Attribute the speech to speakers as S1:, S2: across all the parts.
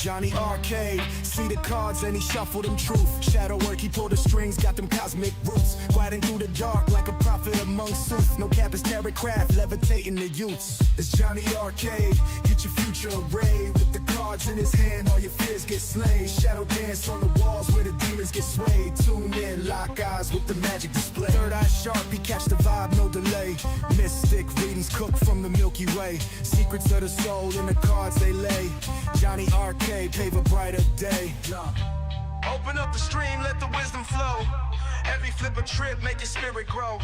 S1: Jonny Arkade, see the cards and he shuffled them truth. Shadow work, he pulled the strings, got them cosmic roots. Gliding through the dark like a prophet among suits. No cap is terror craft, levitating the youths. It's Jonny Arkade, get your future arrayed. With the cards in his hand, all your fears get slain. Shadow dance on the walls where the demons get swayed. Tune in, lock eyes with the magic display. Third eye sharp, he catch the vibe, no delay. Mystic readings cooked from the Milky Way. Secrets of the soul in the cards they lay. Jonny Arkade, pave a brighter day.
S2: Open up the stream, let the wisdom flow. Every flip a trip, make your spirit grow.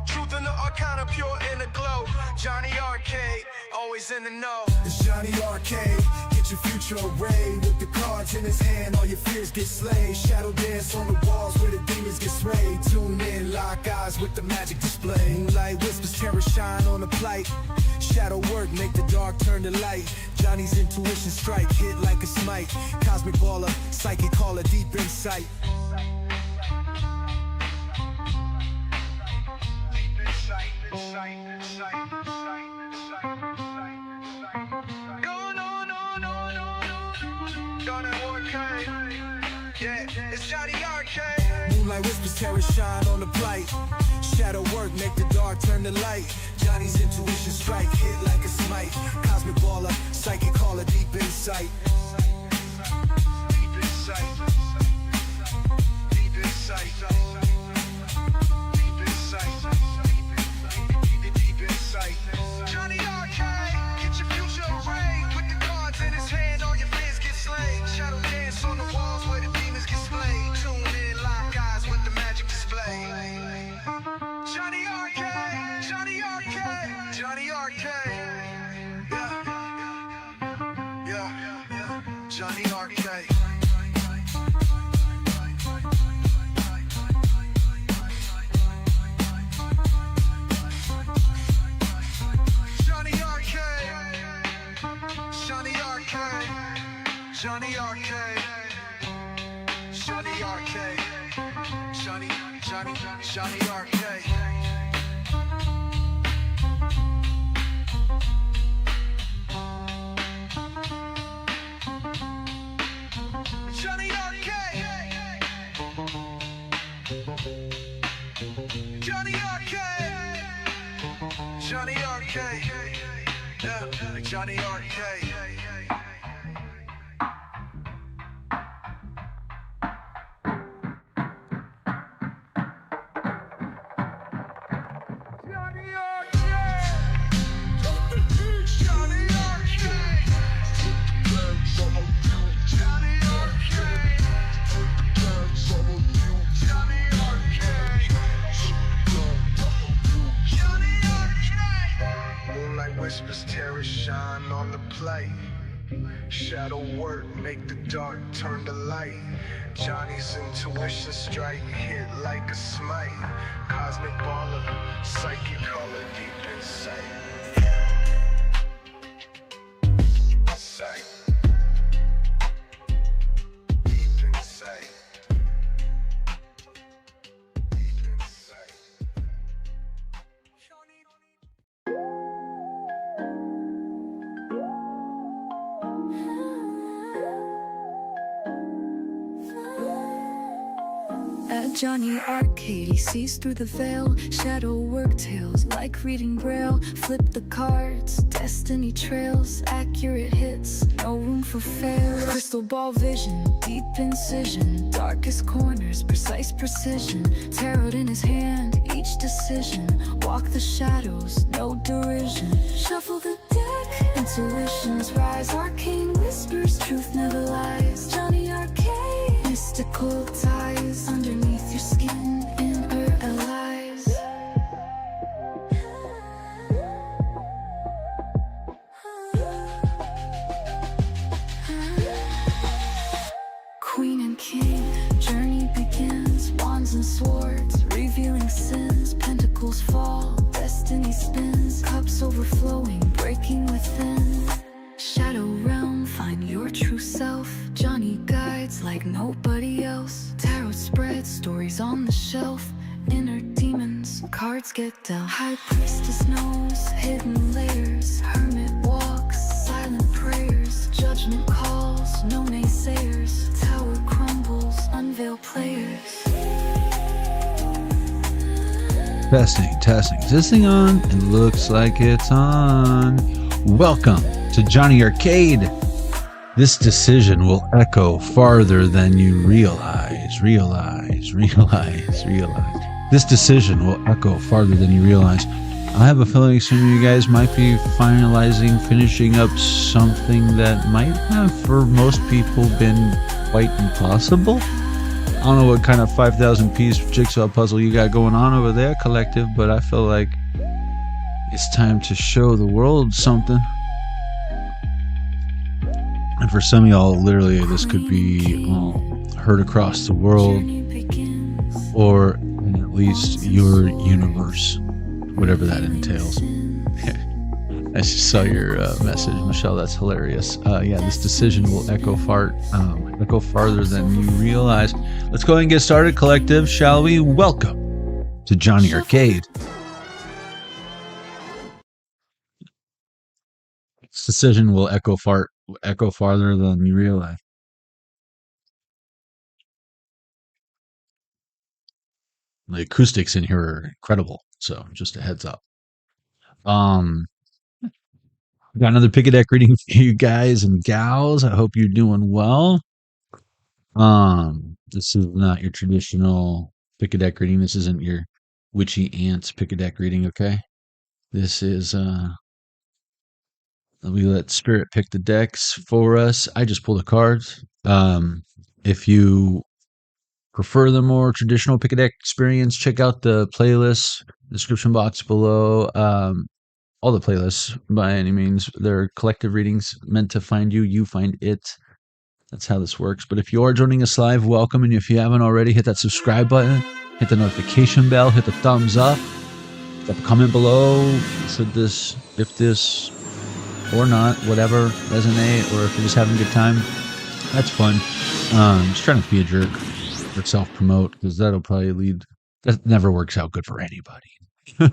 S2: Truth in the arcana, pure in the glow. Jonny Arkade, always in the know.
S1: It's Jonny Arkade, get your future arrayed. With the cards in his hand, all your fears get slayed. Shadow dance on the walls where the demons get swayed. Tune in, lock eyes with the magic display. Moonlight whispers, terror shine on the plight. Shadow work, make the dark turn to light. Jonny's intuition strike, hit like a smite. Cosmic baller, psychic caller, deep insight.
S2: Yeah, it's Jonny Arkade.
S1: Moonlight whispers, terror shine on the plight. Shadow work, make the dark turn to light. Jonny's intuition strike, hit like a smite. Cosmic baller, psychic caller, deep insight.
S2: Deep insight. Deep insight. Deep insight. Deep insight. Jonny Arkade, get your future arrayed. With the cards in his hand, all your fears get slain. Shadow dance on the walls where the demons get splayed. Tune in, lock eyes with the magic display. Jonny Arkade, Jonny Arkade, Jonny Arkade. Yeah, Jonny Arkade. Jonny Arkade, Jonny Arkade, Jonny Arkade, Jonny Arkade, Jonny Arkade. Jonny Arkade, Jonny Arkade, Jonny Arkade, yeah, Jonny Arkade. Whispers, terror shine on the plate. Shadow work, make the dark turn to light. Jonny's intuition strike, hit like a smite. Cosmic baller, psychic color, deep insight. Sight. Deep insight. Deep insight.
S3: At Jonny Arkade, he sees through the veil. Shadow work tales like reading braille. Flip the cards, destiny trails. Accurate hits, no room for fail. Crystal ball vision, deep incision. Darkest corners, precise precision. Tarot in his hand, each decision. Walk the shadows, no derision. Shuffle the deck, intuitions rise. Arcane whispers, truth never lies. Jonny Arkade, mystical ties. Underneath your skin, inner allies. Queen and king, journey begins. Wands and swords, revealing sins. Pentacles fall, destiny spins. Cups overflowing, breaking within. Shadow realm, find your true self. Jonny guides like nobody else. Tarot spreads, stories on the shelf. Inner demons, cards get dealt. High priestess knows hidden layers. Hermit walks, silent prayers. Judgment calls, no
S4: Testing. Is this thing on? It looks like it's on. Welcome to Jonny Arkade. This decision will echo farther than you realize. This decision will echo farther than you realize. I have a feeling some of you guys might be finishing up something that might have, for most people, been quite impossible. I don't know what kind of 5,000 piece jigsaw puzzle you got going on over there, collective, but I feel like it's time to show the world something. And for some of y'all, literally, this could be heard across the world, or at least your universe, whatever that entails. I just saw your message, Michelle. That's hilarious. Yeah, this decision will echo farther than you realize. Let's go ahead and get started, collective, shall we? Welcome to Jonny Arkade. This decision will echo farther than you realize. The acoustics in here are incredible, so just a heads up. Got another pick a deck reading for you guys and gals. I hope you're doing well. This is not your traditional pick a deck reading. This isn't your witchy ants pick a deck reading, okay? This is we let spirit pick the decks for us. I just pull the cards. If you prefer the more traditional pick a deck experience, check out the playlist description box below. All the playlists, by any means, they're collective readings meant to find you. You find it. That's how this works. But if you are joining us live, welcome. And if you haven't already, hit that subscribe button, hit the notification bell, hit the thumbs up, drop a comment below. If this or not, whatever, resonate, or if you're just having a good time, that's fun. Just trying to be a jerk or self-promote, because that never works out good for anybody. I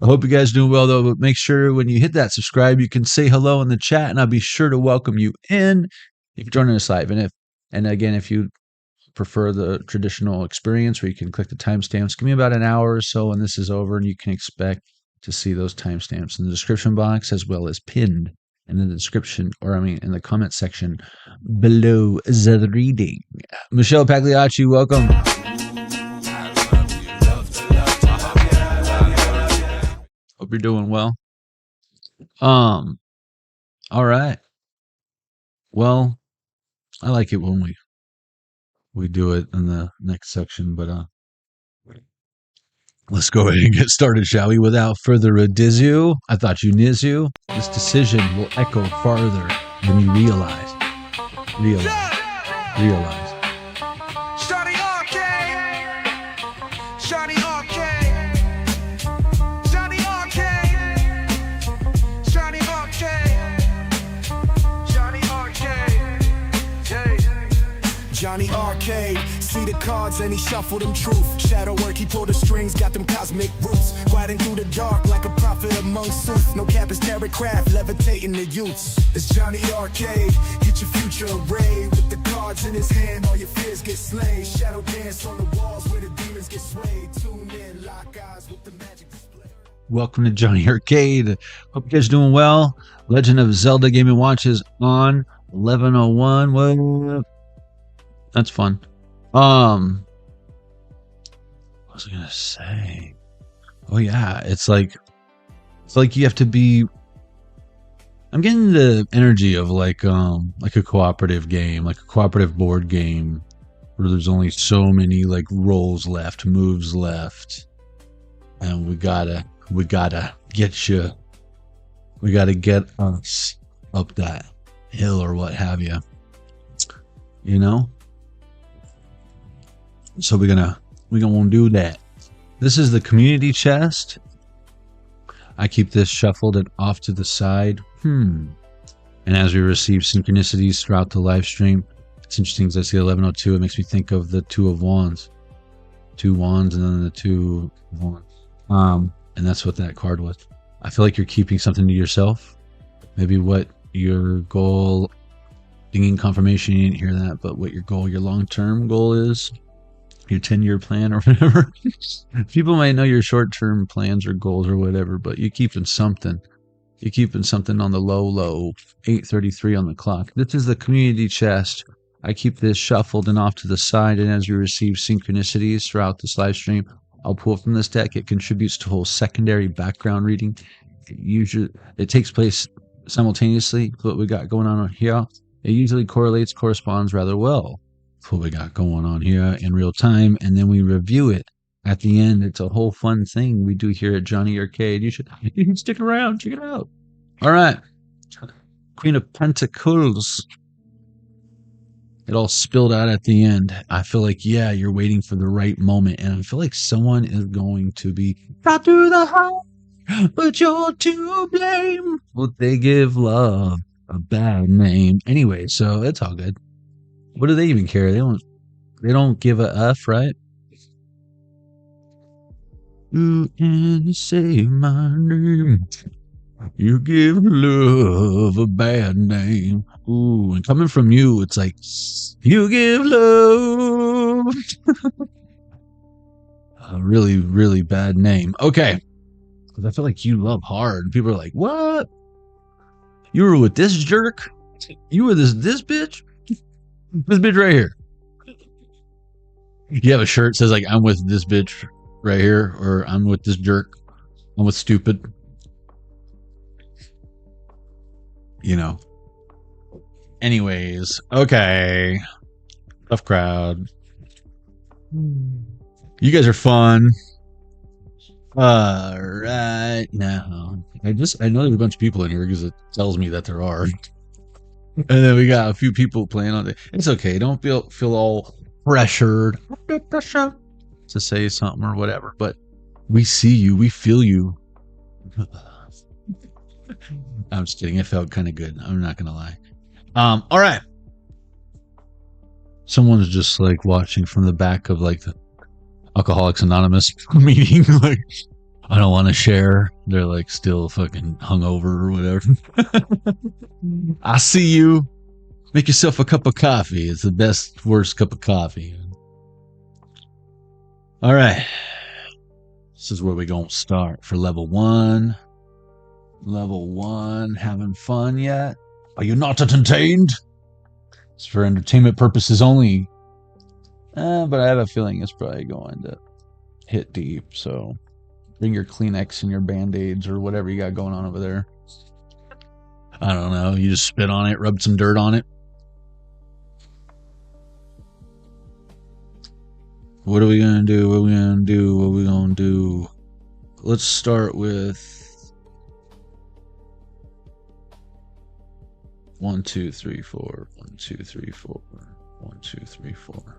S4: hope you guys are doing well, though, but make sure when you hit that subscribe, you can say hello in the chat, and I'll be sure to welcome you in if you're joining us live. And again, if you prefer the traditional experience where you can click the timestamps, give me about an hour or so when this is over, and you can expect to see those timestamps in the description box, as well as pinned in the description, in the comment section below the reading. Michelle Pagliacci, welcome. Hope you're doing well. All right. Well, I like it when we do it in the next section, but let's go ahead and get started, shall we? Without further ado, I thought you knew you. This decision will echo farther than you realize. Realize.
S1: Jonny Arkade, see the cards and he shuffled them truth. Shadow work, he pulled the strings, got them cosmic roots. Gliding through the dark like a prophet among suits. No cap is terror craft, levitating the youths. It's Jonny Arkade, get your future arrayed. With the cards in his hand, all your fears get slayed. Shadow dance on the walls where the demons get swayed. Tune in, lock eyes with the magic display.
S4: Welcome to Jonny Arkade. Hope you guys are doing well. Legend of Zelda Game & Watch is on 11:01. What? That's fun. What was I gonna say? Oh yeah, it's like you have to be. I'm getting the energy of like a cooperative game, like a cooperative board game, where there's only so many like rolls left, moves left, and we gotta get you. We gotta get us up that hill or what have you. You know. So we're gonna do that. This is the community chest. I keep this shuffled and off to the side. And as we receive synchronicities throughout the live stream, it's interesting because I see 11:02. It makes me think of the Two of Wands. 2 wands and then the 2 wands. And that's what that card was. I feel like you're keeping something to yourself. Maybe what your goal, dinging confirmation, you didn't hear that, but what your goal, your long-term goal is. your 10-year plan or whatever. People might know your short-term plans or goals or whatever, but you're keeping something. You're keeping something on the low, 8:33 on the clock. This is the community chest. I keep this shuffled and off to the side, and as you receive synchronicities throughout this live stream, I'll pull from this deck. It contributes to whole secondary background reading. It takes place simultaneously with what we got going on here. It usually corresponds rather well with what we got going on here in real time, and then we review it at the end. It's a whole fun thing we do here at Jonny Arkade. You can stick around, check it out. All right, Queen of Pentacles. It all spilled out at the end. I feel like, yeah, you're waiting for the right moment, and I feel like someone is going to be brought through the heart, but you're to blame. Well, they give love a bad name anyway, so it's all good. What do they even care? They don't give a F, right? You can say my name. You give love a bad name. Ooh, and coming from you, it's like, you give love a really, really bad name. Okay. Because I feel like you love hard. People are like, what? You were with this jerk? You were this bitch? This bitch right here. You have a shirt that says, like, I'm with this bitch right here, or I'm with this jerk. I'm with stupid. You know. Anyways, okay. Tough crowd. You guys are fun. Right now. I know there's a bunch of people in here because it tells me that there are. And then we got a few people playing on it. It's okay. Don't feel all pressured to say something or whatever. But we see you. We feel you. I'm just kidding. It felt kind of good. I'm not going to lie. All right. Someone's just like watching from the back of like the Alcoholics Anonymous meeting. Like, I don't want to share. They're like still fucking hungover or whatever. I see you. Make yourself a cup of coffee. It's the best, worst cup of coffee. All right. This is where we're going to start for level 1. Level 1. Having fun yet? Are you not entertained? It's for entertainment purposes only. But I have a feeling it's probably going to hit deep. So bring your Kleenex and your Band-Aids or whatever you got going on over there. I don't know. You just spit on it, rub some dirt on it. What are we going to do? What are we going to do? What are we going to do? Let's start with 1, 2, 3, 4. 1, 2, 3, 4. 1, 2, 3, 4.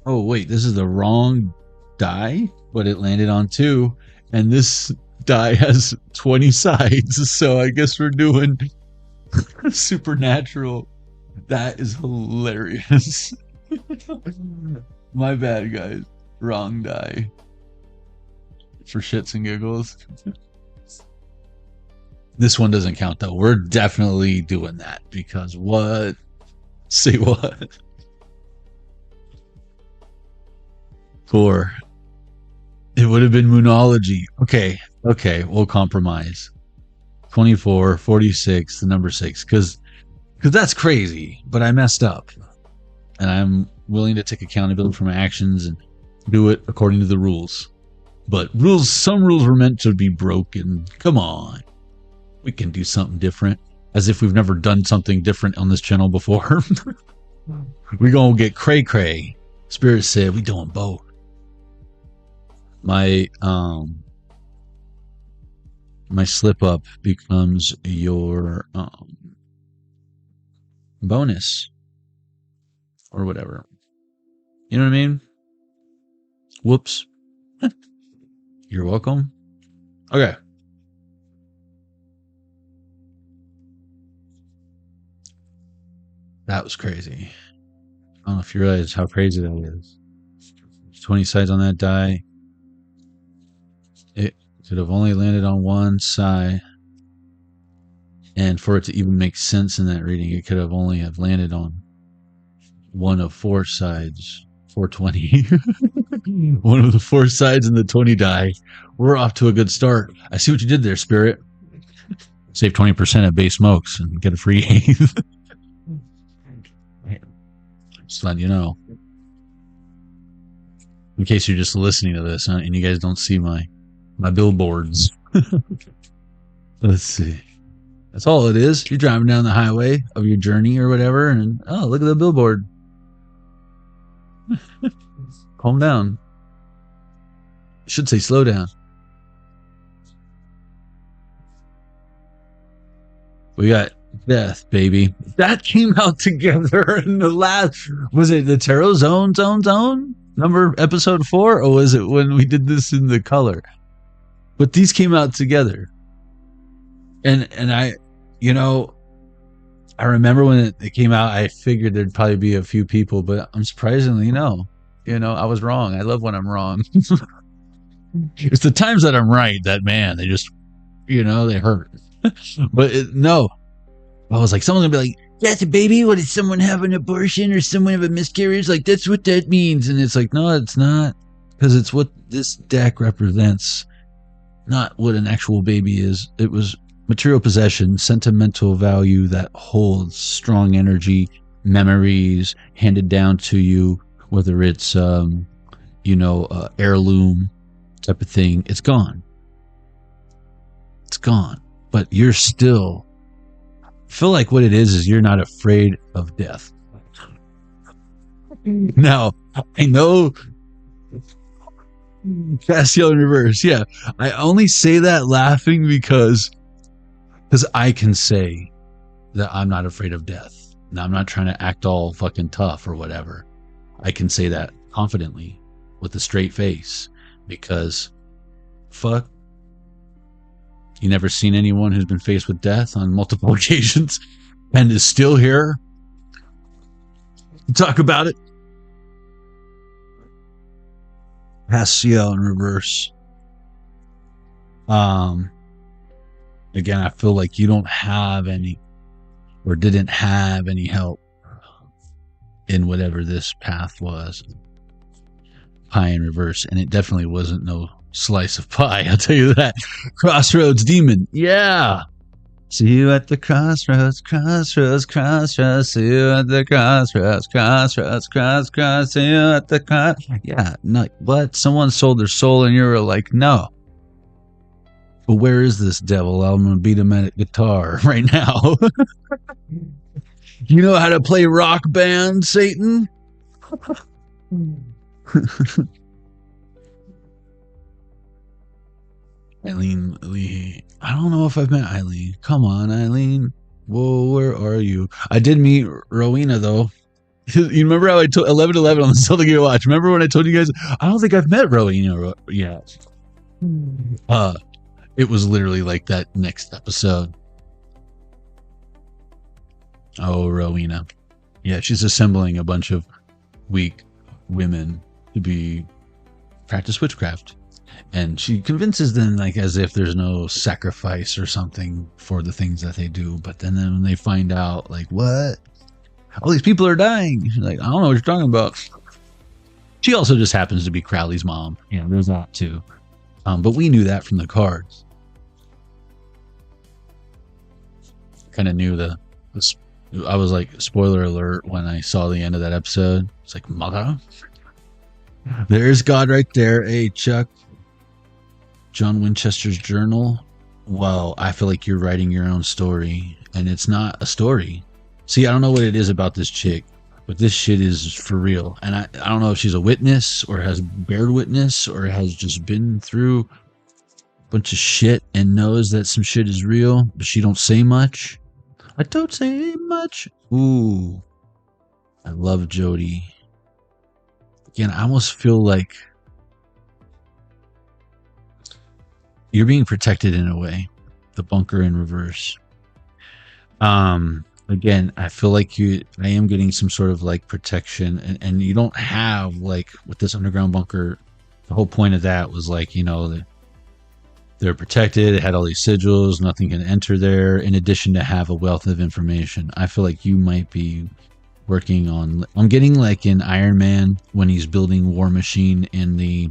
S4: Oh, wait, this is the wrong die, but it landed on 2, and this die has 20 sides, so I guess we're doing supernatural. That is hilarious. My bad, guys. Wrong die. For shits and giggles. This one doesn't count, though. We're definitely doing that, because what? Say what? 4. It would have been Moonology. Okay, we'll compromise. 24, 46, the number 6, because that's crazy, but I messed up. And I'm willing to take accountability for my actions and do it according to the rules. But some rules were meant to be broken. Come on. We can do something different. As if we've never done something different on this channel before. We're going to get cray-cray. Spirit said we doing both. My slip up becomes your bonus or whatever. You know what I mean? Whoops. You're welcome. Okay. That was crazy. I don't know if you realize how crazy that is. 20 sides on that die. It could have only landed on one side. And for it to even make sense in that reading, it could have only have landed on one of 4 sides, 420. One of the 4 sides in the 20 die. We're off to a good start. I see what you did there, Spirit. Save 20% at Bay Smokes and get a free eighth. Just letting you know. In case you're just listening to this, huh, and you guys don't see my billboards. Let's see. That's all it is. You're driving down the highway of your journey or whatever, and oh, look at the billboard. Calm down. I should say slow down. We got Death, baby. That came out together in the last, was it the Tarot Zone number episode 4, or was it when we did this in the color? But these came out together. And I, you know, I remember when it came out, I figured there'd probably be a few people, but I'm surprisingly no. You know, I was wrong. I love when I'm wrong. It's the times that I'm right that, man, they just, you know, they hurt. But no, I was like, someone's gonna be like, that's a baby. What, did someone have an abortion or someone have a miscarriage? Like, that's what that means. And it's like, no, it's not, because it's what this deck represents, not what an actual baby is. It was material possession, sentimental value that holds strong energy, memories handed down to you, whether it's, heirloom type of thing. It's gone. It's gone. But you're still, I feel like what it is you're not afraid of death. Now, I know Castiel in reverse. Yeah, I only say that laughing because I can say that I'm not afraid of death. Now, I'm not trying to act all fucking tough or whatever. I can say that confidently with a straight face because fuck. You never seen anyone who's been faced with death on multiple occasions and is still here to talk about it? Castiel in reverse. Again, I feel like you don't have any or didn't have any help in whatever this path was. Pie in reverse, and it definitely wasn't no slice of pie, I'll tell you that. Crossroads demon, yeah. See you at the crossroads, crossroads, crossroads. See you at the crossroads, crossroads, crossroads. See you at the yeah, no, what? Someone sold their soul and you were like, no. But where is this devil? I'm gonna beat him at a guitar right now. You know how to play rock band, Satan? Eileen Lee. I don't know if I've met Eileen. Come on, Eileen. Whoa, where are you? I did meet Rowena, though. You remember how I told 11/11 on the Zelda Gear Watch? Remember when I told you guys, I don't think I've met Rowena yet. It was literally like that next episode. Oh, Rowena. Yeah, she's assembling a bunch of weak women to practice witchcraft. And she convinces them like as if there's no sacrifice or something for the things that they do. But then when they find out, like, what? All these people are dying. She's like, I don't know what you're talking about. She also just happens to be Crowley's mom. Yeah, there's that too. But we knew that from the cards. Kind of knew I was like, spoiler alert, when I saw the end of that episode. It's like, mother. There's God right there. Hey, Chuck. John Winchester's journal. Well, I feel like you're writing your own story, and it's not a story. See, I don't know what it is about this chick, but this shit is for real. And I don't know if she's a witness or has bared witness or has just been through a bunch of shit and knows that some shit is real, but she don't say much. I don't say much. Ooh, I love Jody. Again, I almost feel like you're being protected in a way. The bunker in reverse. Again, I feel like I am getting some sort of like protection, and you don't have like with this underground bunker. The whole point of that was like, you know, they're protected. It had all these sigils. Nothing can enter there. In addition to have a wealth of information, I feel like you might be working on. I'm getting like in Iron Man when he's building War Machine in the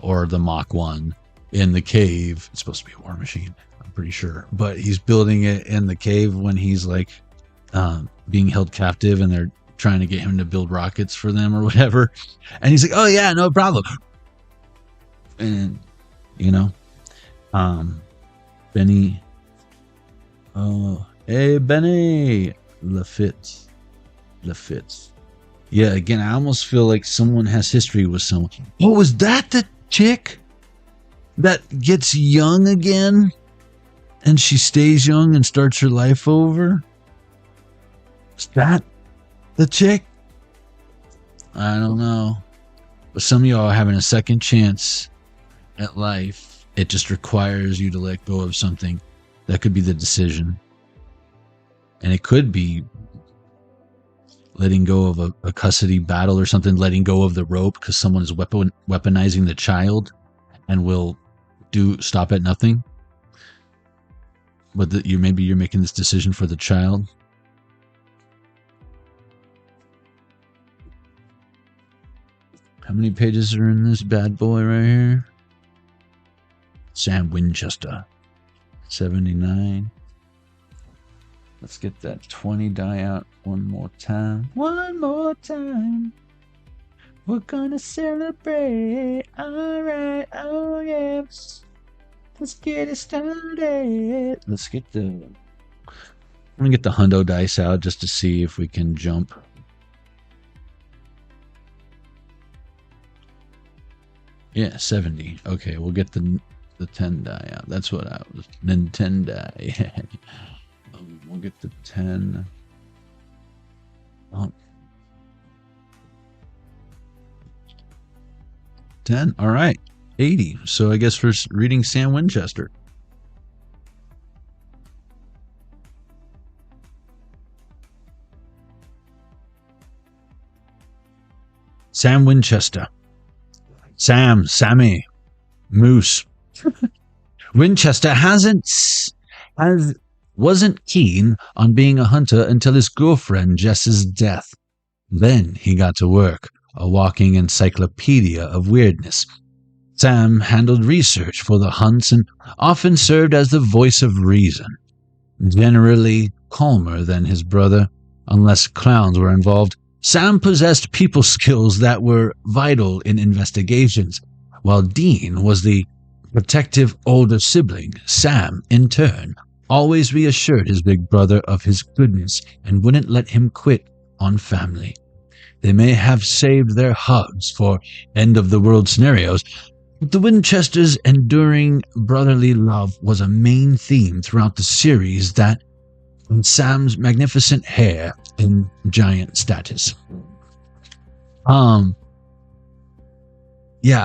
S4: or the Mach 1 in the cave. It's supposed to be a War Machine, I'm pretty sure, but he's building it in the cave when he's like being held captive and they're trying to get him to build rockets for them or whatever, and he's like, oh yeah, no problem. And you know, Benny, oh hey Benny Lafitte. Yeah, again, I almost feel like someone has history with someone. Oh, was that the chick that gets young again and she stays young and starts her life over? Is that the chick? I don't know. But some of y'all are having a second chance at life. It just requires you to let go of something. That could be the decision. And it could be letting go of a custody battle or something, letting go of the rope because someone is weaponizing the child and will stop at nothing. But maybe you're making this decision for the child. How many pages are in this bad boy right here? Sam Winchester, 79. Let's get that 20 die out one more time. One more time. We're gonna celebrate. Alright, oh yeah. Let's get it started. Let's get I'm gonna get the hundo dice out just to see if we can jump. Yeah, 70. Okay, we'll get the 10 die out. That's what I was. Then 10 die. We'll get the 10. Oh. 10. All right. 80. So I guess for reading Sam Winchester. Sam Winchester. Sammy, Moose. Winchester wasn't keen on being a hunter until his girlfriend Jess's death. Then he got to work, a walking encyclopedia of weirdness. Sam handled research for the hunts and often served as the voice of reason. Generally calmer than his brother, unless clowns were involved, Sam possessed people skills that were vital in investigations. While Dean was the protective older sibling, Sam, in turn, always reassured his big brother of his goodness and wouldn't let him quit on family. They may have saved their hugs for end-of-the-world scenarios, but the Winchesters' enduring brotherly love was a main theme throughout the series, that and Sam's magnificent hair and giant status. Yeah,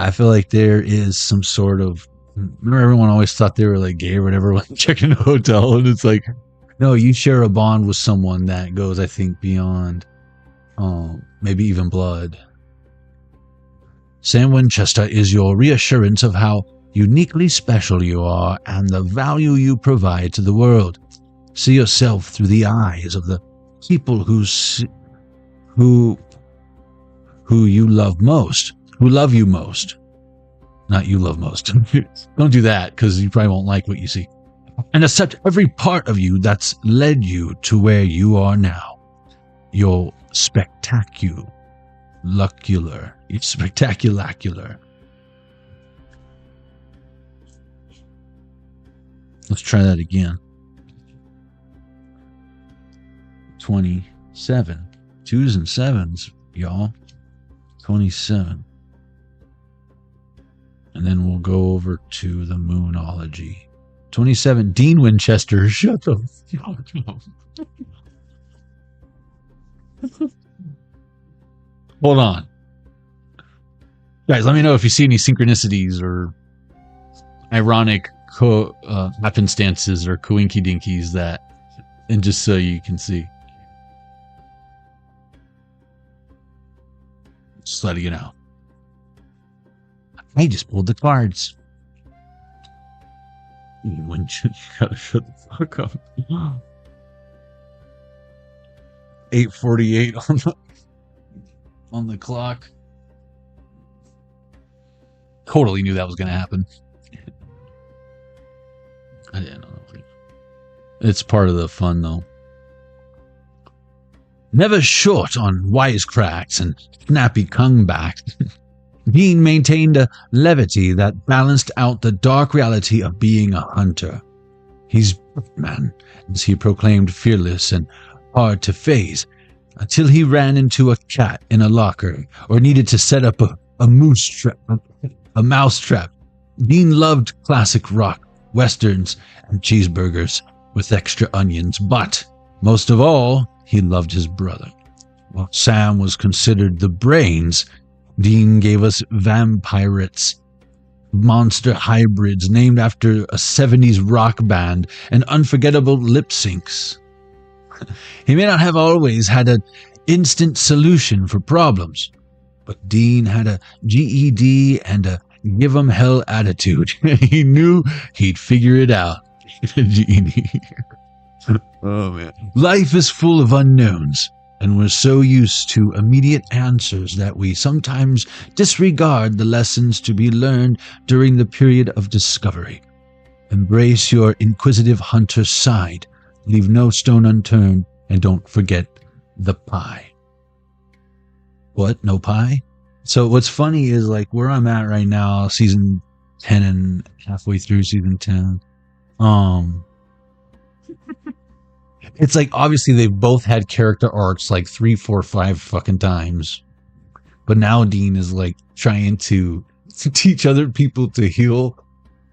S4: I feel like there is some sort of, remember everyone always thought they were like gay or whatever when checking a hotel, and it's like, no, you share a bond with someone that goes, I think, beyond maybe even blood. Sam Winchester is your reassurance of how uniquely special you are and the value you provide to the world. See yourself through the eyes of the people who you love most, who love you most. Not you love most. Don't do that, because you probably won't like what you see. And accept every part of you that's led you to where you are now. You're spectacular. It's spectacular. Let's try that again. 27. 2s and 7s, y'all. 27. And then we'll go over to the Moonology. 27. Dean Winchester. Shut the fuck up. Hold on. Guys, let me know if you see any synchronicities or ironic happenstances or coinky-dinkies that, and just so you can see. Just letting you know. I just pulled the cards. You gotta shut the fuck up. 8:48 on the clock. Totally knew that was going to happen. I didn't know. It's part of the fun, though. Never short on wisecracks and snappy comebacks, Dean maintained a levity that balanced out the dark reality of being a hunter. He's man, as he proclaimed, fearless and hard to phase, until he ran into a cat in a locker or needed to set up a mousetrap. Dean loved classic rock, westerns, and cheeseburgers with extra onions, but most of all, he loved his brother. While Sam was considered the brains, Dean gave us vampirates, monster hybrids named after a 70s rock band, and unforgettable lip syncs. He may not have always had an instant solution for problems, but Dean had a GED and a give 'em hell attitude. He knew he'd figure it out. GED. Oh man. Life is full of unknowns, and we're so used to immediate answers that we sometimes disregard the lessons to be learned during the period of discovery. Embrace your inquisitive hunter side, leave no stone unturned, and don't forget the pie. What? No pie? So what's funny is like where I'm at right now, season 10 and halfway through season 10. It's like obviously they've both had character arcs like 3, 4, 5 fucking times. But now Dean is like trying to teach other people to heal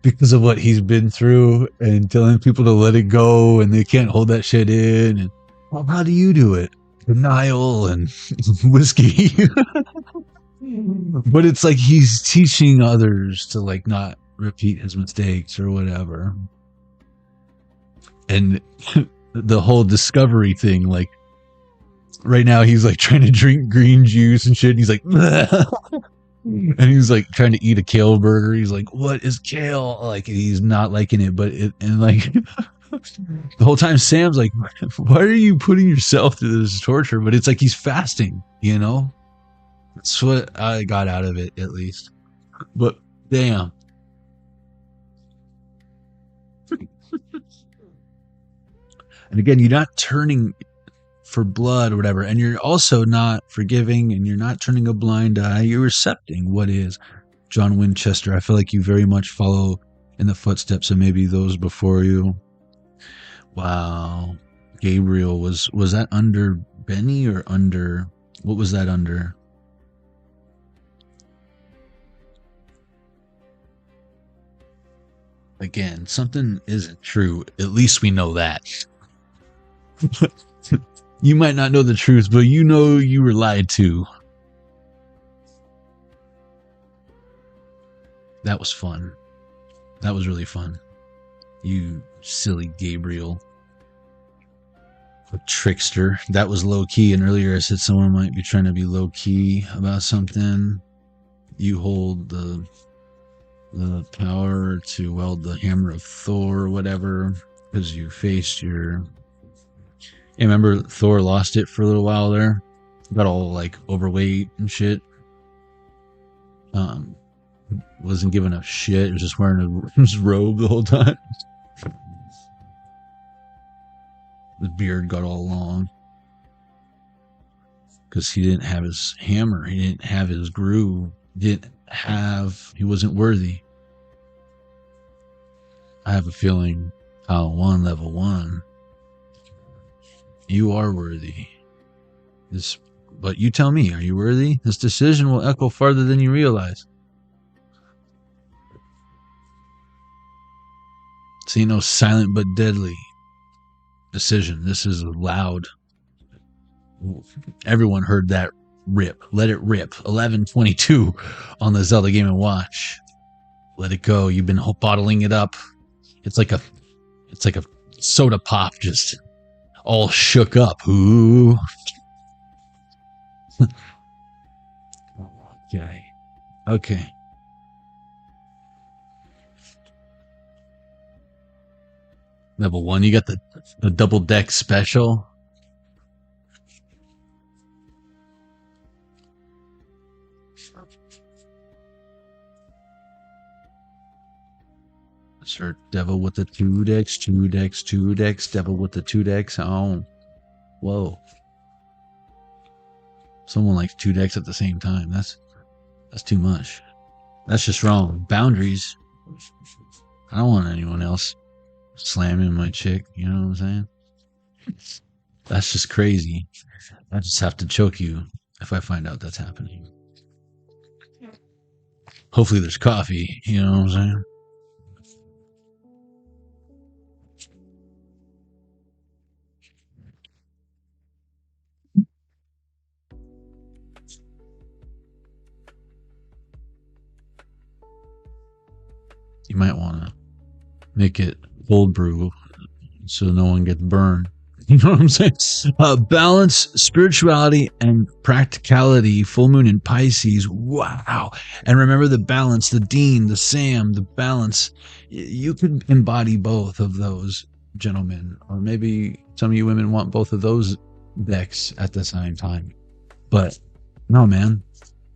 S4: because of what he's been through and telling people to let it go and they can't hold that shit in. And well, how do you do it? Denial and whiskey. But it's like he's teaching others to like not repeat his mistakes or whatever. And the whole discovery thing, like right now he's like trying to drink green juice and shit, and he's like and he's like trying to eat a kale burger. He's like, what is kale? Like he's not liking it, but it, and like the whole time Sam's like, why are you putting yourself through this torture? But it's like he's fasting, you know. That's what I got out of it, at least. But damn. And again, you're not turning for blood or whatever, and you're also not forgiving, and you're not turning a blind eye. You're accepting what is. John Winchester, I feel like you very much follow in the footsteps of maybe those before you. Wow. Gabriel, was that under Benny or under, what was that under? Again, something isn't true. At least we know that. You might not know the truth, but you know you were lied to. That was fun. That was really fun. You silly Gabriel. A trickster. That was low key, and earlier I said someone might be trying to be low key about something. You hold the power to wield the hammer of Thor or whatever, because you faced your... Yeah, remember Thor lost it for a little while there? Got all like overweight and shit. Wasn't giving a shit. He was just wearing his robe the whole time. His beard got all long. Because he didn't have his hammer. He didn't have his groove. He wasn't worthy. I have a feeling level 1. You are worthy. But you tell me, are you worthy? This decision will echo farther than you realize. See, no silent but deadly decision. This is loud. Everyone heard that rip. Let it rip. 11:22 on the Zelda Game & Watch. Let it go. You've been bottling it up. It's like a soda pop, just all shook up. Ooh. Okay. Level 1, you got the double deck special. Sir Devil with the 2 decks, 2 decks, 2 decks, Devil with the 2 decks. Oh, whoa. Someone likes 2 decks at the same time. That's too much. That's just wrong. Boundaries. I don't want anyone else slamming my chick. You know what I'm saying? That's just crazy. I just have to choke you if I find out that's happening. Hopefully there's coffee. You know what I'm saying? You might want to make it cold brew so no one gets burned. You know what I'm saying? Balance, spirituality, and practicality. Full moon in Pisces. Wow. And remember the balance, the Dean, the Sam, the balance. You could embody both of those, gentlemen. Or maybe some of you women want both of those decks at the same time. But no, man.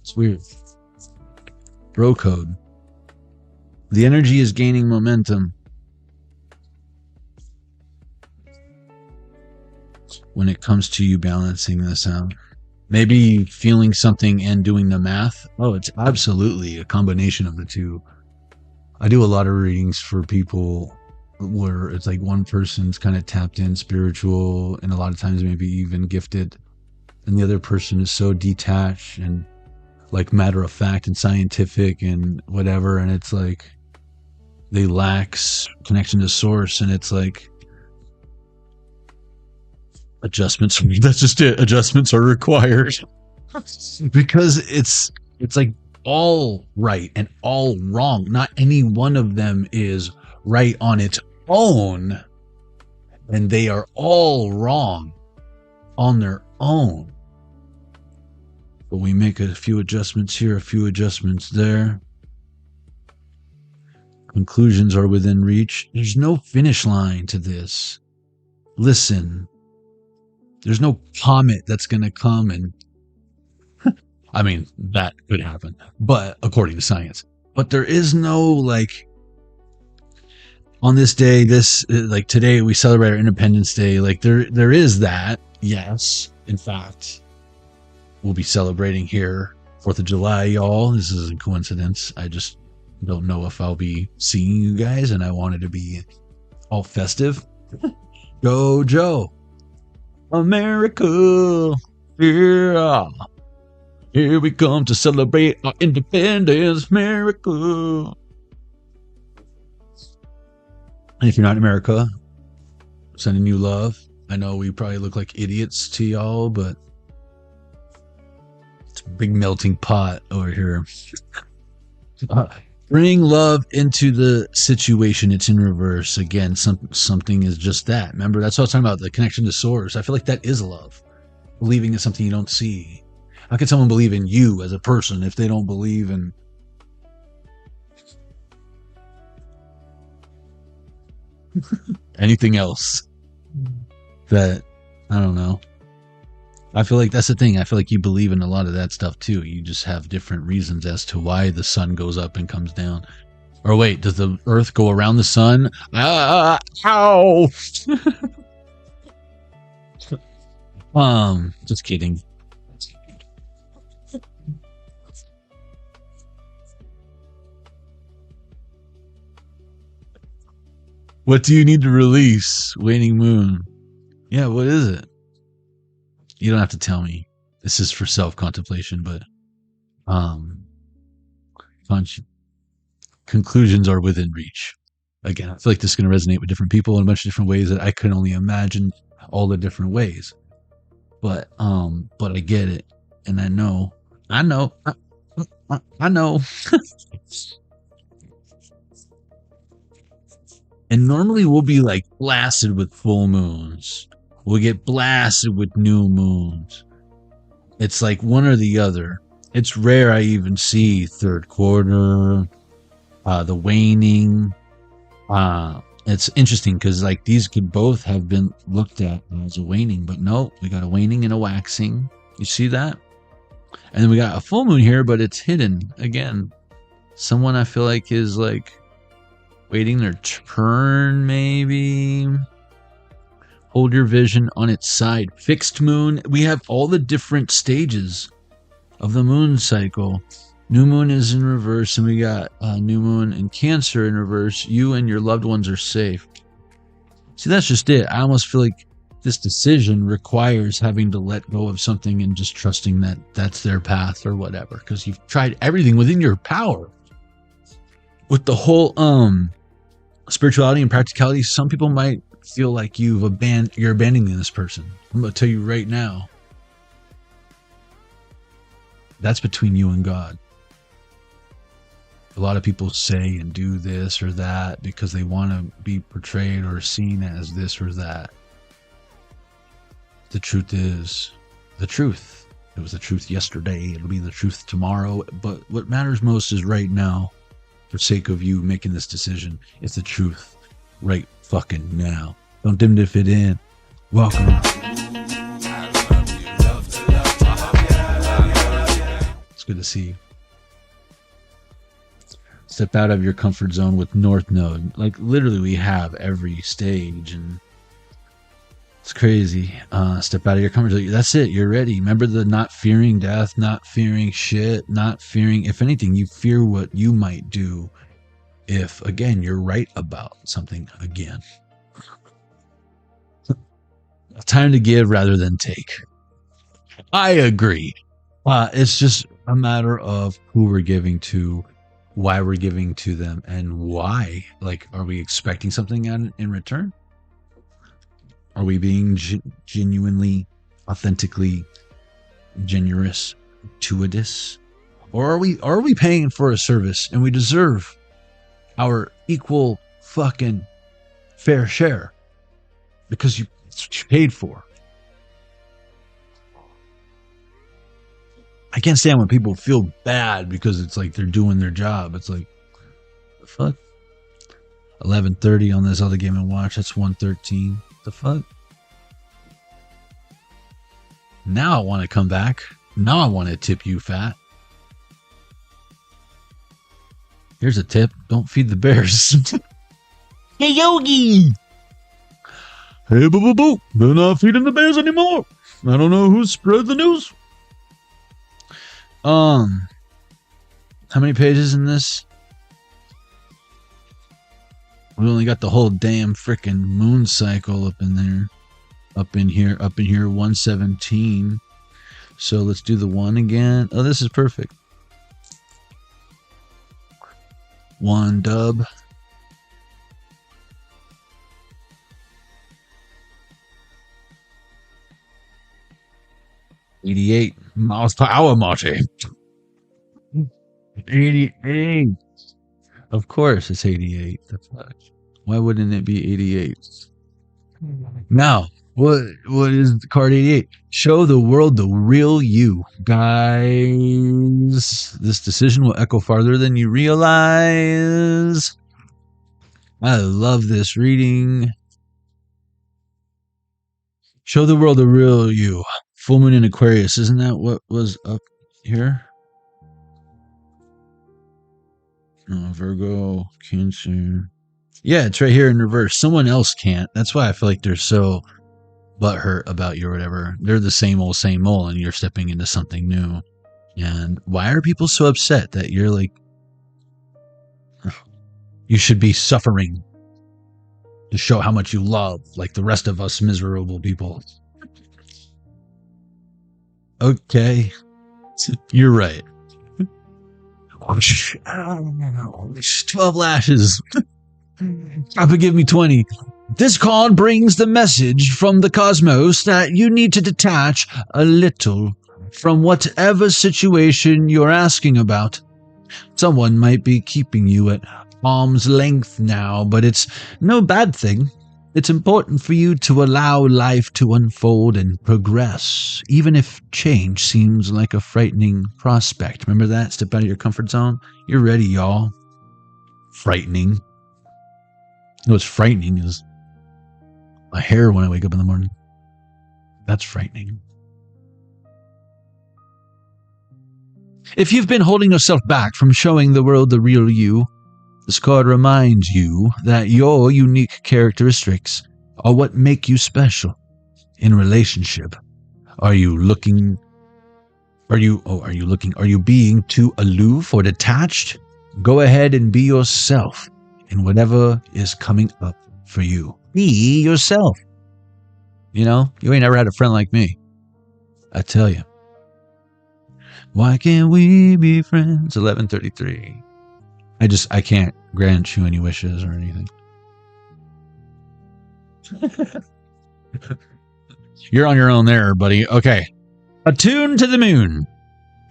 S4: It's weird. Bro code. The energy is gaining momentum. When it comes to you balancing this out. Maybe feeling something and doing the math. Oh, it's absolutely a combination of the two. I do a lot of readings for people where it's like one person's kind of tapped in spiritual and a lot of times maybe even gifted. And the other person is so detached and like matter of fact and scientific and whatever. And it's like they lack connection to source. And it's like, adjustments. That's just it. Adjustments are required because it's like all right and all wrong. Not any one of them is right on its own, and they are all wrong on their own. But we make a few adjustments here, a few adjustments there. Conclusions are within reach. There's no finish line to this. Listen. There's no comet that's going to come and, I mean, that could happen, but according to science. But there is no, like, on this day, like today, we celebrate our Independence Day. Like, there is that, yes. In fact, we'll be celebrating here 4th of July, y'all. This isn't a coincidence. I just don't know if I'll be seeing you guys, and I wanted to be all festive. Go, Joe. America, yeah. Here we come to celebrate our independence, America. And if you're not in America, sending you love. I know we probably look like idiots to y'all, but it's a big melting pot over here. Bring love into the situation. It's in reverse. Again, something is just that. Remember, that's what I was talking about, the connection to source. I feel like that is love. Believing in something you don't see. How can someone believe in you as a person if they don't believe in anything else? That, I don't know. I feel like that's the thing. I feel like you believe in a lot of that stuff too. You just have different reasons as to why the sun goes up and comes down. Or wait, does the earth go around the sun? Ow! Just kidding. What do you need to release? Waning moon. Yeah, what is it? You don't have to tell me. This is for self-contemplation, but conclusions are within reach. Again, I feel like this is going to resonate with different people in a bunch of different ways that I can only imagine all the different ways. But I get it, and I know. And normally we'll be like blasted with full moons. We'll get blasted with new moons. It's like one or the other. It's rare I even see third quarter, the waning. It's interesting because like these could both have been looked at as a waning, but no, we got a waning and a waxing. You see that? And then we got a full moon here, but it's hidden again. Someone I feel like is like Waiting their turn, maybe. Hold your vision on its side. Fixed moon. We have all the different stages of the moon cycle. New moon is in reverse, and we got new moon and Cancer in reverse. You and your loved ones are safe. See, that's just it. I almost feel like this decision requires having to let go of something and just trusting that that's their path or whatever, because you've tried everything within your power. With the whole spirituality and practicality, some people might feel like you're abandoning this person. I'm going to tell you right now, that's between you and God. A lot of people say and do this or that because they want to be portrayed or seen as this or that. The truth is the truth. It was the truth yesterday. It'll be the truth tomorrow. But what matters most is right now, for sake of you making this decision. It's the truth right fucking now. Don't dim to fit in. Welcome. It's good to see you. Step out of your comfort zone with North Node. Like literally we have every stage, and it's crazy. Step out of your comfort zone. That's it. You're ready. Remember the not fearing death, not fearing shit, not fearing, if anything, you fear what you might do if, again, you're right about something again. Time to give rather than take. I agree. It's just a matter of who we're giving to, why we're giving to them, and why. Like, are we expecting something in return? Are we being genuinely, authentically generous, gratuitous? Or are we paying for a service and we deserve our equal fucking fair share because you paid for? I can't stand when people feel bad because it's like they're doing their job. It's like, the fuck? 11:30 on this other Game & Watch. That's 1:13. The fuck? Now I want to come back. Now I want to tip you, fat. Here's a tip. Don't feed the bears. Hey, Yogi! Hey, boo-boo-boo. They're not feeding the bears anymore. I don't know who spread the news. How many pages in this? We only got the whole damn freaking moon cycle up in there. Up in here, 117. So let's do the one again. Oh, this is perfect. One dub. $88 miles per hour, Marty. 88. Of course it's 88. The fuck? Why wouldn't it be 88? Now, what is the card 88? Show the world the real you. Guys, this decision will echo farther than you realize. I love this reading. Show the world the real you. Full moon in Aquarius. Isn't that what was up here? Oh, Virgo, Cancer. Yeah, it's right here in reverse. Someone else can't. That's why I feel like they're so butthurt about you or whatever. They're the same old, and you're stepping into something new. And why are people so upset that you're like, you should be suffering to show how much you love, like the rest of us miserable people? Okay, you're right. 12 lashes. Papa, give me 20. This card brings the message from the cosmos that you need to detach a little from whatever situation you're asking about. Someone might be keeping you at arm's length now, but it's no bad thing. It's important for you to allow life to unfold and progress, even if change seems like a frightening prospect. Remember that? Step out of your comfort zone. You're ready, y'all. Frightening. You know what's frightening is my hair when I wake up in the morning. That's frightening. If you've been holding yourself back from showing the world the real you, This card reminds you that your unique characteristics are what make you special in relationship. Are you being too aloof or detached? Go ahead and be yourself in whatever is coming up for you. Be yourself. You know, you ain't never had a friend like me. I tell you. Why can't we be friends? 11:33. I can't grant you any wishes or anything. You're on your own there, buddy. Okay. Attune to the moon,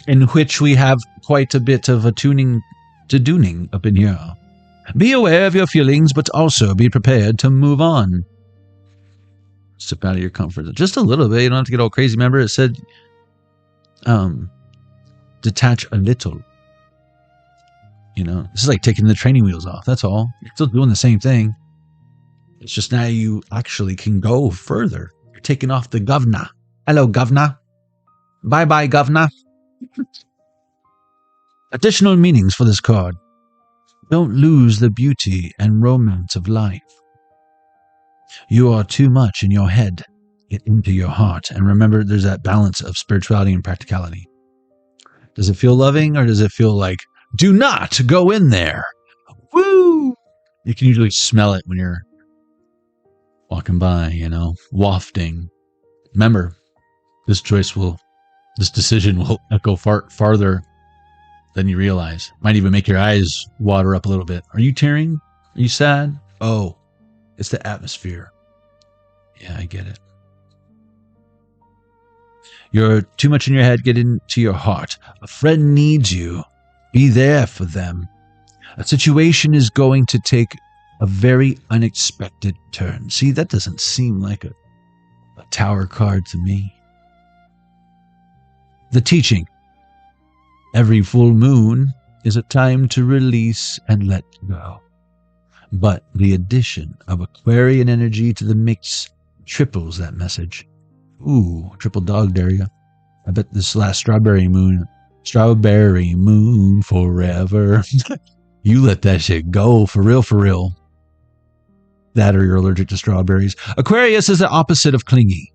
S4: in which we have quite a bit of attuning to dooning up in here. Be aware of your feelings, but also be prepared to move on. Step out of your comfort zone. Just a little bit. You don't have to get all crazy. Remember, it said, detach a little. You know, this is like taking the training wheels off. That's all. You're still doing the same thing. It's just now you actually can go further. You're taking off the governor. Hello, governor. Bye-bye, governor. Additional meanings for this card. Don't lose the beauty and romance of life. You are too much in your head. Get into your heart. And remember, there's that balance of spirituality and practicality. Does it feel loving, or does it feel like, do not go in there? Woo! You can usually smell it when you're walking by, you know, wafting. Remember, this decision will echo farther than you realize. Might even make your eyes water up a little bit. Are you tearing? Are you sad? Oh, it's the atmosphere. Yeah, I get it. You're too much in your head. Get into your heart. A friend needs you. Be there for them. A situation is going to take a very unexpected turn. See, that doesn't seem like a tower card to me. The teaching. Every full moon is a time to release and let go. But the addition of Aquarian energy to the mix triples that message. Ooh, triple dog dare ya. I bet this last strawberry moon forever. You let that shit go, for real, for real. That or you're allergic to strawberries. Aquarius is the opposite of clingy.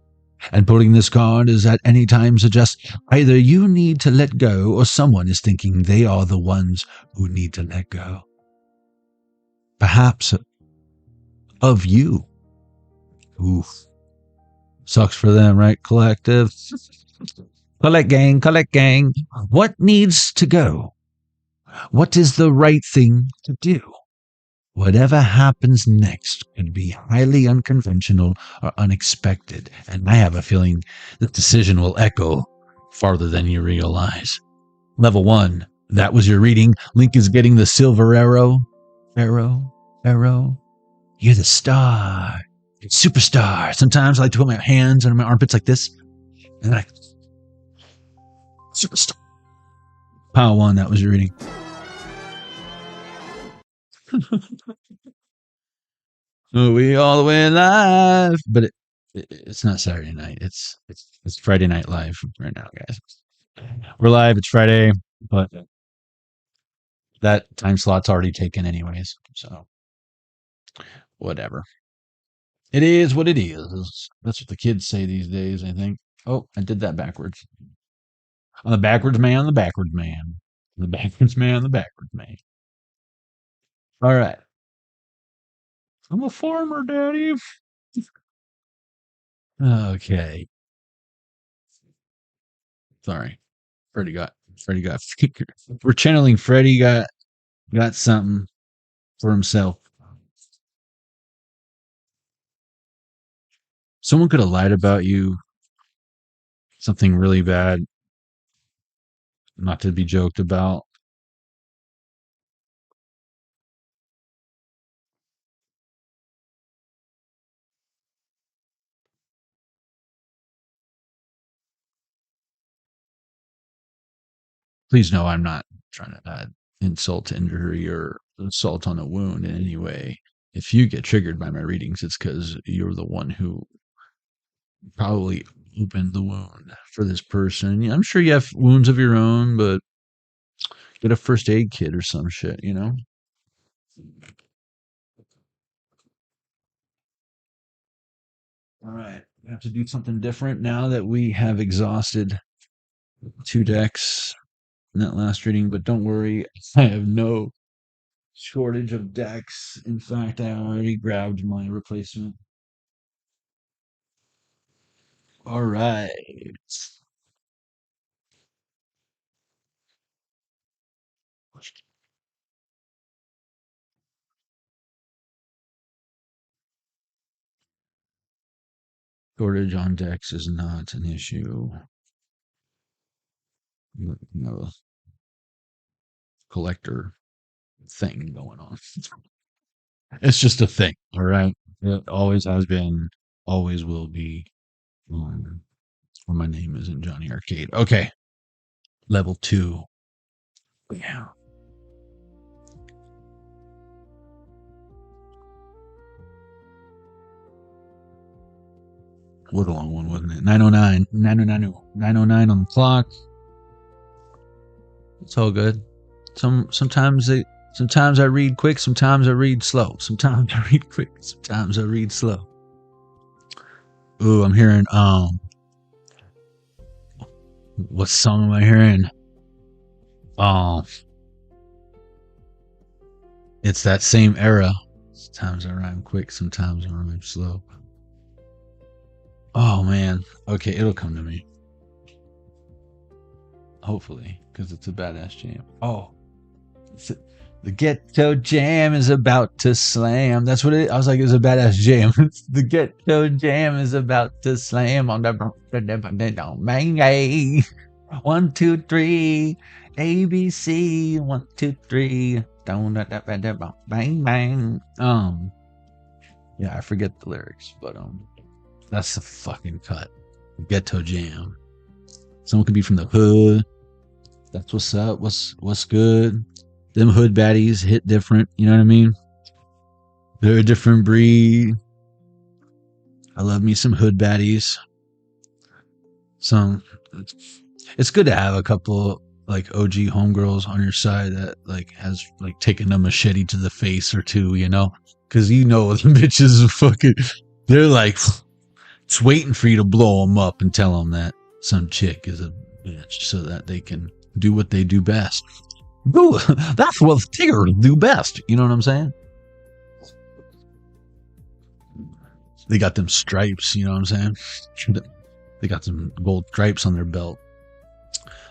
S4: And pulling this card is at any time suggests either you need to let go or someone is thinking they are the ones who need to let go. Perhaps of you. Oof. Sucks for them, right, collective? Collect gang. What needs to go? What is the right thing to do? Whatever happens next could be highly unconventional or unexpected, and I have a feeling the decision will echo farther than you realize. Level 1, that was your reading. Link is getting the silver arrow. Arrow. You're the star. You're superstar. Sometimes I like to put my hands on my armpits like this, and then I... Superstar. Power 1, that was your reading. We all the way live, but it's not Saturday night. It's Friday night live right now, guys. We're live. It's Friday, but that time slot's already taken anyways. So whatever. It is what it is. That's what the kids say these days, I think. Oh, I did that backwards. I'm the backwards man, the backwards man. The backwards man, the backwards man. All right. I'm a farmer, Daddy. Okay. Sorry. Freddie got we're channeling Freddie got something for himself. Someone could have lied about you. Something really bad. Not to be joked about. Please know I'm not trying to add insult to injury or assault on a wound in any way. If you get triggered by my readings, it's because you're the one who probably opened the wound for this person. I'm sure you have wounds of your own, but get a first aid kit or some shit, you know? All right. We have to do something different now that we have exhausted 2 decks in that last reading, but don't worry, I have no shortage of decks. In fact, I already grabbed my replacement. All right. Shortage on decks is not an issue. You have a collector thing going on. It's just a thing, all right? It always has been, always will be. Where my name isn't Jonny Arkade. Okay. Level 2. Yeah. What a long one, wasn't it? 909. 909 on the clock. It's all good. Sometimes I read quick, sometimes I read slow. Sometimes I read quick, sometimes I read slow. Ooh, I'm hearing what song am I hearing? It's that same era. Sometimes I rhyme quick, sometimes I rhyme slow. Oh man. Okay, it'll come to me. Hopefully, because it's a badass jam. Oh, the ghetto jam is about to slam. That's what it. I was like, it's a badass jam. The ghetto jam is about to slam on the bang. 1, 2, 3, ABC. 1, 2, 3. Bang bang. Yeah, I forget the lyrics, but that's the fucking cut. Ghetto jam. Someone could be from the hood. That's what's up. What's good? Them hood baddies hit different. You know what I mean? They're a different breed. I love me some hood baddies. It's good to have a couple like OG homegirls on your side that like has like taken a machete to the face or two, you know? Because you know the bitches are fucking. They're like, it's waiting for you to blow them up and tell them that some chick is a bitch so that they can do what they do best. Ooh, that's what Tigger do best. You know what I'm saying? They got them stripes. You know what I'm saying? They got some gold stripes on their belt.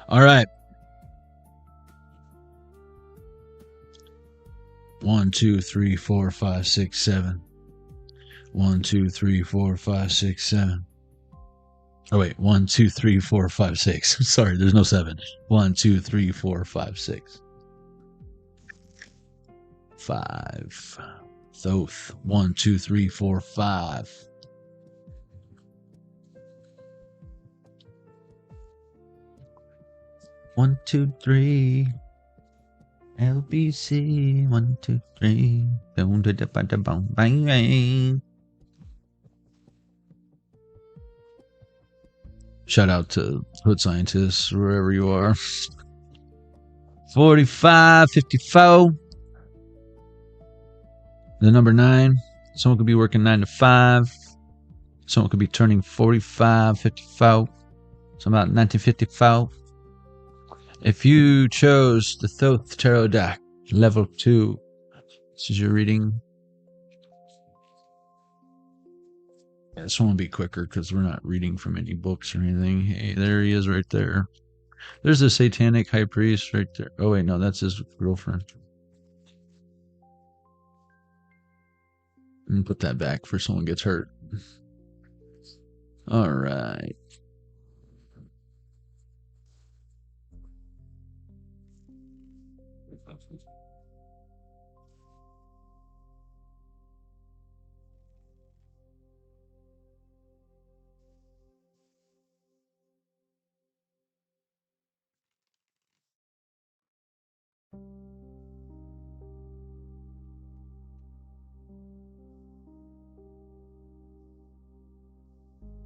S4: All right. 1, 2, 3, 4, 5, 6, 7. 1, 2, 3, 4, 5, 6, 7. Oh wait, 1, 2, 3, 4, 5, 6. Sorry, there's no 7. 1, 2, 3, 4, 5, 6. 5. Thoth. 1, 2, 3, 4, 5. One, 2, 3. LBC. 1, 2, 3. Bang. Shout out to hood scientists, wherever you are. 45, 54. The number 9. Someone could be working 9 to 5. Someone could be turning 45, 54. So about 1954. If you chose the Thoth Tarot deck, level 2, this is your reading. Yeah, this one will be quicker because we're not reading from any books or anything. Hey, there he is right there. There's the satanic high priest right there. Oh, wait, no, that's his girlfriend. And put that back for someone gets hurt. All right.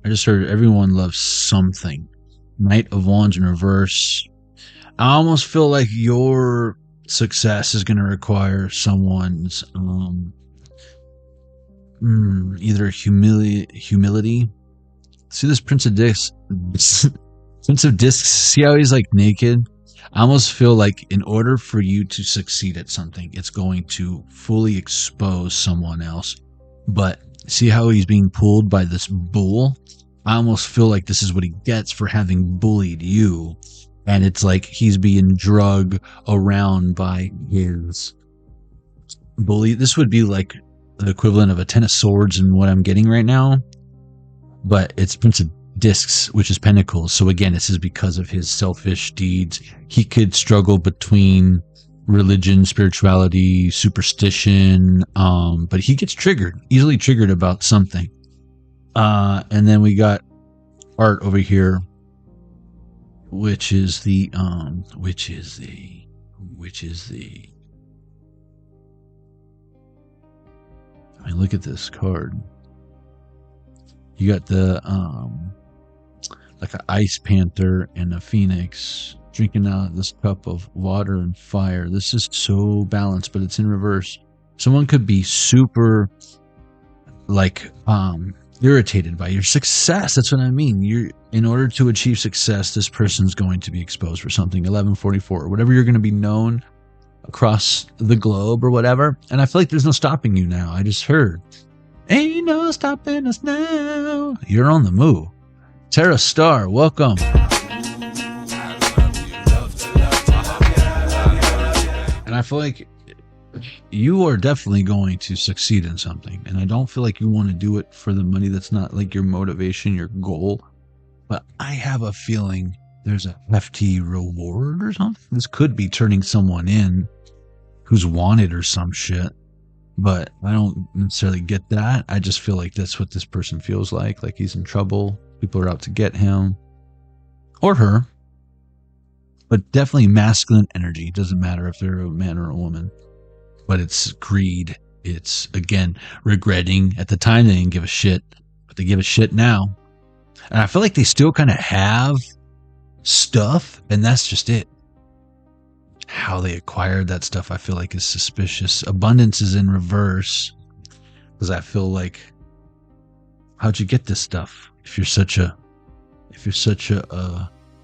S4: I just heard everyone loves something. Knight of Wands in reverse. I almost feel like you're success is going to require someone's either humility. See this Prince of Discs? Prince of Discs, see how he's like naked? I almost feel like in order for you to succeed at something, it's going to fully expose someone else. But see how he's being pulled by this bull? I almost feel like this is what he gets for having bullied you. And it's like he's being drug around by his bully. This would be like the equivalent of a 10 of swords in what I'm getting right now. But it's Prince of Discs, which is pentacles. So again, this is because of his selfish deeds. He could struggle between religion, spirituality, superstition, but he gets easily triggered about something. And then we got art over here, which is the I mean, look at this card. You got the like an ice panther and a phoenix drinking out of this cup of water and fire. This is so balanced, but it's in reverse. Someone could be super like irritated by your success. That's what I mean. In order to achieve success, this person's going to be exposed for something. 1144, whatever you're going to be known across the globe or whatever. And I feel like there's no stopping you now. I just heard, ain't no stopping us now. You're on the move. Tara Star, welcome. And I feel like you are definitely going to succeed in something. And I don't feel like you want to do it for the money. That's not like your motivation, your goal. But I have a feeling there's a hefty reward or something. This could be turning someone in who's wanted or some shit. But I don't necessarily get that. I just feel like that's what this person feels like he's in trouble. People are out to get him or her. But definitely masculine energy. It doesn't matter if they're a man or a woman. But it's greed. It's, again, regretting. At the time, they didn't give a shit. But they give a shit now. And I feel like they still kind of have stuff. And that's just it. How they acquired that stuff, I feel like, is suspicious. Abundance is in reverse. Because I feel like, how'd you get this stuff? If you're such a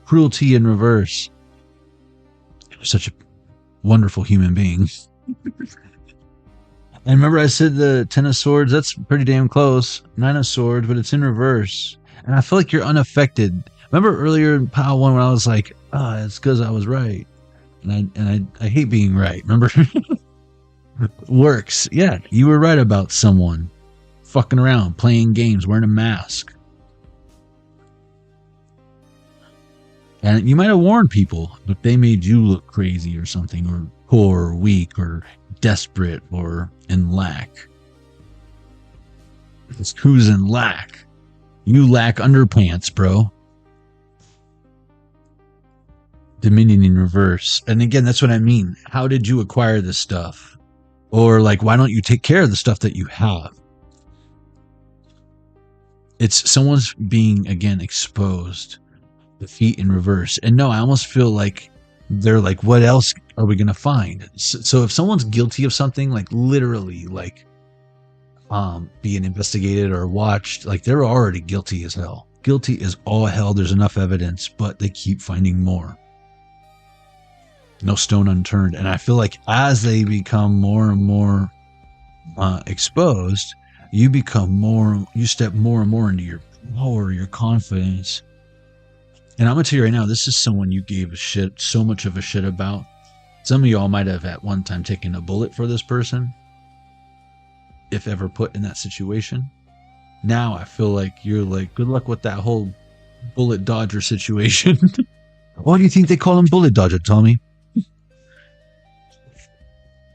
S4: cruelty in reverse. You're such a wonderful human being. And remember I said the 10 of swords, that's pretty damn close. 9 of swords, but it's in reverse. And I feel like you're unaffected. Remember earlier in Pile 1 when I was like, it's because I was right. And I hate being right. Remember? Works. Yeah, you were right about someone fucking around, playing games, wearing a mask. And you might have warned people, but they made you look crazy or something, or poor, or weak, or desperate, or in lack. It's who's in lack? You lack underpants, bro. Dominion in reverse. And again, that's what I mean. How did you acquire this stuff? Or like, why don't you take care of the stuff that you have? It's someone's being, again, exposed. Defeat in reverse. And no, I almost feel like they're like, what else are we going to find? So if someone's guilty of something, like literally, like being investigated or watched, like they're already guilty as hell. Guilty as all hell. There's enough evidence, but they keep finding more. No stone unturned. And I feel like as they become more and more exposed, you step more and more into your power, your confidence. And I'm going to tell you right now, this is someone you gave so much of a shit about. Some of y'all might have at one time taken a bullet for this person, if ever put in that situation. Now I feel like you're like, good luck with that whole bullet dodger situation. Why do you think they call him bullet dodger, Tommy?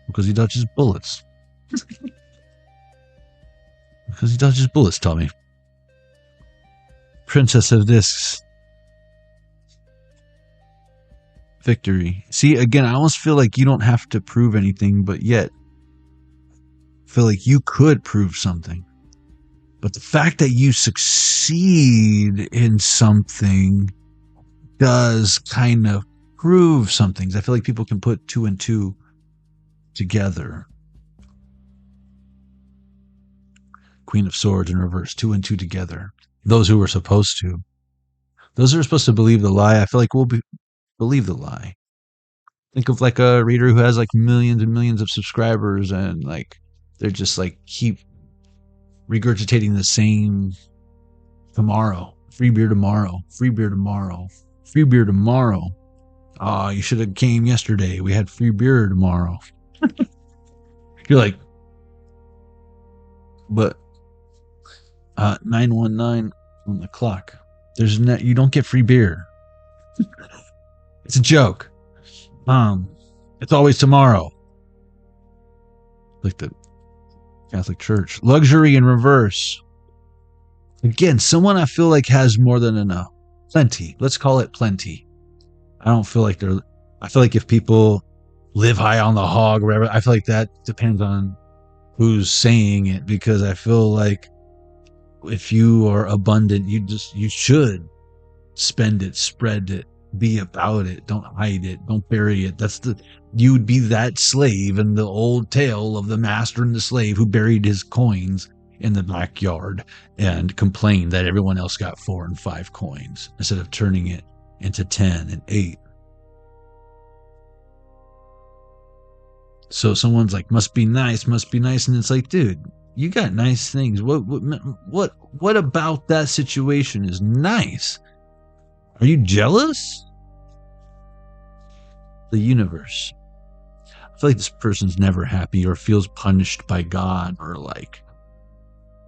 S4: Because he dodges bullets. Because he dodges bullets, Tommy. Princess of Discs. Victory. See, again, I almost feel like you don't have to prove anything, but yet feel like you could prove something. But the fact that you succeed in something does kind of prove something. I feel like people can put 2 and 2 together. Queen of Swords in reverse, 2 and 2 together. Those who were supposed to. Those who are supposed to believe the lie, I feel like will believe the lie. Think of like a reader who has like millions and millions of subscribers and like they're just like keep regurgitating the same tomorrow. Free beer tomorrow. Free beer tomorrow. Free beer tomorrow. Oh, you should have came yesterday. We had free beer tomorrow. You're like, but 919 on the clock. You don't get free beer. It's a joke. It's always tomorrow. Like the Catholic Church. Luxury in reverse. Again, someone I feel like has more than enough. Plenty. Let's call it plenty. I don't feel like I feel like if people live high on the hog or whatever, I feel like that depends on who's saying it, because I feel like if you are abundant, you should spend it, spread it, be about it, don't hide it, don't bury it. You would be that slave in the old tale of the master and the slave who buried his coins in the backyard and complained that everyone else got 4 and 5 coins instead of turning it into 10 and 8. So someone's like, must be nice, and it's like, dude, you got nice things. What about that situation is nice? Are you jealous? The universe. I feel like this person's never happy or feels punished by God, or like,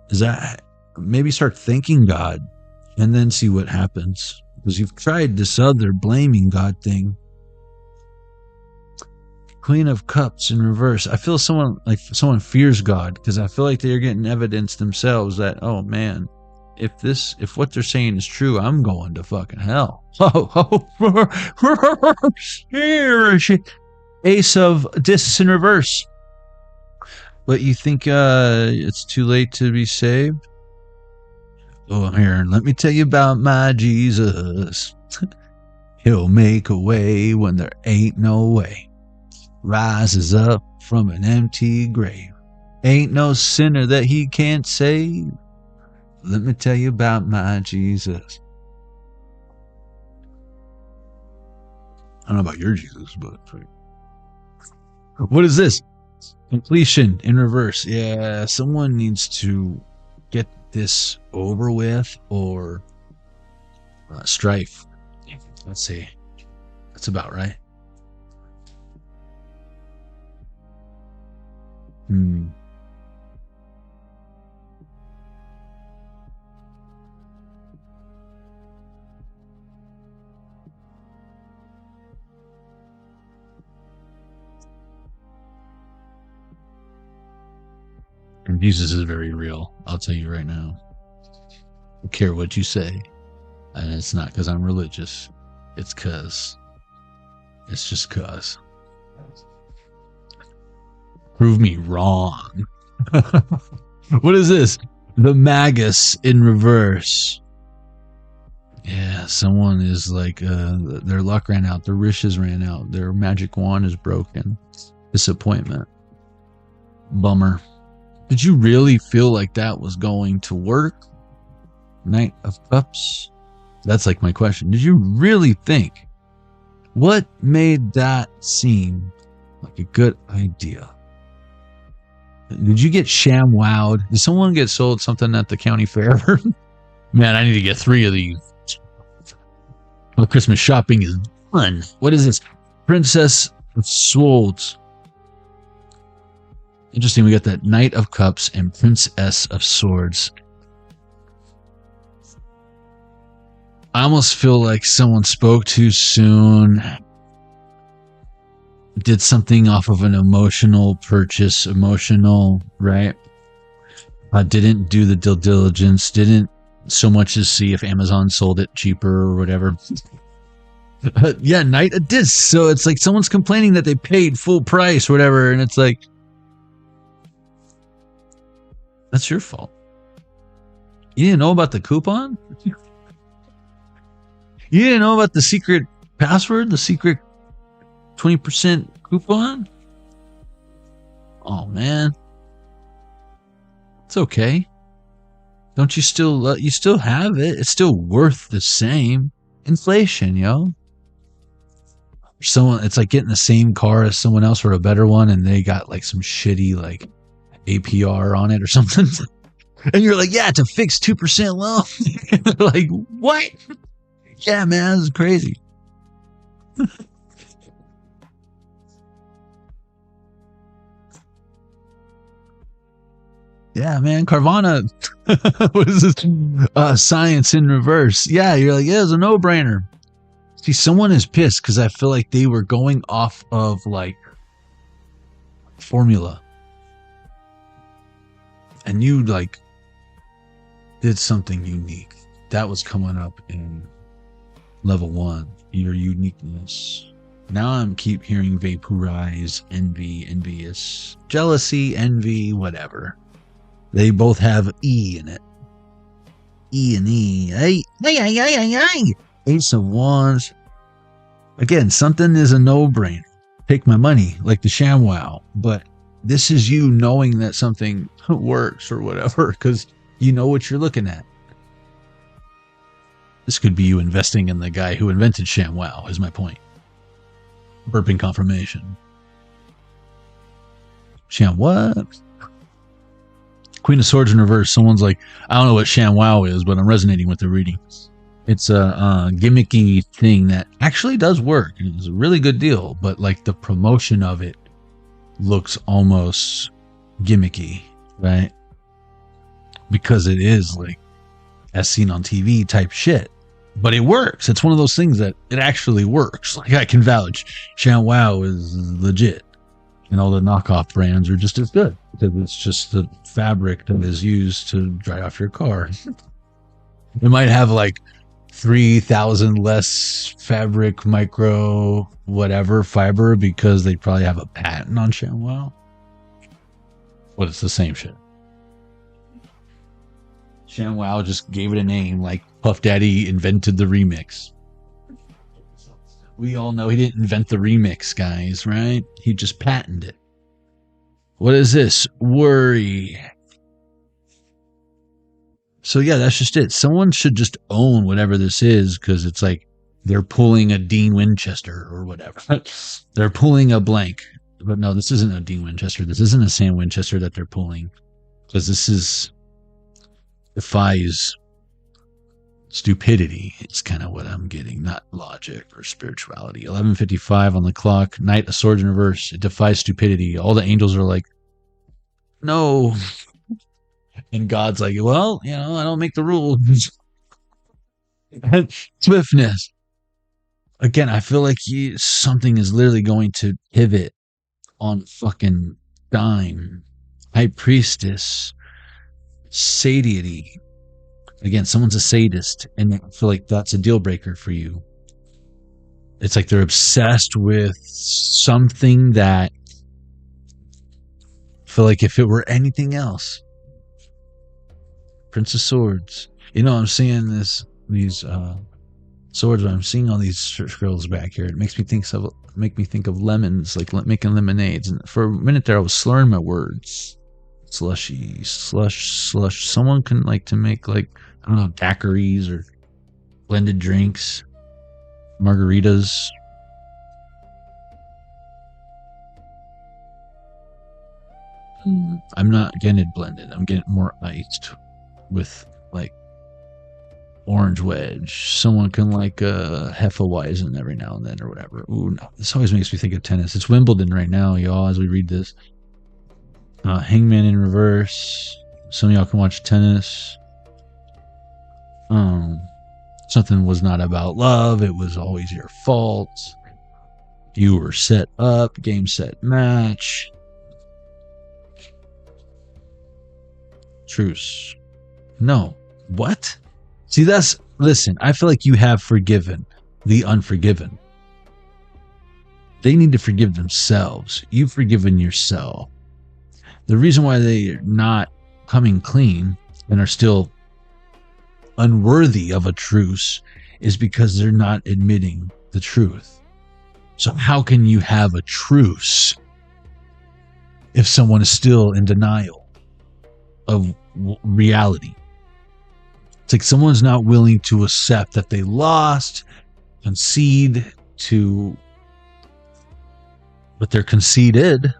S4: is that, maybe start thanking God and then see what happens, because you've tried this other blaming God thing. Queen of Cups in reverse. I feel someone fears God, because I feel like they're getting evidence themselves that, oh man, if what they're saying is true, I'm going to fucking hell. Ace of Discs in reverse. But you think it's too late to be saved? Oh, I'm here. Let me tell you about my Jesus. He'll make a way when there ain't no way. Rises up from an empty grave. Ain't no sinner that he can't save. Let me tell you about my Jesus. I don't know about your Jesus, but what is this? Completion in reverse. Yeah, someone needs to get this over with, or strife. Let's see. That's about right. And Jesus is very real. I'll tell you right now. I don't care what you say. And it's not because I'm religious. It's just cause. Prove me wrong. What is this? The Magus in reverse. Yeah, someone is like, their luck ran out. Their wishes ran out. Their magic wand is broken. Disappointment. Bummer. Did you really feel like that was going to work? Knight of Cups. That's like my question. Did you really think? What made that seem like a good idea? Did you get sham wowed? Did someone get sold something at the county fair? Man, I need to get 3 of these. Well, Christmas shopping is fun. What is this? Princess of Swords. Interesting, we got that Knight of Cups and Princess of Swords. I almost feel like someone spoke too soon. Did something off of an emotional purchase. Right? Didn't do the due diligence. Didn't so much as see if Amazon sold it cheaper or whatever. Yeah, Knight of Discs. So it's like someone's complaining that they paid full price or whatever, and it's like, that's your fault. You didn't know about the coupon? You didn't know about the secret password? The secret 20% coupon? Oh man, it's okay. Don't you still you still have it? It's still worth the same. Inflation, yo. Someone, it's like getting the same car as someone else or a better one, and they got like some shitty like APR on it or something. And you're like, yeah, it's a fixed 2% loan. And they're like, what? Yeah, man, this is crazy. Yeah, man, Carvana. What is this? Science in reverse. Yeah, you're like, yeah, it's a no-brainer. See, someone is pissed because I feel like they were going off of like formula, and you like did something unique that was coming up in level 1. Your uniqueness. Now I'm keep hearing vaporize, envy, envious, jealousy, envy, whatever. They both have E in it. E and E. Hey. Ace of Wands. Again, something is a no-brainer. Take my money, like the ShamWow. But this is you knowing that something works or whatever, because you know what you're looking at. This could be you investing in the guy who invented ShamWow, is my point. Burping confirmation. Sham what? Queen of Swords in reverse. Someone's like, I don't know what ShamWow is, but I'm resonating with the reading. It's a gimmicky thing that actually does work. It's a really good deal, but like the promotion of it looks almost gimmicky, right? Because it is like as seen on TV type shit. But it works. It's one of those things that it actually works. Like I can vouch. ShamWow is legit. And all the knockoff brands are just as good. Because it's just the fabric that is used to dry off your car. It might have like 3,000 less fabric, micro, whatever fiber because they probably have a patent on ShamWow. But it's the same shit. ShamWow just gave it a name like Puff Daddy invented the remix. We all know he didn't invent the remix, guys, right? He just patented it. What is this? Worry. So yeah, that's just it. Someone should just own whatever this is because it's like they're pulling a Dean Winchester or whatever. They're pulling a blank. But no, this isn't a Dean Winchester. This isn't a Sam Winchester that they're pulling. Because this is defies stupidity. It's kind of what I'm getting, not logic or spirituality. 11:55 on the clock. Knight of Swords in reverse. It defies stupidity. All the angels are like, no. And God's like, well, you know, I don't make the rules. Swiftness. Again, I feel like something is literally going to pivot on fucking dime. High Priestess. Satiety. Again, someone's a sadist, and I feel like that's a deal breaker for you. It's like they're obsessed with something that I feel like if it were anything else. Prince of Swords. You know, I'm seeing these swords, but I'm seeing all these scribbles back here. It makes me think of lemons, like making lemonades. And for a minute there, I was slurring my words. Slushy, slush. Someone can like to make like, I don't know, daiquiris or blended drinks, margaritas. I'm not getting it blended. I'm getting more iced with like orange wedge. Someone can like Hefeweizen every now and then or whatever. Ooh, no. This always makes me think of tennis. It's Wimbledon right now, y'all, as we read this. Hangman in reverse. Some of y'all can watch tennis. Something was not about love. It was always your fault. You were set up. Game, set, match. Truce. No. What? See, listen, I feel like you have forgiven the unforgiven. They need to forgive themselves. You've forgiven yourself. The reason why they're not coming clean and are still unworthy of a truce is because they're not admitting the truth. So how can you have a truce if someone is still in denial of reality. It's like someone's not willing to accept that they lost, concede to what they're conceded.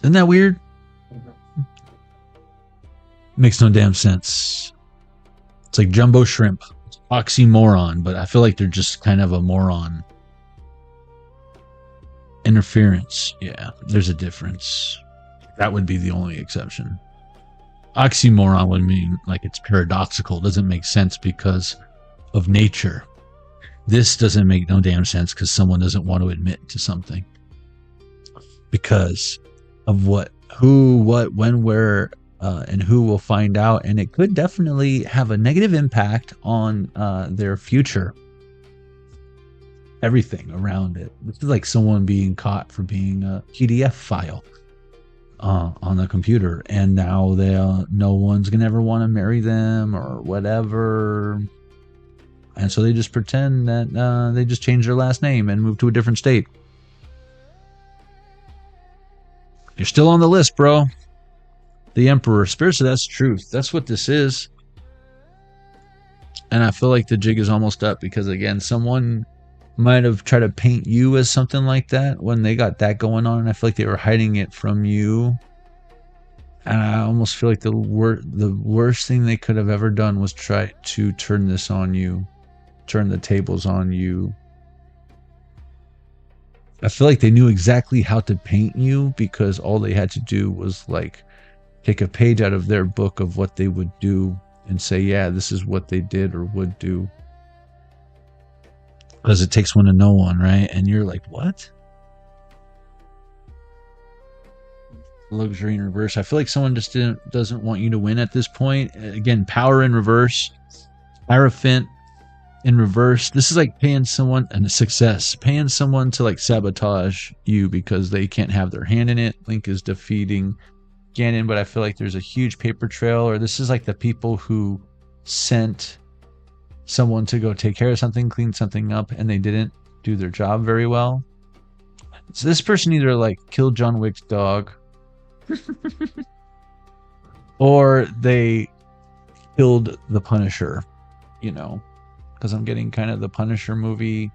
S4: Isn't that weird? Makes no damn sense. It's like jumbo shrimp. It's oxymoron, but I feel like they're just kind of a moron. Interference. Yeah, there's a difference. That would be the only exception. Oxymoron would mean like it's paradoxical. It doesn't make sense because of nature. This doesn't make no damn sense because someone doesn't want to admit to something. Because of what, who, what, when, where, and who will find out. And it could definitely have a negative impact on their future. Everything around it. This is like someone being caught for being a PDF file on the computer, and now no one's gonna ever want to marry them or whatever, and so they just pretend that they just changed their last name and moved to a different state. You're still on the list, bro. The Emperor. Spirit said that's truth. That's what this is. And I feel like the jig is almost up because, again, someone might have tried to paint you as something like that when they got that going on, and I feel like they were hiding it from you. And I almost feel like the worst thing they could have ever done was try to turn this on you, turn the tables on you. I feel like they knew exactly how to paint you because all they had to do was like take a page out of their book of what they would do and say, yeah, this is what they did or would do. Because it takes one to know one, right? And you're like, what? Luxury in reverse. I feel like someone just doesn't want you to win at this point. Again, power in reverse. Hierophant in reverse. This is like paying someone, and a success. Paying someone to like sabotage you because they can't have their hand in it. Link is defeating Ganon, but I feel like there's a huge paper trail, or this is like the people who sent someone to go take care of something, clean something up, and they didn't do their job very well. So this person either like killed John Wick's dog or they killed the Punisher, you know, because I'm getting kind of the Punisher movie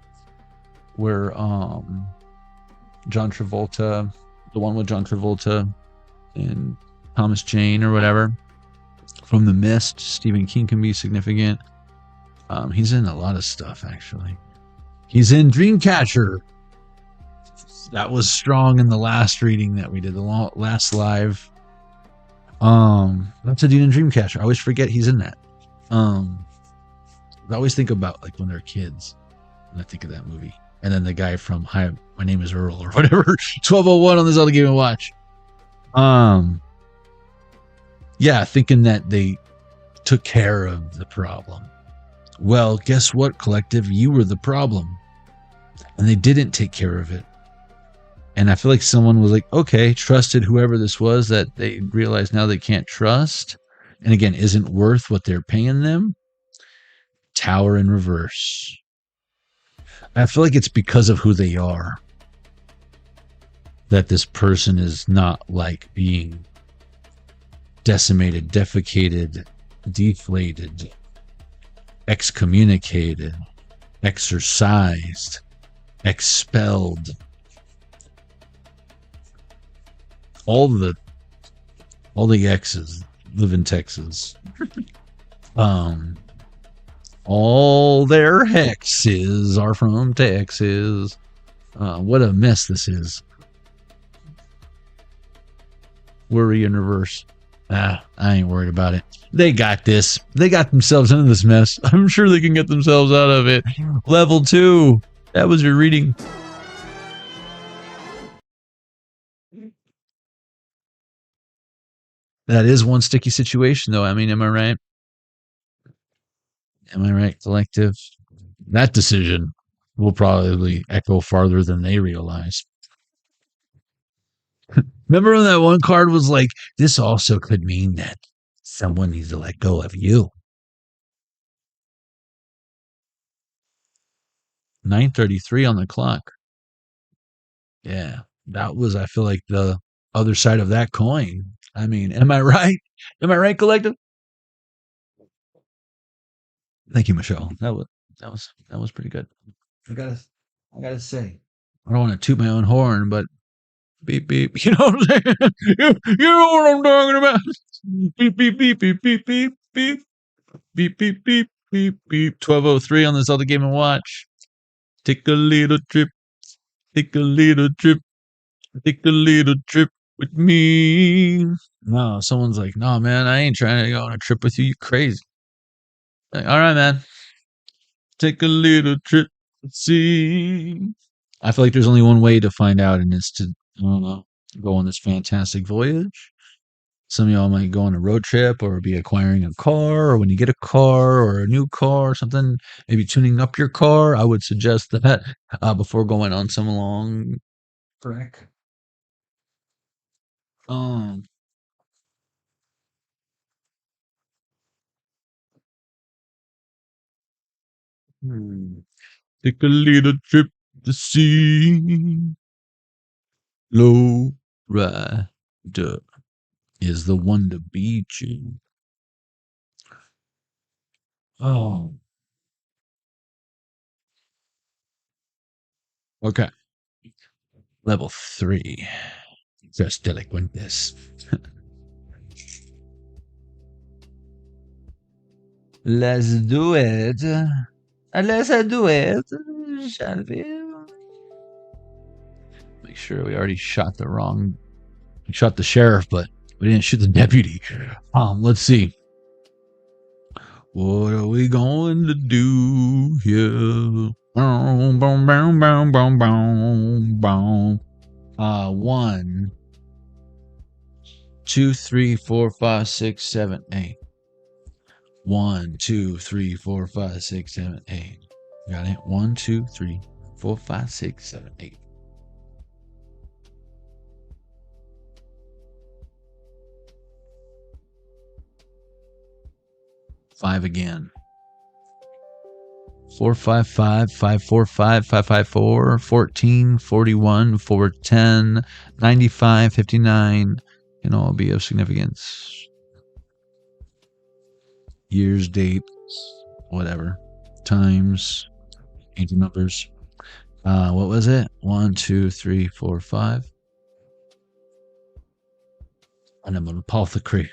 S4: where John Travolta, the one with John Travolta and Thomas Jane or whatever, from The Mist. Stephen King can be significant. He's in a lot of stuff, actually. He's in Dreamcatcher. That was strong in the last reading that we did, the last live. That's a dude in Dreamcatcher. I always forget he's in that. I always think about like when they're kids, and I think of that movie. And then the guy from Hi, My Name is Earl or whatever, 1201 on the Zelda Game & Watch. Yeah, thinking that they took care of the problem. Well, guess what, collective? You were the problem. And they didn't take care of it. And I feel like someone was like, okay, trusted whoever this was that they realize now they can't trust. And again, isn't worth what they're paying them. Tower in reverse. I feel like it's because of who they are that this person is not like being decimated, defecated, deflated, excommunicated, exorcised, expelled. All the exes live in Texas. All their hexes are from Texas. What a mess this is. Worry in reverse. I ain't worried about it. They got this. They got themselves into this mess. I'm sure they can get themselves out of it. Level 2. That was your reading. That is one sticky situation, though. I mean, am I right? Am I right, collective? That decision will probably echo farther than they realize. Remember when that one card was like, this also could mean that someone needs to let go of you. 9:33 on the clock. Yeah, that was, I feel like, the other side of that coin. I mean, am I right? Am I right, collective? Thank you, Michelle. That was pretty good. I gotta say, I don't want to toot my own horn, but beep beep. You know what I'm saying? You know what I'm talking about? Beep beep beep beep beep beep beep beep beep beep beep beep. 12:03 on this other Game and Watch. Take a little trip. Take a little trip. Take a little trip with me. No, someone's like, no, man, I ain't trying to go on a trip with you. You crazy. Like, all right, man. Take a little trip. Let's see. I feel like there's only one way to find out, and it's to, I don't know, go on this fantastic voyage. Some of y'all might go on a road trip or be acquiring a car, or when you get a car or a new car or something, maybe tuning up your car. I would suggest that before going on some long trek. Um, Take a little trip to see. Low rider is the one to beat you. Oh. Okay. Level 3. Just delinquentes. Let's do it. Let's do it. Shall we? Make sure we already shot the wrong. We shot the sheriff, but we didn't shoot the deputy. Let's see. What are we going to do here? Boom, boom, boom, boom, boom, boom, boom. 1, 2, 3, 4, 5, 6, 7, 8. 1, 2, 3, 4, 5, 6, 7, 8. Got it? 1, 2, 3, 4, 5, 6, 7, 8. Five again. 4, 5, 5, 5, 4, 5, 5, 5, 4, 14, 41, 4, 10, 95, 59 can all be of significance. Years, dates, whatever. Times, ancient numbers. What was it? 1, 2, 3, 4, 5. And I'm an apothecary.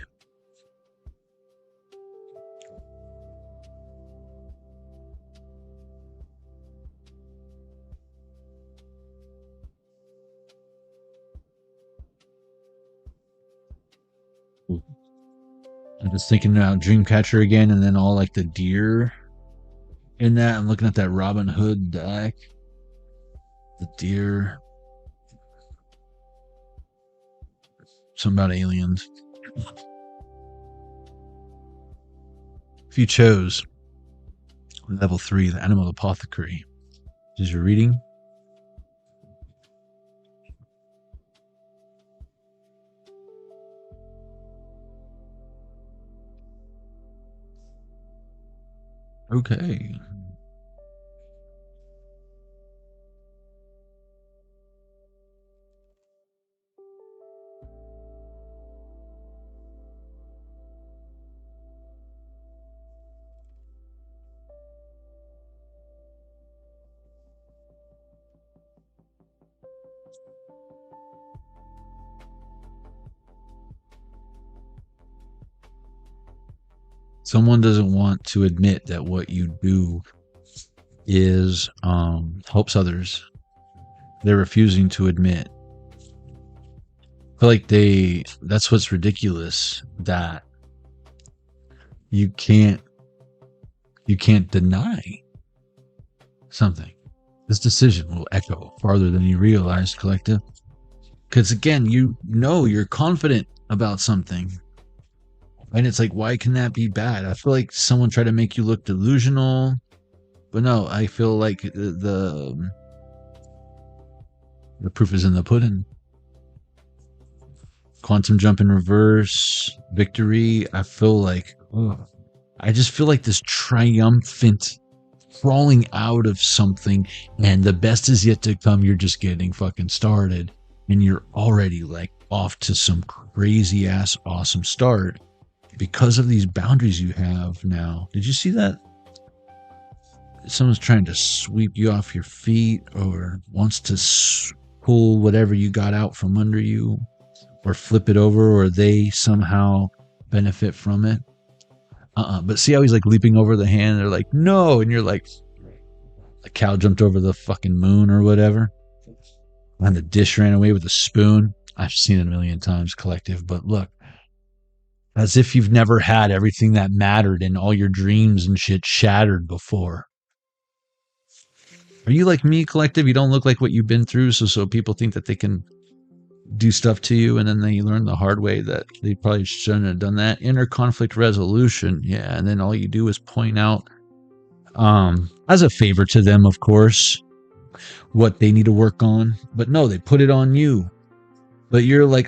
S4: I'm just thinking about Dreamcatcher again, and then all like the deer in that. I'm looking at that Robin Hood deck. The deer. Something about aliens. If you chose level 3, the Animal Apothecary, is your reading? Okay. Someone doesn't want to admit that what you do is helps others. They're refusing to admit. I feel like that's what's ridiculous, that you can't deny something. This decision will echo farther than you realize, collective. Because again, you're confident about something. And it's like, why can that be bad? I feel like someone tried to make you look delusional. But no, I feel like the proof is in the pudding. Quantum jump in reverse, victory. I just feel like this triumphant crawling out of something, and the best is yet to come. You're just getting fucking started, and you're already like off to some crazy ass awesome start because of these boundaries you have now. Did you see that? Someone's trying to sweep you off your feet or wants to pull whatever you got out from under you or flip it over, or they somehow benefit from it. But see how he's like leaping over the hand? They're like, no. And you're like, the cow jumped over the fucking moon or whatever. And the dish ran away with a spoon. I've seen it a million times, collective. But look, as if you've never had everything that mattered and all your dreams and shit shattered before. Are you like me, collective? You don't look like what you've been through, so people think that they can do stuff to you, and then they learn the hard way that they probably shouldn't have done that. Inner conflict resolution, yeah, and then all you do is point out, as a favor to them, of course, what they need to work on. But no, they put it on you. But you're like,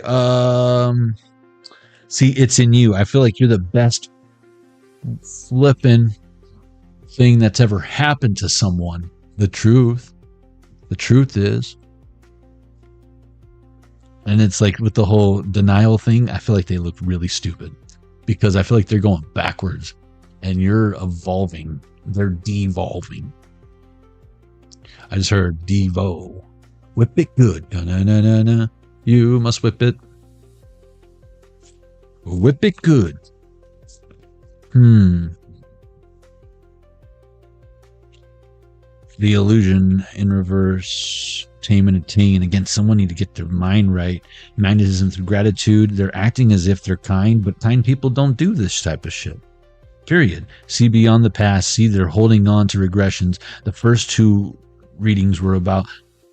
S4: see, it's in you. I feel like you're the best flipping thing that's ever happened to someone. The truth is. And it's like with the whole denial thing, I feel like they look really stupid because I feel like they're going backwards and you're evolving. They're devolving. I just heard Devo. Whip it good. Na-na-na-na. You must whip it. Whip it good. The illusion in reverse. Tame and attain. Again, someone need to get their mind right. Magnetism through gratitude. They're acting as if they're kind, but kind people don't do this type of shit. Period. See beyond the past. See they're holding on to regressions. The first two readings were about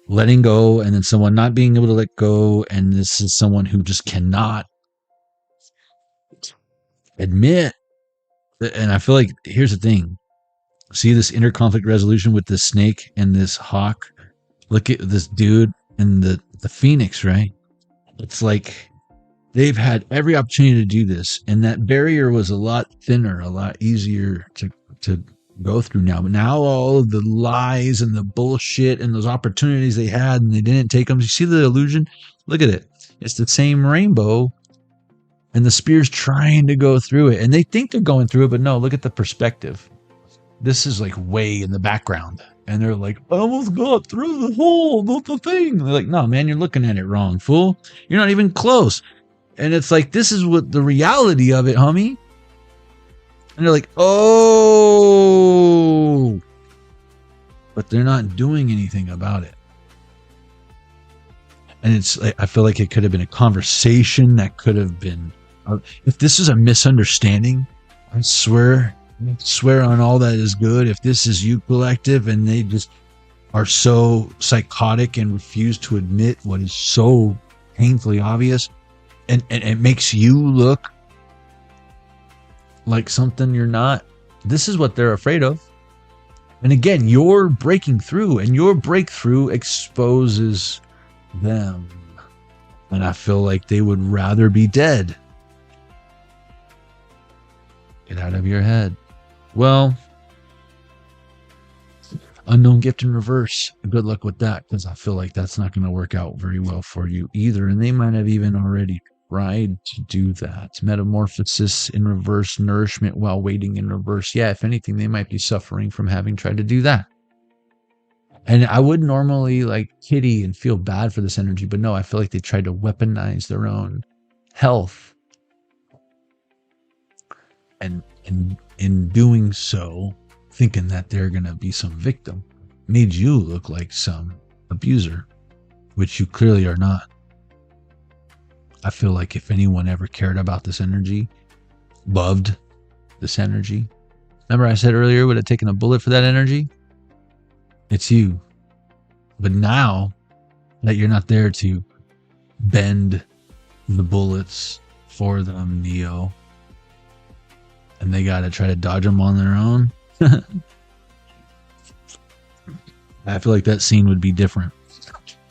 S4: letting go and then someone not being able to let go. And this is someone who just cannot admit. And I feel like, here's the thing. See this inner conflict resolution with this snake and this hawk? Look at this dude and the phoenix, right? It's like they've had every opportunity to do this. And that barrier was a lot thinner, a lot easier to go through now. But now all of the lies and the bullshit and those opportunities they had and they didn't take them. You see the illusion? Look at it. It's the same rainbow and the spear's trying to go through it. And they think they're going through it, but no, look at the perspective. This is like way in the background. And they're like, I almost got through the hole, not the thing. They're like, no, man, you're looking at it wrong, fool. You're not even close. And it's like, this is what the reality of it, homie. And they're like, oh. But they're not doing anything about it. And it's, I feel like it could have been a conversation that could have been, if this is a misunderstanding, I swear on all that is good. If this is you, collective, and they just are so psychotic and refuse to admit what is so painfully obvious, and it makes you look like something you're not, this is what they're afraid of. And again, you're breaking through, and your breakthrough exposes them. And I feel like they would rather be dead. Get out of your head. Well, unknown gift in reverse. Good luck with that, because I feel like that's not going to work out very well for you either. And they might have even already tried to do that. Metamorphosis in reverse, nourishment while waiting in reverse. Yeah, if anything, they might be suffering from having tried to do that. And I would normally like pity and feel bad for this energy, but no, I feel like they tried to weaponize their own health. And in doing so, thinking that they're going to be some victim, made you look like some abuser, which you clearly are not. I feel like if anyone ever cared about this energy, loved this energy, remember I said earlier, would have taken a bullet for that energy? It's you. But now that you're not there to bend the bullets for them, Neo, and they got to try to dodge them on their own, I feel like that scene would be different.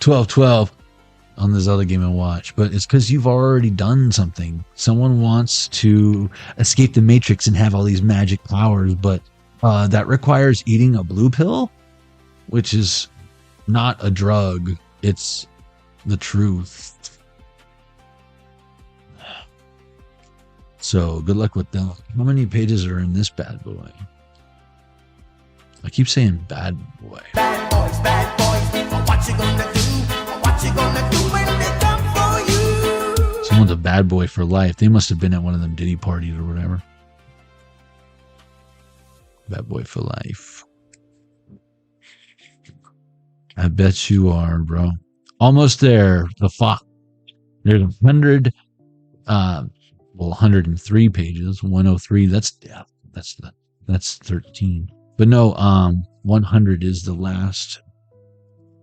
S4: 12-12 on the Zelda Game & Watch. But it's because you've already done something. Someone wants to escape the Matrix and have all these magic powers, but that requires eating a blue pill, which is not a drug. It's the truth. So good luck with them. How many pages are in this bad boy? I keep saying bad boy.
S1: Bad boys, what you gonna do? What you gonna do when they come for you?
S4: Someone's a bad boy for life. They must have been at one of them Diddy parties or whatever. Bad boy for life. I bet you are, bro. Almost there. The fuck. There's 100. 103 pages. 103. That's death. That's 13. But no, 100 is the last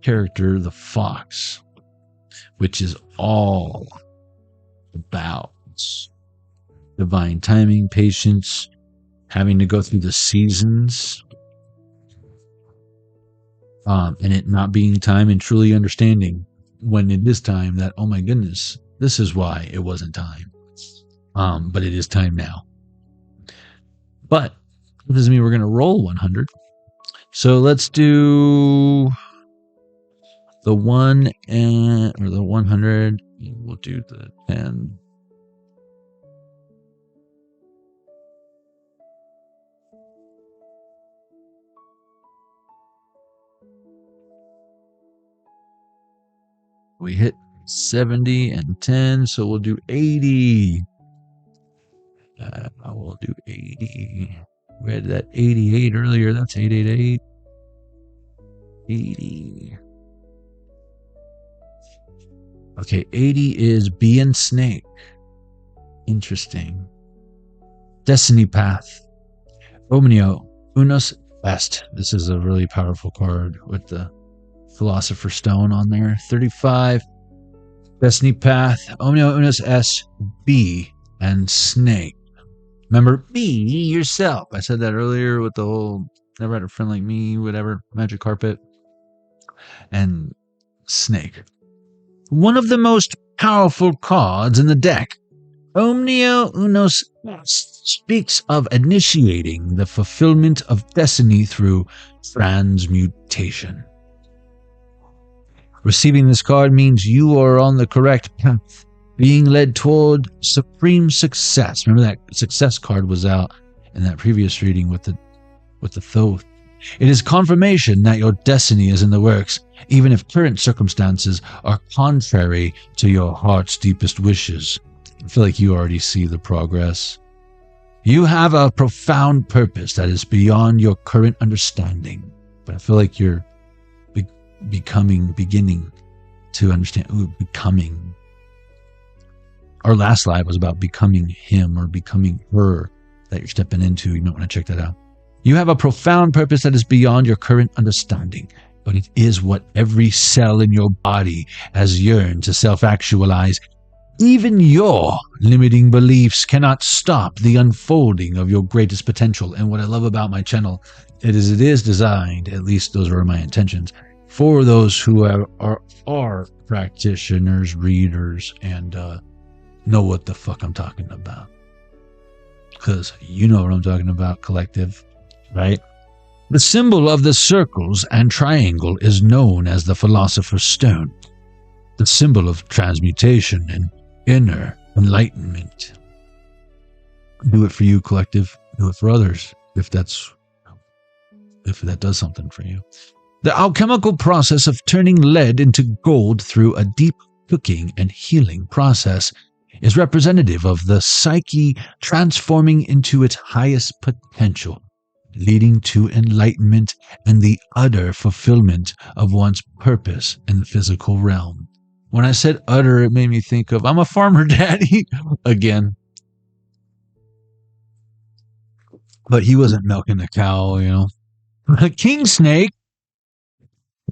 S4: character, the fox, which is all about divine timing, patience, having to go through the seasons, and it not being time, and truly understanding when it is time that, oh my goodness, this is why it wasn't time. But it is time now. But it doesn't mean we're going to roll 100. So let's do the 1 or the 100. We'll do the 10. We hit 70 and 10, so we'll do 80. I will do 80. We had that 88 earlier. That's 888. 80. Okay, 80 is Bee and Snake. Interesting. Destiny Path. Omnio Unos Est. This is a really powerful card with the Philosopher's Stone on there. 35. Destiny Path. Omnio Unos Est. Bee and Snake. Remember, be yourself. I said that earlier with the whole never had a friend like me, whatever, magic carpet, and snake. One of the most powerful cards in the deck, Omnio Unos Est, speaks of initiating the fulfillment of destiny through transmutation. Receiving this card means you are on the correct path, being led toward supreme success. Remember that success card was out in that previous reading with the Thoth. It is confirmation that your destiny is in the works, even if current circumstances are contrary to your heart's deepest wishes. I feel like you already see the progress. You have a profound purpose that is beyond your current understanding, but I feel like you're beginning to understand. Becoming. Our last live was about becoming him or becoming her that you're stepping into. You might want to check that out. You have a profound purpose that is beyond your current understanding, but it is what every cell in your body has yearned to self-actualize. Even your limiting beliefs cannot stop the unfolding of your greatest potential. And what I love about my channel, it is designed, at least those are my intentions, for those who are practitioners, readers, and know what the fuck I'm talking about. Because you know what I'm talking about, collective, right? The symbol of the circles and triangle is known as the Philosopher's Stone, the symbol of transmutation and inner enlightenment. Do it for you, collective. Do it for others, if that does something for you. The alchemical process of turning lead into gold through a deep cooking and healing process is representative of the psyche transforming into its highest potential, leading to enlightenment and the utter fulfillment of one's purpose in the physical realm. When I said utter, it made me think of, I'm a farmer daddy again. But he wasn't milking the cow, you know. King Snake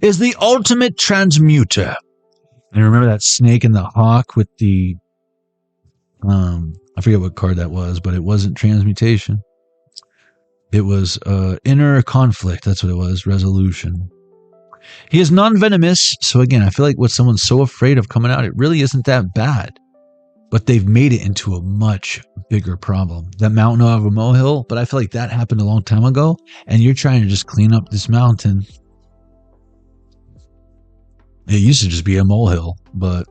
S4: is the ultimate transmuter. And remember that snake and the hawk with the I forget what card that was, but it wasn't transmutation. It was inner conflict. That's what it was. Resolution. He is non-venomous. So again, I feel like what someone's so afraid of coming out, it really isn't that bad. But they've made it into a much bigger problem. That mountain over a molehill, but I feel like that happened a long time ago. And you're trying to just clean up this mountain. It used to just be a molehill, but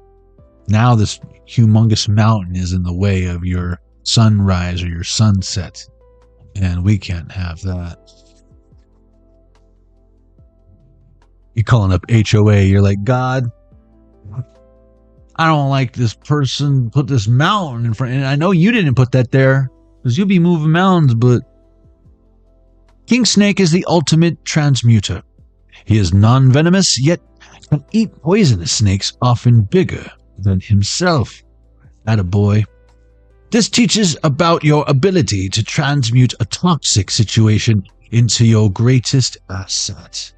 S4: now this humongous mountain is in the way of your sunrise or your sunset. And we can't have that. You're calling up HOA. You're like, God, I don't like this person put this mountain in front. And I know you didn't put that there because you'll be moving mountains, but King Snake is the ultimate transmuter. He is non-venomous, yet can eat poisonous snakes often bigger than himself. Attaboy. This teaches about your ability to transmute a toxic situation into your greatest asset.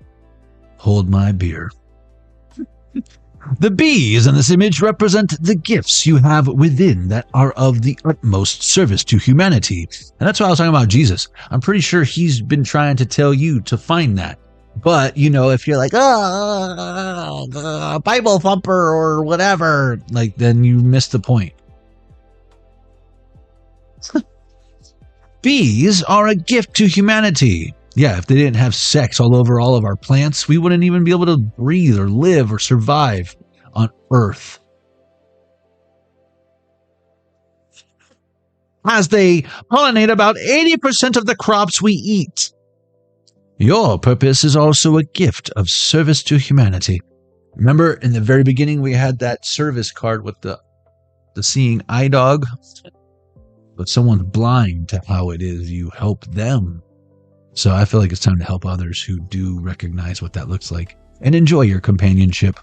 S4: Hold my beer. The bees in this image represent the gifts you have within that are of the utmost service to humanity. And that's why I was talking about Jesus. I'm pretty sure he's been trying to tell you to find that. But, you know, if you're like, Bible thumper or whatever, like, then you miss the point. Bees are a gift to humanity. Yeah, if they didn't have sex all over all of our plants, we wouldn't even be able to breathe or live or survive on Earth. As they pollinate about 80% of the crops we eat. Your purpose is also a gift of service to humanity. Remember in the very beginning we had that service card with the seeing eye dog? But someone's blind to how it is you help them. So I feel like it's time to help others who do recognize what that looks like and enjoy your companionship.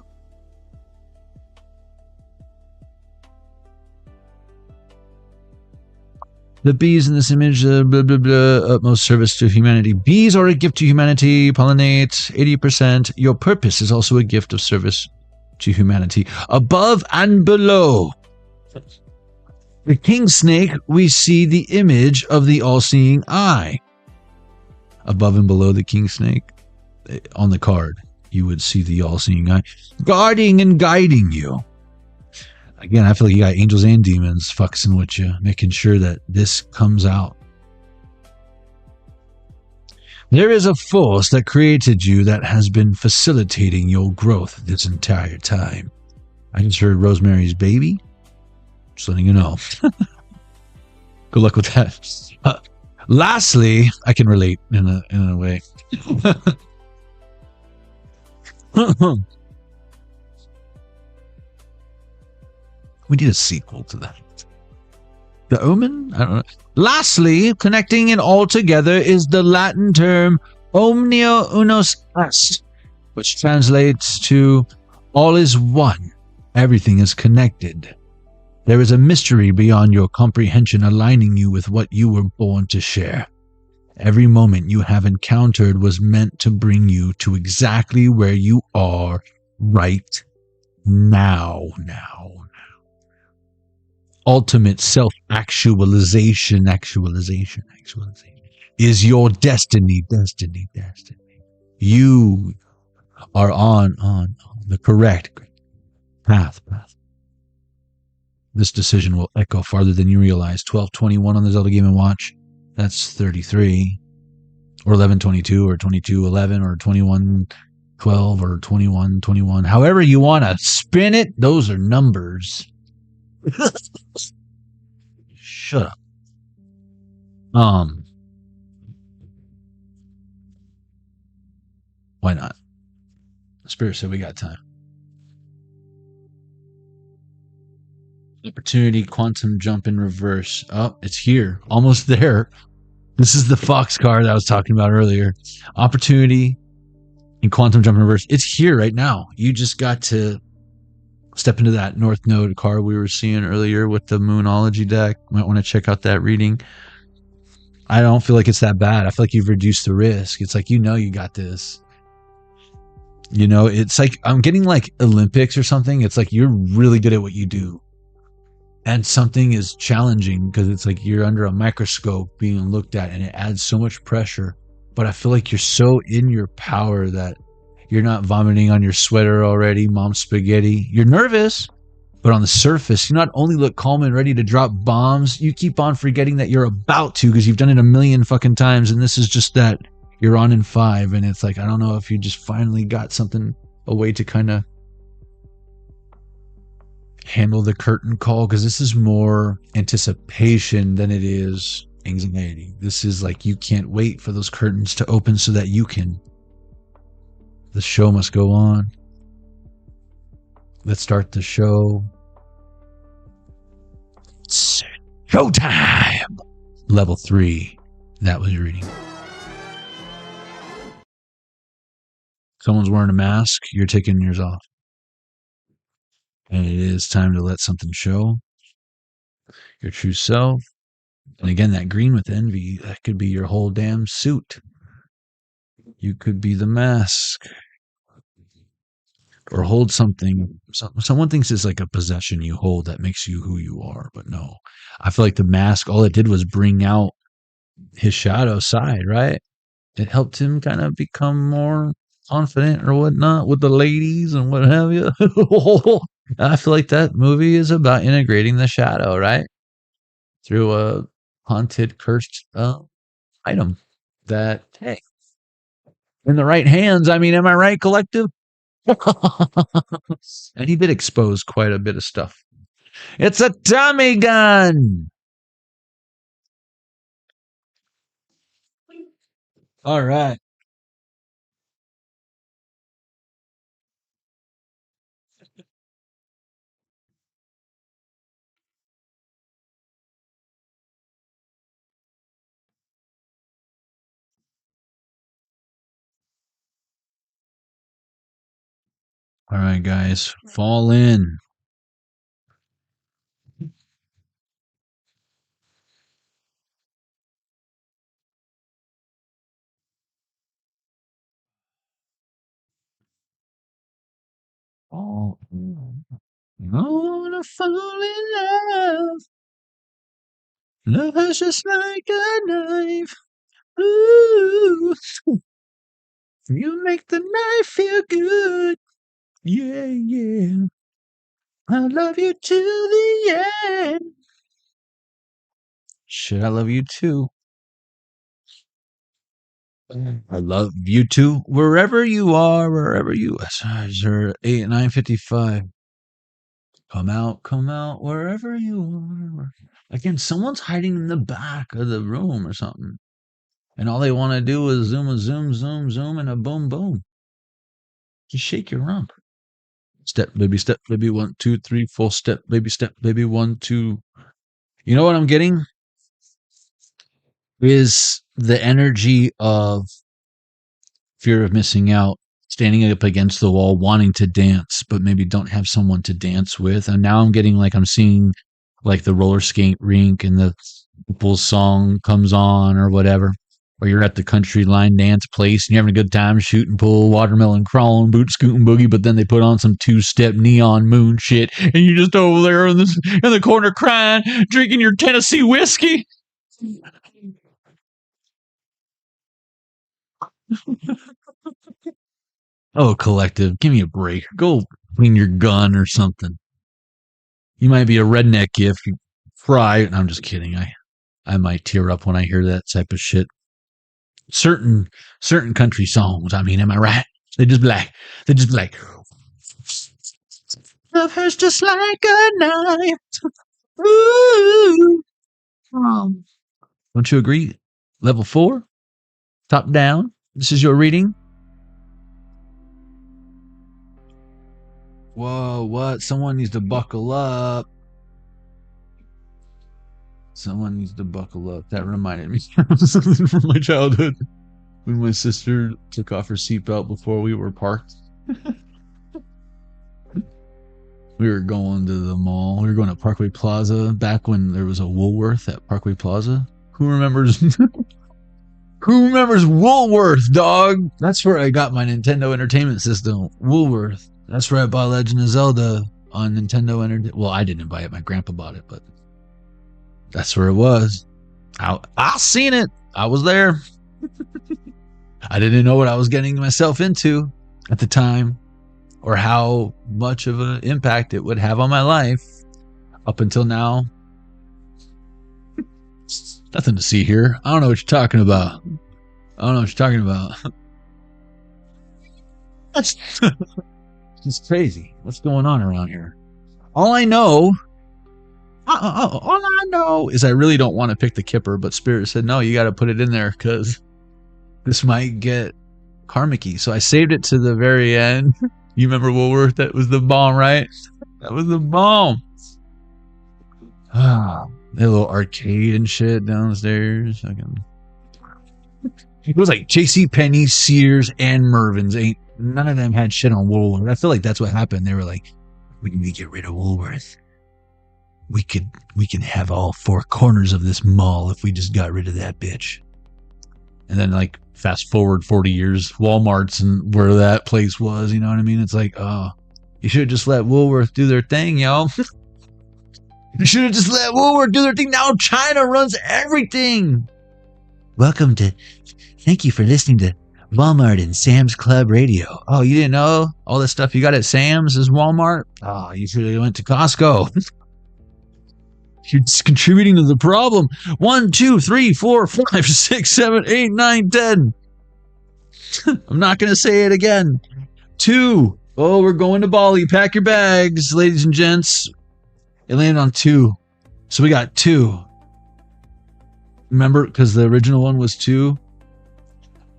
S4: The bees in this image, utmost service to humanity. Bees are a gift to humanity. Pollinate 80%. Your purpose is also a gift of service to humanity. Above and below the king snake, we see the image of the all-seeing eye. Above and below the king snake, on the card, you would see the all-seeing eye, guarding and guiding you. Again, I feel like you got angels and demons fucking with you, making sure that this comes out. There is a force that created you that has been facilitating your growth this entire time. I just heard Rosemary's Baby. Just letting you know. Good luck with that. Lastly, I can relate in a way. We need a sequel to that. The Omen? I don't know. Lastly, connecting it all together is the Latin term omnio unus est, which translates to all is one. Everything is connected. There is a mystery beyond your comprehension aligning you with what you were born to share. Every moment you have encountered was meant to bring you to exactly where you are right now. Ultimate self-actualization, actualization is your destiny. You are on the correct path. This decision will echo farther than you realize. 12:21 on the Zelda Game & Watch. That's 33. Or 11:22 or 22:11 or 21:12 or 21:21. However you want to spin it, those are numbers. Shut up. Why not? Spirit said we got time. Opportunity, quantum jump in reverse. Oh, it's here. Almost there. This is the Fox card I was talking about earlier. Opportunity and quantum jump in reverse. It's here right now. You just got to step into that North Node card we were seeing earlier with the Moonology deck. Might want to check out that reading. I don't feel like it's that bad. I feel like you've reduced the risk. It's like, you got this. It's like I'm getting like Olympics or something. It's like you're really good at what you do. And something is challenging because it's like you're under a microscope being looked at and it adds so much pressure. But I feel like you're so in your power that you're not vomiting on your sweater already, mom spaghetti. You're nervous, but on the surface, you not only look calm and ready to drop bombs, you keep on forgetting that you're about to because you've done it a million fucking times. And this is just that you're on in 5. And it's like, I don't know if you just finally got something, a way to kind of handle the curtain call, because this is more anticipation than it is anxiety. This is like you can't wait for those curtains to open so that you can. The show must go on. Let's start the show. It's showtime. Level 3. That was reading. Someone's wearing a mask. You're taking yours off. And it is time to let something show. Your true self. And again, that green with envy, that could be your whole damn suit. You could be the mask. Or hold something. Someone thinks it's like a possession you hold that makes you who you are. But no. I feel like the mask, all it did was bring out his shadow side, right? It helped him kind of become more confident or whatnot with the ladies and what have you. I feel like that movie is about integrating the shadow, right? Through a haunted, cursed item that, hey, in the right hands, I mean, am I right, collective? And he did expose quite a bit of stuff. It's a Tommy gun! All right. All right, guys, fall in. Fall in. I wanna fall in love. Love is just like a knife. Ooh, you make the knife feel good. Yeah, yeah. I love you to the end. Shit, I love you too. I love you too. Wherever you are, wherever you are. 8 9:55. Come out, wherever you are. Again, someone's hiding in the back of the room or something. And all they want to do is zoom, and a boom, boom. Just shake your rump. Step, baby, 1, 2, 3, full step, baby, 1, 2. You know what I'm getting? Is the energy of fear of missing out, standing up against the wall, wanting to dance, but maybe don't have someone to dance with. And now I'm getting like I'm seeing like the roller skate rink and the people's song comes on or whatever. Or you're at the country line dance place and you're having a good time shooting pool, watermelon crawling, boot scooting boogie, but then they put on some 2-step neon moon shit and you're just over there in the corner crying, drinking your Tennessee whiskey. Oh, collective, give me a break. Go clean your gun or something. You might be a redneck if you cry. I'm just kidding. I might tear up when I hear that type of shit. Certain country songs. I mean, am I right? They just be like, love hurts just like a knife. Ooh. Don't you agree? Level 4, top down. This is your reading. Whoa, what? Someone needs to buckle up. Someone needs to buckle up. That reminded me from my childhood when my sister took off her seatbelt before we were parked. We were going to the mall. We were going to Parkway Plaza back when there was a Woolworth at Parkway Plaza. Who remembers? Who remembers Woolworth, dog? That's where I got my Nintendo Entertainment System. Woolworth. That's where I bought Legend of Zelda on Nintendo Entertainment. Well, I didn't buy it. My grandpa bought it, but that's where it was. I seen it. I was there. I didn't know what I was getting myself into at the time or how much of an impact it would have on my life up until now. Nothing to see here. I don't know what you're talking about. That's it's crazy. What's going on around here? All I know is I really don't want to pick the Kipper, but Spirit said, no, you got to put it in there because this might get karmic-y. So I saved it to the very end. You remember Woolworth? That was the bomb, right? That was the bomb. Ah, that little arcade and shit downstairs. It was like JCPenney, Sears, and Mervyn's. None of them had shit on Woolworth. I feel like that's what happened. They were like, we need to get rid of Woolworth. We can have all four corners of this mall if we just got rid of that bitch. And then like fast forward 40 years, Walmart's and where that place was, you know what I mean? It's like, oh, you should have just let Woolworth do their thing, y'all. You should have just let Woolworth do their thing. Now China runs everything. Thank you for listening to Walmart and Sam's Club Radio. Oh, you didn't know all the stuff you got at Sam's is Walmart? Oh, you should have went to Costco. You're just contributing to the problem. 1, 2, 3, 4, 5, 6, 7, 8, 9, 10. I'm not going to say it again. 2. Oh, we're going to Bali. Pack your bags, ladies and gents. It landed on 2. So we got 2. Remember, because the original one was 2.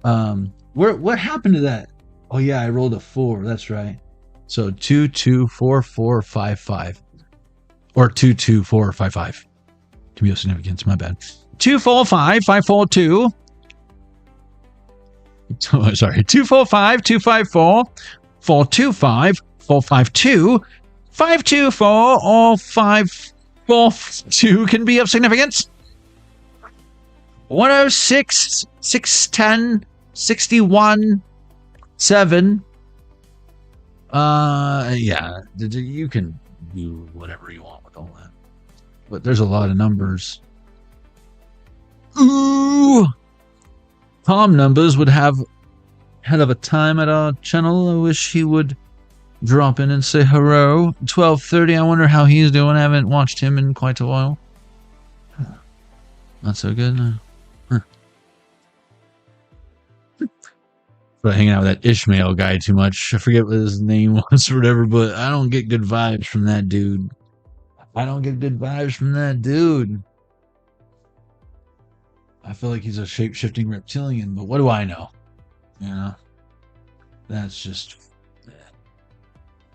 S4: What happened to that? Oh yeah, I rolled a 4. That's right. So 2, 2, 4, 4, 5, 5. Or 2, 2, 4, 5, 5. Can be of significance, my bad. 2, 4, 5, 5, 4, 2. Oh, sorry. 2, 4, 5, 2, 5, 4. 4, 2, 5, 4, 5, 2. 5, 2, 4, or 5, 4, 2 can be of significance. 106, 610, 61, 7. Yeah, you can do whatever you want with all that. But there's a lot of numbers. Ooh! Tom Numbers would have head of a time at our channel. I wish he would drop in and say hello. 12:30. I wonder how he's doing. I haven't watched him in quite a while. Not so good. Huh. But hanging out with that Ishmael guy too much. I forget what his name was or whatever, but I don't get good vibes from that dude. I feel like he's a shape-shifting reptilian, but what do I know? You know? That's just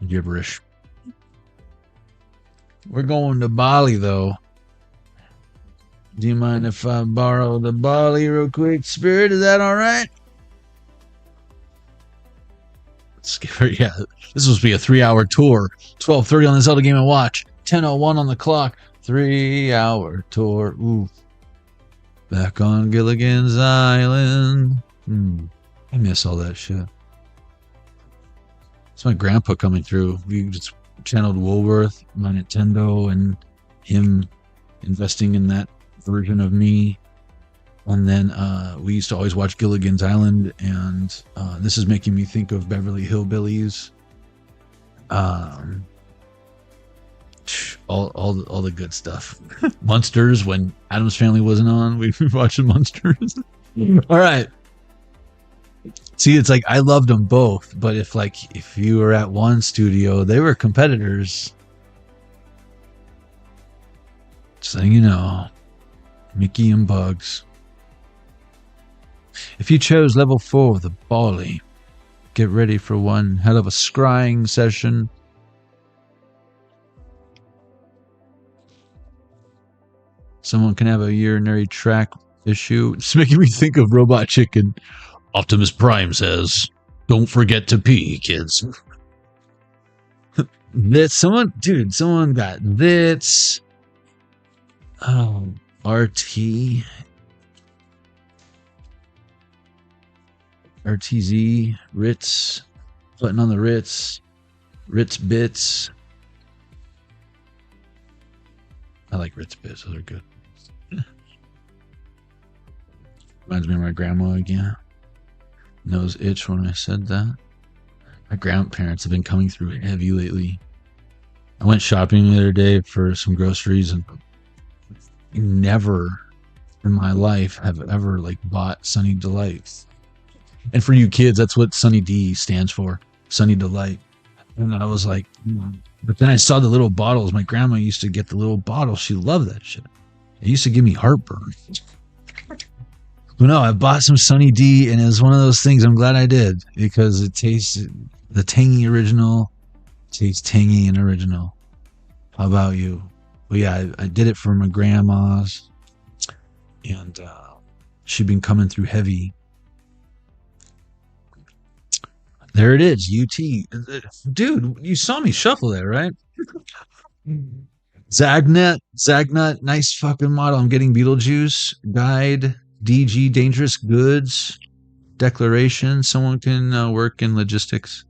S4: gibberish. We're going to Bali, though. Do you mind if I borrow the Bali real quick, Spirit? Is that all right? Let's give her, yeah. This was supposed to be a 3-hour tour. 12:30 on the Zelda Game & Watch. 10:01 on the clock. 3-hour tour. Ooh. Back on Gilligan's Island. I miss all that shit. It's my grandpa coming through. We just channeled Woolworth, my Nintendo, and him investing in that version of me. And then we used to always watch Gilligan's Island, and this is making me think of Beverly Hillbillies. All the good stuff. Munsters, when Addams Family wasn't on, we watched the Munsters. All right. See, it's like I loved them both, but if you were at one studio, they were competitors. Just letting you know, Mickey and Bugs. If you chose level 4 of the BALI, get ready for one hell of a scrying session. Someone can have a urinary tract issue. It's making me think of Robot Chicken. Optimus Prime says, "Don't forget to pee, kids." Someone got this. Oh, RT. RTZ, Ritz, button on the Ritz, Ritz Bits. I like Ritz Bits, those are good. Reminds me of my grandma again. Nose itch when I said that. My grandparents have been coming through heavy lately. I went shopping the other day for some groceries and never in my life have ever bought Sunny Delights. And for you kids, that's what Sunny D stands for. Sunny Delight. And I was like, but then I saw the little bottles. My grandma used to get the little bottles. She loved that shit. It used to give me heartburn. But no, I bought some Sunny D, and it was one of those things. I'm glad I did, because it tastes the tangy original. Tastes tangy and original. How about you? Well, yeah, I did it for my grandma's, and she'd been coming through heavy. There it is, UT. Dude, you saw me shuffle that, right? Zagnut, nice fucking model. I'm getting Beetlejuice, Guide, DG, Dangerous Goods, Declaration. Someone can work in logistics,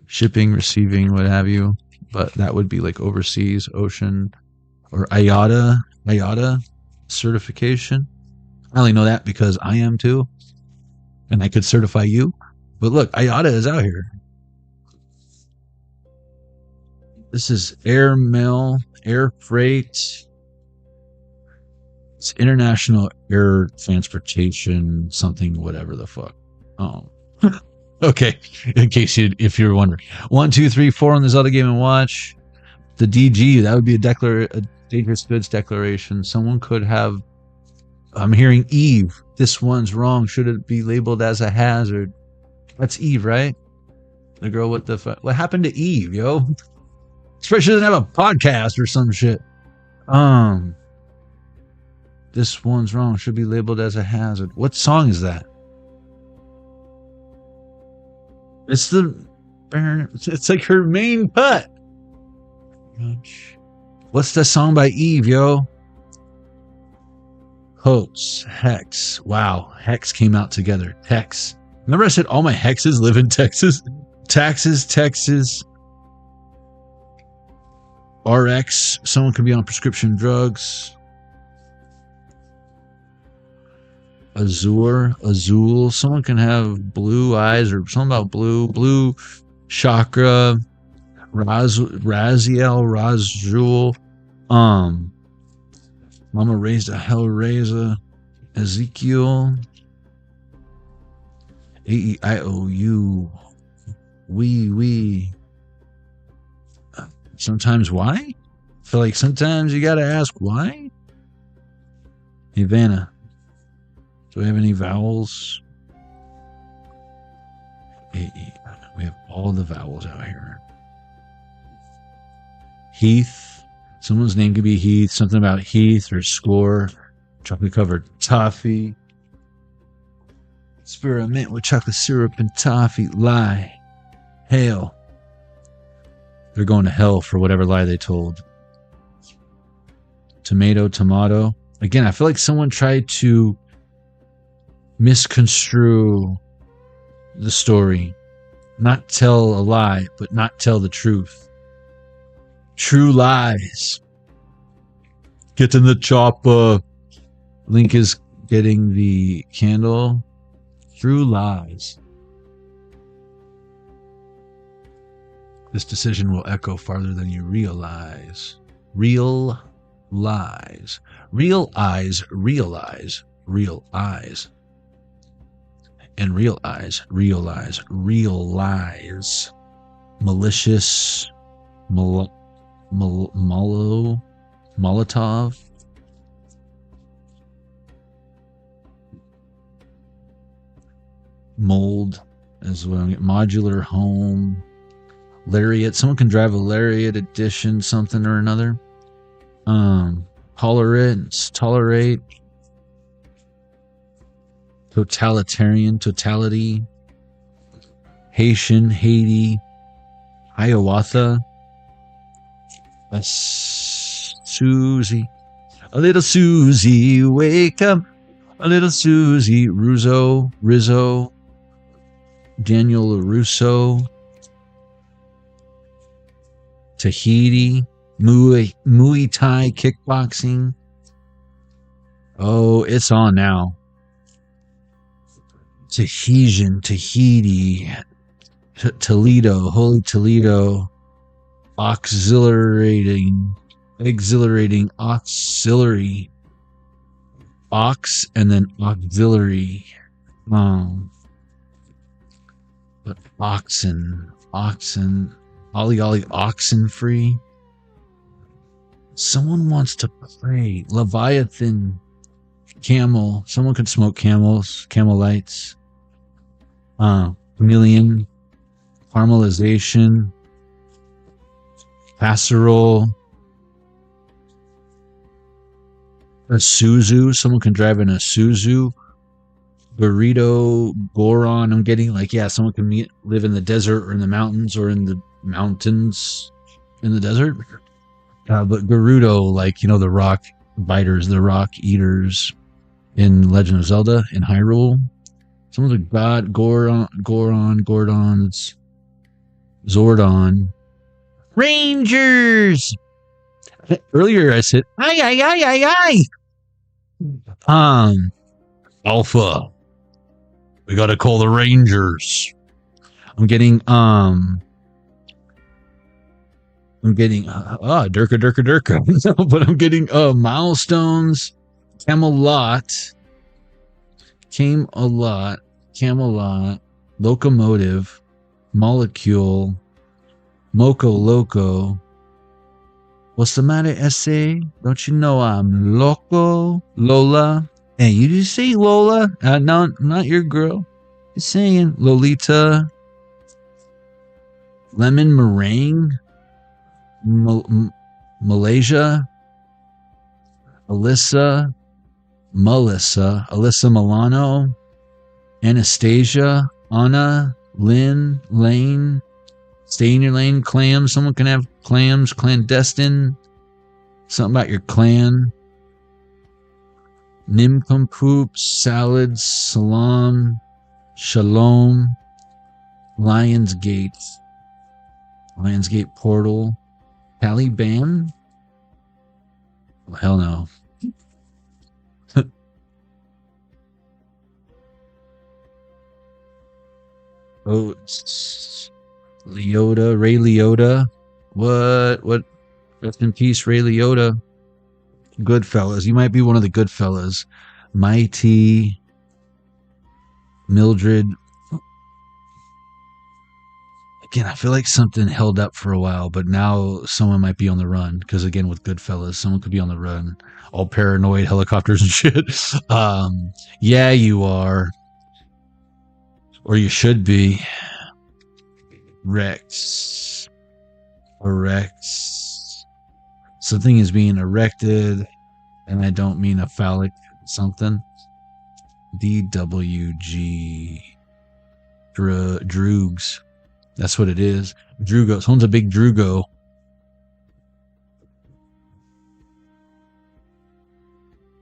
S4: shipping, receiving, what have you. But that would be like overseas, ocean, or IATA certification. I only know that because I am too, and I could certify you. But look, IATA is out here. This is air mail, air freight. It's international air transportation, something, whatever the fuck. Oh, okay. In case if you're wondering, 1, 2, 3, 4 on the Zelda Game and Watch. The DG, that would be a dangerous goods declaration. Someone could have. I'm hearing Eve. This one's wrong. Should it be labeled as a hazard? That's Eve, right? The girl with the... What happened to Eve, yo? Especially she doesn't have a podcast or some shit. This one's wrong. Should be labeled as a hazard. What song is that? It's like her main cut. What's the song by Eve, yo? Hoax, Hex. Wow, Hex came out together. Hex. Remember I said all my hexes live in Texas? Taxes, Texas. RX. Someone could be on prescription drugs. Azul. Someone can have blue eyes or something about blue chakra. Razul. Mama raised a Hellraiser. Ezekiel. AEIOU. We. Sometimes why? I feel like sometimes you gotta ask why. Ivana. Do we have any vowels? We have all the vowels out here. Heath. Someone's name could be Heath. Something about Heath or score. Chocolate covered toffee. Experiment with chocolate syrup and toffee. Lie. Hail. They're going to hell for whatever lie they told. Tomato. Again, I feel like someone tried to misconstrue the story. Not tell a lie, but not tell the truth. True lies. Get in the chopper. Link is getting the candle. True lies. This decision will echo farther than you realize. Real lies. Real eyes realize real eyes. And real eyes realize real lies. Malicious. Molotov. Mold as well. Modular home. Lariat. Someone can drive a Lariat edition, something or another. Tolerate. Totalitarian. Totality. Haitian. Haiti. Hiawatha. Susie. A little Susie, wake up. A little Susie. Rizzo. Daniel LaRusso. Tahiti. Muay Thai kickboxing. Oh, it's on now. Tahiti. Toledo. Holy Toledo. Exhilarating, auxiliary, ox, and then auxiliary. But oxen, Ollie Ollie Oxenfree. Someone wants to play Leviathan Camel. Someone could smoke camels, camel lights. Chameleon. Caramelization. Casserole. A Suzu. Someone can drive in a Suzu. Burrito, Goron. I'm getting like, yeah, someone can live in the desert or in the mountains or in the mountains in the desert. But Gerudo, like, you know, the rock biters, the rock eaters in Legend of Zelda in Hyrule. Someone's a god, Gordon, it's Zordon. Rangers! Earlier I said, aye. Alpha. We gotta call the Rangers. I'm getting Durka. But I'm getting milestones, Camelot, locomotive, molecule, Moco Loco. What's the matter, essay? Don't you know I'm loco? Lola. Hey, you just say Lola? No, not your girl. Just saying Lolita. Lemon meringue. Malaysia. Alyssa Milano. Anastasia. Anna. Lynn. Lane. Stay in your lane. Clams. Someone can have clams. Clandestine. Something about your clan. Nincompoop. Salads. Salam. Shalom. Lionsgate. Lionsgate portal. Taliban? Oh, hell no. Oh, Leota, Ray Liotta. What? Rest in peace, Ray Liotta. Goodfellas. You might be one of the Goodfellas. Mighty. Mildred. Again, I feel like something held up for a while, but now someone might be on the run. Because again, with Goodfellas, someone could be on the run. All paranoid, helicopters and shit. Yeah, you are. Or you should be. Rex. Something is being erected, and I don't mean a phallic something. DWG. Droogs. That's what it is. Drugo. Someone's a big Drugo.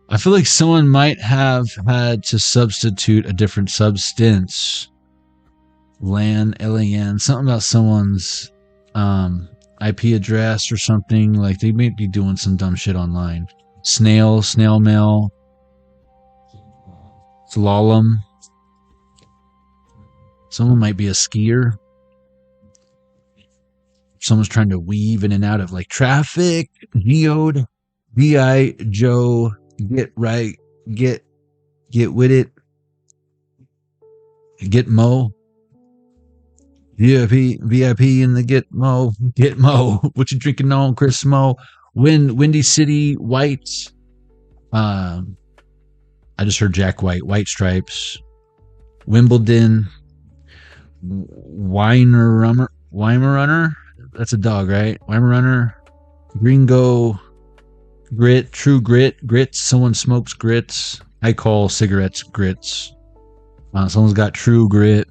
S4: I feel like someone might have had to substitute a different substance. LAN, LAN, something about someone's IP address or something. Like they may be doing some dumb shit online. Snail mail. Slalom. Someone might be a skier. Someone's trying to weave in and out of like traffic. Geode. VI Joe. Get right. Get with it. Get Mo. VIP in the Get Mo. What you drinking on, Chris Mo? Windy City White. I just heard Jack White. White Stripes. Wimbledon. Weimaraner. That's a dog, right? Weimaraner. Gringo. Grit. True Grit. Grits. Someone smokes grits. I call cigarettes grits. Someone's got True Grit.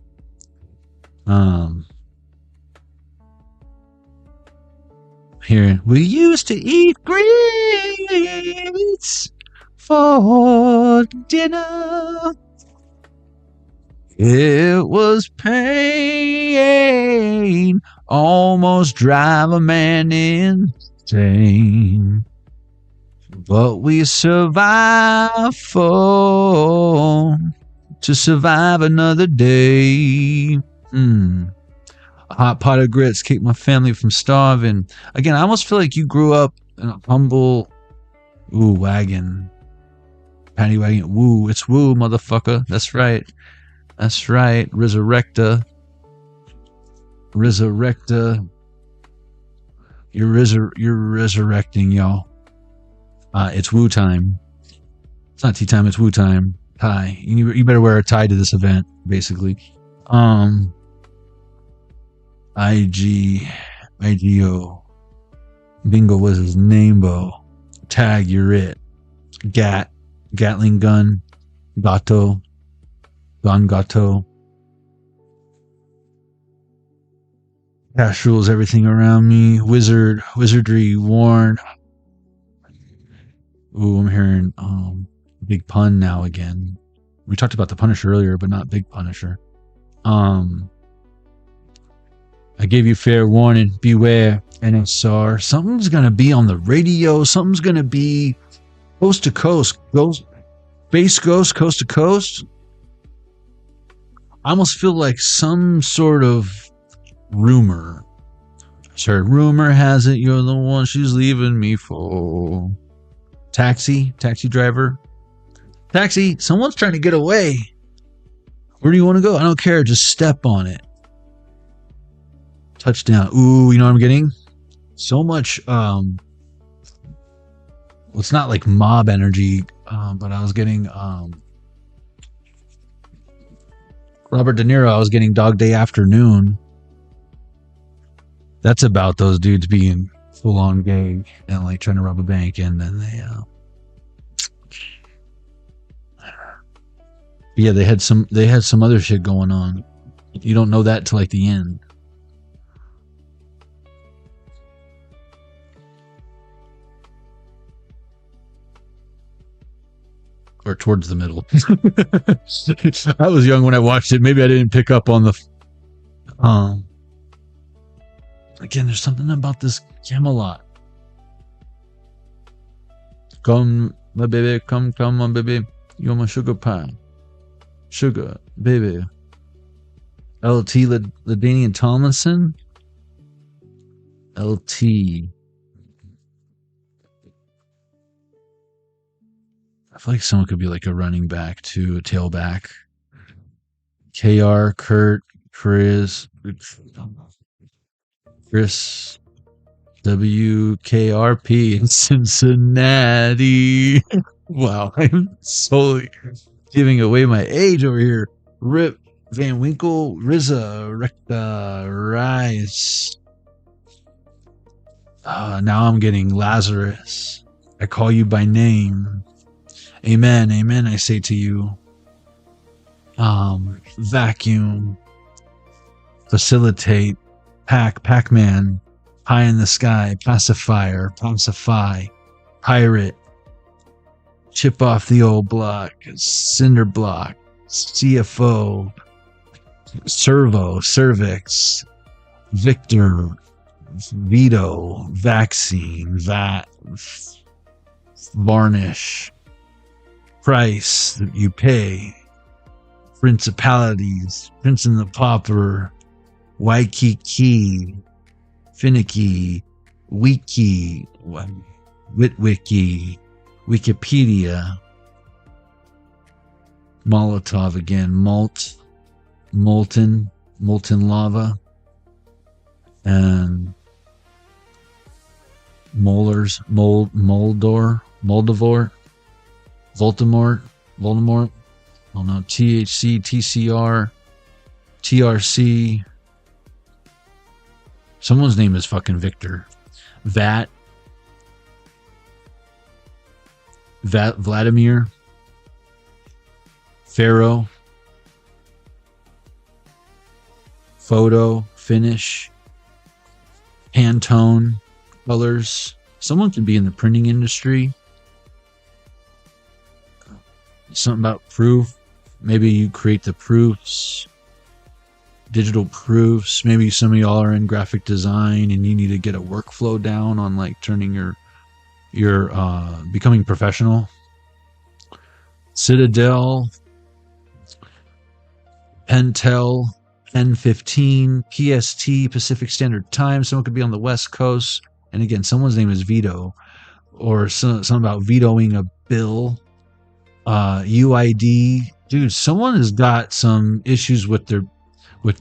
S4: Here. We used to eat grits for dinner. It was pain, almost drive a man insane. But we survived to survive another day. A hot pot of grits keep my family from starving. Again, I almost feel like you grew up in a humble wagon. Paddy wagon. Woo, it's woo, motherfucker. That's right. Resurrecta. You're resurrecting, y'all. It's Woo time. It's not tea time. It's Woo time. Tie. You better wear a tie to this event, basically. IGO. Bingo was his name, Bo. Tag, you're it. Gatling gun. Gato. Don Gato. Cash rules everything around me. Wizardry, Warn. Ooh, I'm hearing Big Pun now again. We talked about the Punisher earlier, but not Big Punisher. I gave you fair warning. Beware, NSR. Something's gonna be on the radio. Something's gonna be coast to coast. Space Ghost, coast to coast. I almost feel like some sort of rumor. Sure, rumor has it you're the one she's leaving me for. Taxi driver. Taxi, someone's trying to get away. Where do you want to go? I don't care. Just step on it. Touchdown. Ooh, you know what I'm getting? So much, well, it's not like mob energy, but I was getting, Robert De Niro, I was getting Dog Day Afternoon. That's about those dudes being full on gay and like trying to rob a bank, and then they, yeah, they had some other shit going on. You don't know that till like the end. Or towards the middle. I was young when I watched it. Maybe I didn't pick up on the again, there's something about this Camelot. Come, my baby, come, my baby. You're my sugar pie. Sugar, baby. LT Ladanian Tomlinson. LT. I feel like someone could be like a running back to a tailback. KR, Kurt, Chris WKRP in Cincinnati. Wow, I'm solely giving away my age over here. Rip Van Winkle, Rizza, Recta, Rice. Now I'm getting Lazarus. I call you by name. Amen, amen, I say to you. Vacuum. Facilitate. Pac-Man. High in the sky. Pacifier. Pacify. Pirate. Chip off the old block. Cinder block. CFO. Servo. Cervix. Victor. Veto. Vaccine. VAT. Varnish. Price that you pay. Principalities. Prince and the Pauper. Waikiki. Finicky. Wiki. Witwiki. Wikipedia. Molotov again. Molten lava. And Moldavor. Voldemort. I don't know. THC, TCR, TRC. Someone's name is fucking Victor. VAT, Vladimir. Pharaoh. Photo, finish. Pantone, colors. Someone could be in the printing industry. Something about proof. Maybe you create the proofs. Digital proofs. Maybe some of y'all are in graphic design and you need to get a workflow down on like turning your becoming professional. Citadel. Pentel. N15. PST, Pacific Standard Time. Someone could be on the West Coast. And again, someone's name is Vito. Or something about vetoing a bill. UID, dude, someone has got some issues with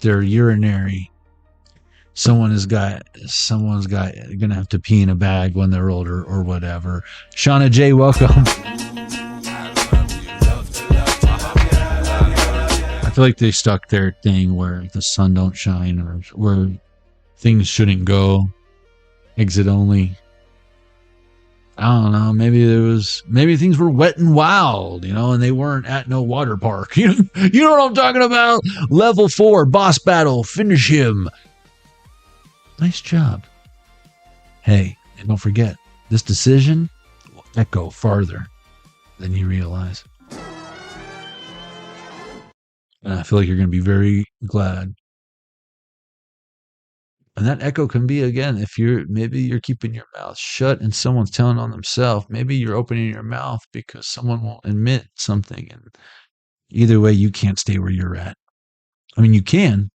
S4: their urinary someone's got gonna have to pee in a bag when they're older or whatever. Shauna J, welcome. I feel like they stuck their thing where the sun don't shine or where things shouldn't go. Exit only. I don't know. Maybe things were wet and wild, and they weren't at no water park. You know what I'm talking about? Level 4, boss battle, finish him. Nice job. Hey, and don't forget, this decision will echo farther than you realize. And I feel like you're going to be very glad. And that echo can be, again, if maybe you're keeping your mouth shut and someone's telling on themselves. Maybe you're opening your mouth because someone won't admit something. And either way, you can't stay where you're at. I mean, you can,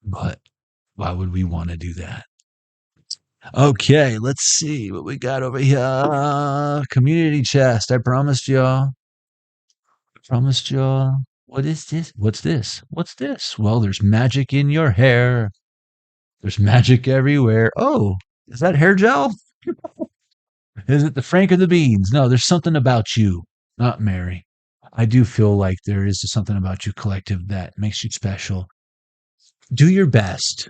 S4: but why would we want to do that? Okay, let's see what we got over here. Community chest. I promised y'all. What is this? What's this? What's this? Well, there's magic in your hair. There's magic everywhere. Oh, is that hair gel? Is it the Frank or the Beans? No, there's something about you, not Mary. I do feel like there is something about you, collective, that makes you special. Do your best.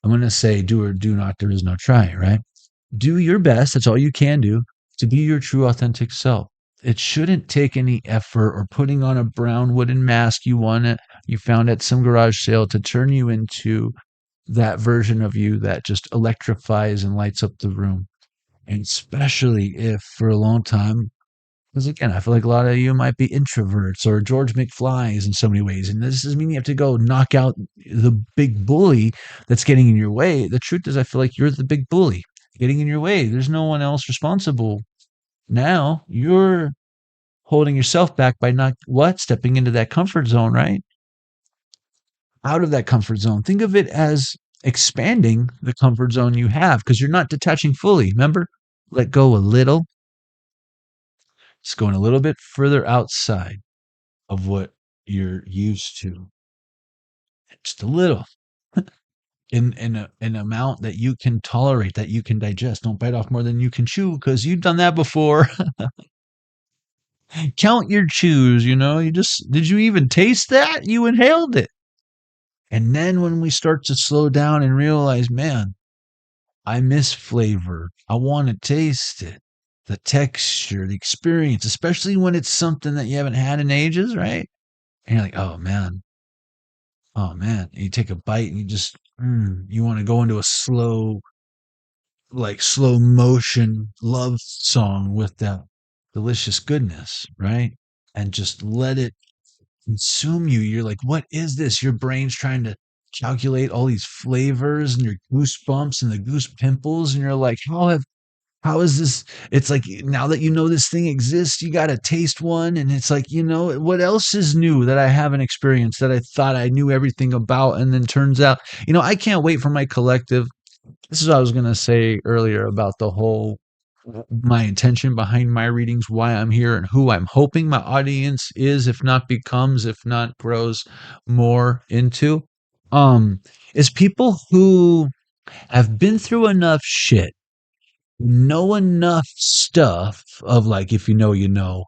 S4: I'm going to say do or do not. There is no try, right? Do your best. That's all you can do to be your true, authentic self. It shouldn't take any effort or putting on a brown wooden mask you found at some garage sale to turn you into that version of you that just electrifies and lights up the room. And especially if for a long time, because again, I feel like a lot of you might be introverts or George McFlys in so many ways. And this doesn't mean you have to go knock out the big bully that's getting in your way. The truth is, I feel like you're the big bully getting in your way. There's no one else responsible. Now you're holding yourself back by not stepping into that comfort zone, right? Out of that comfort zone. Think of it as expanding the comfort zone you have because you're not detaching fully. Remember, let go a little. It's going a little bit further outside of what you're used to. Just a little. In an amount that you can tolerate, that you can digest. Don't bite off more than you can chew because you've done that before. Count your chews, did you even taste that? You inhaled it. And then when we start to slow down and realize, man, I miss flavor. I want to taste it. The texture, the experience, especially when it's something that you haven't had in ages, right? And you're like, oh man. And you take a bite and you just, you want to go into a slow motion love song with that delicious goodness, right? And just let it consume you. You're like, what is this? Your brain's trying to calculate all these flavors and your goosebumps and the goose pimples. And you're like, how is this? It's like, now that you know this thing exists, you got to taste one. And it's like, what else is new that I haven't experienced that I thought I knew everything about? And then turns out, I can't wait for my collective. This is what I was going to say earlier about my intention behind my readings, why I'm here, and who I'm hoping my audience is, if not becomes, if not grows more into, is people who have been through enough shit, know enough stuff of like, if you know,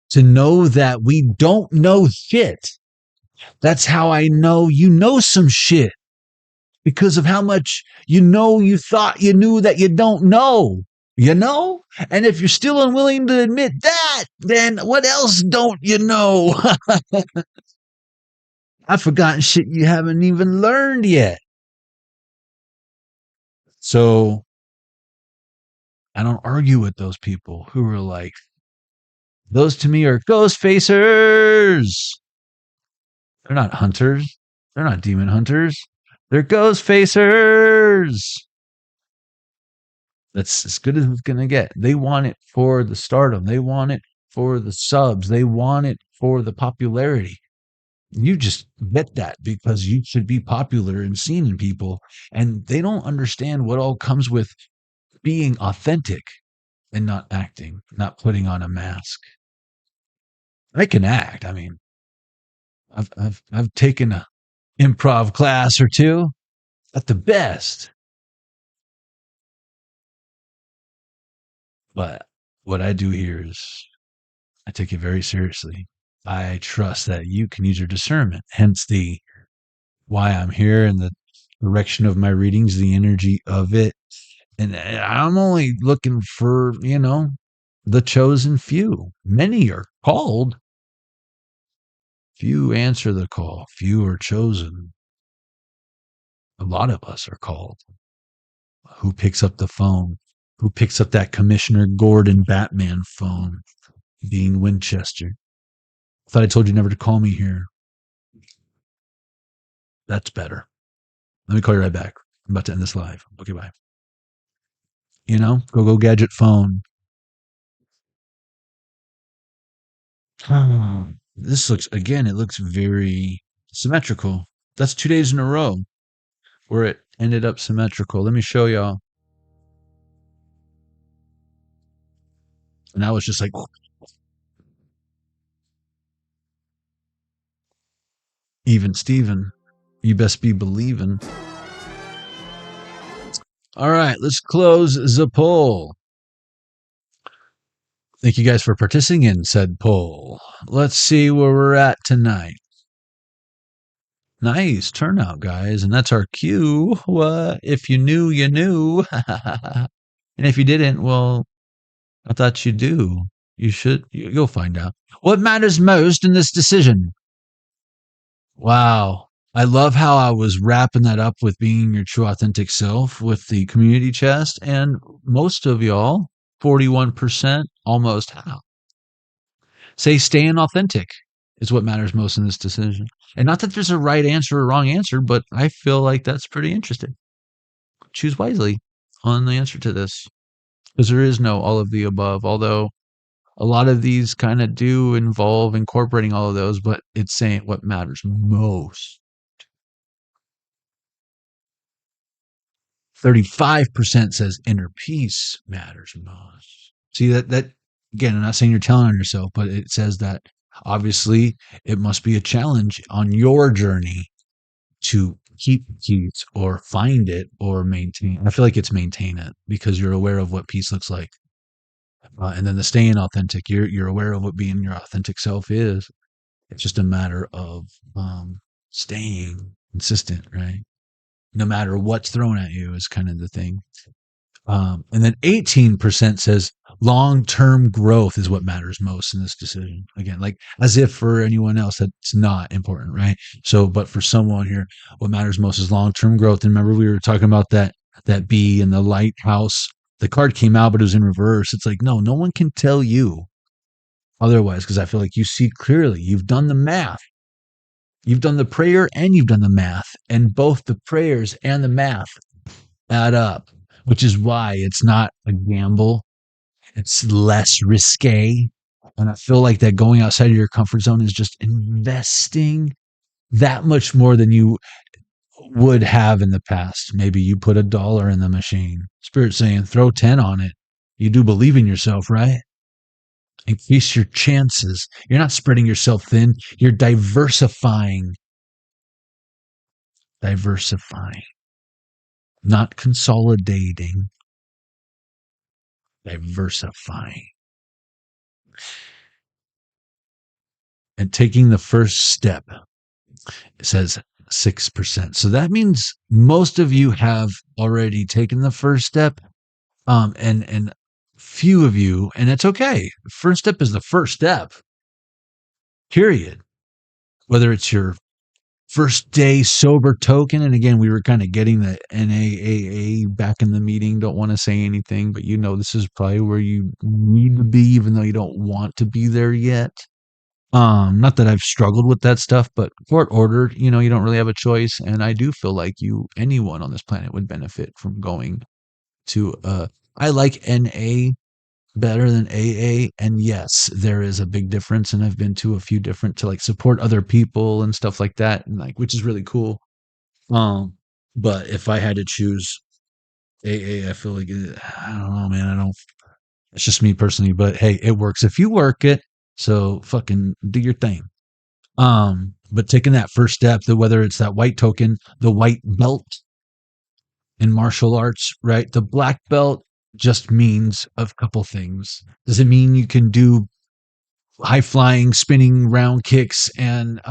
S4: to know that we don't know shit. That's how I know you know some shit. Because of how much you thought you knew that you don't know. And if you're still unwilling to admit that, then what else don't you know? I've forgotten shit you haven't even learned yet. So I don't argue with those people who are like, those to me are ghost facers. They're not hunters. They're not demon hunters. They're ghost facers. That's as good as it's going to get. They want it for the stardom. They want it for the subs. They want it for the popularity. You just get that because you should be popular and seen in people. And they don't understand what all comes with being authentic and not acting, not putting on a mask. I can act. I mean, I've taken an improv class or two. at the best. But what I do here is I take it very seriously. I trust that you can use your discernment, hence the why I'm here and the direction of my readings, the energy of it. And I'm only looking for, the chosen few. Many are called. Few answer the call. Few are chosen. A lot of us are called. Who picks up the phone? Who picks up that Commissioner Gordon Batman phone? Dean Winchester. Thought I told you never to call me here. That's better. Let me call you right back. I'm about to end this live. Okay, bye. Go gadget phone. This it looks very symmetrical. That's 2 days in a row where it ended up symmetrical. Let me show y'all. And I was just like, even Steven, you best be believing. All right, let's close the poll. Thank you guys for participating in said poll. Let's see where we're at tonight. Nice turnout, guys. And that's our cue. What? If you knew, you knew. And if you didn't, well, I thought you do. You should. You'll find out. What matters most in this decision? Wow. I love how I was wrapping that up with being your true authentic self with the community chest. And most of y'all, 41%, almost half, say staying authentic is what matters most in this decision. And not that there's a right answer or wrong answer, but I feel like that's pretty interesting. Choose wisely on the answer to this, because there is no all of the above, although a lot of these kind of do involve incorporating all of those, but it's saying what matters most. 35% says inner peace matters most. See, that again, I'm not saying you're telling on yourself, but it says that obviously it must be a challenge on your journey to keep peace or find it or maintain. I feel like it's maintain it because you're aware of what peace looks like. And then the staying authentic, you're aware of what being your authentic self is. It's just a matter of staying consistent, right? No matter what's thrown at you is kind of the thing. And then 18% says long-term growth is what matters most in this decision. Again, like as if for anyone else that's not important, right? So, but for someone here, what matters most is long-term growth. And remember, we were talking about that bee in the lighthouse. The card came out, but it was in reverse. It's like, no one can tell you otherwise, because I feel like you see clearly. You've done the math. You've done the prayer and you've done the math, and both the prayers and the math add up, which is why it's not a gamble. It's less risque. And I feel like that going outside of your comfort zone is just investing that much more than you would have in the past. Maybe you put $1 in the machine. Spirit's saying, throw 10 on it. You do believe in yourself, right? Increase your chances. You're not spreading yourself thin. You're diversifying. Not consolidating. Diversifying. And taking the first step. It says 6%. So that means most of you have already taken the first step. And few of you, and it's okay. First step is the first step. Period. Whether it's your first day sober token, and again, we were kind of getting the NAAA back in the meeting. Don't want to say anything, but this is probably where you need to be, even though you don't want to be there yet. Not that I've struggled with that stuff, but court ordered, you don't really have a choice. And I do feel like anyone on this planet would benefit from going to, I like NA better than AA. And yes, there is a big difference. And I've been to a few different to like support other people and stuff like that. And which is really cool. But if I had to choose AA, I feel like, I don't know, man, it's just me personally, but hey, it works if you work it. So fucking do your thing. But taking that first step, whether it's that white token, the white belt, in martial arts, right? The black belt just means a couple things. Does it mean you can do high flying, spinning round kicks and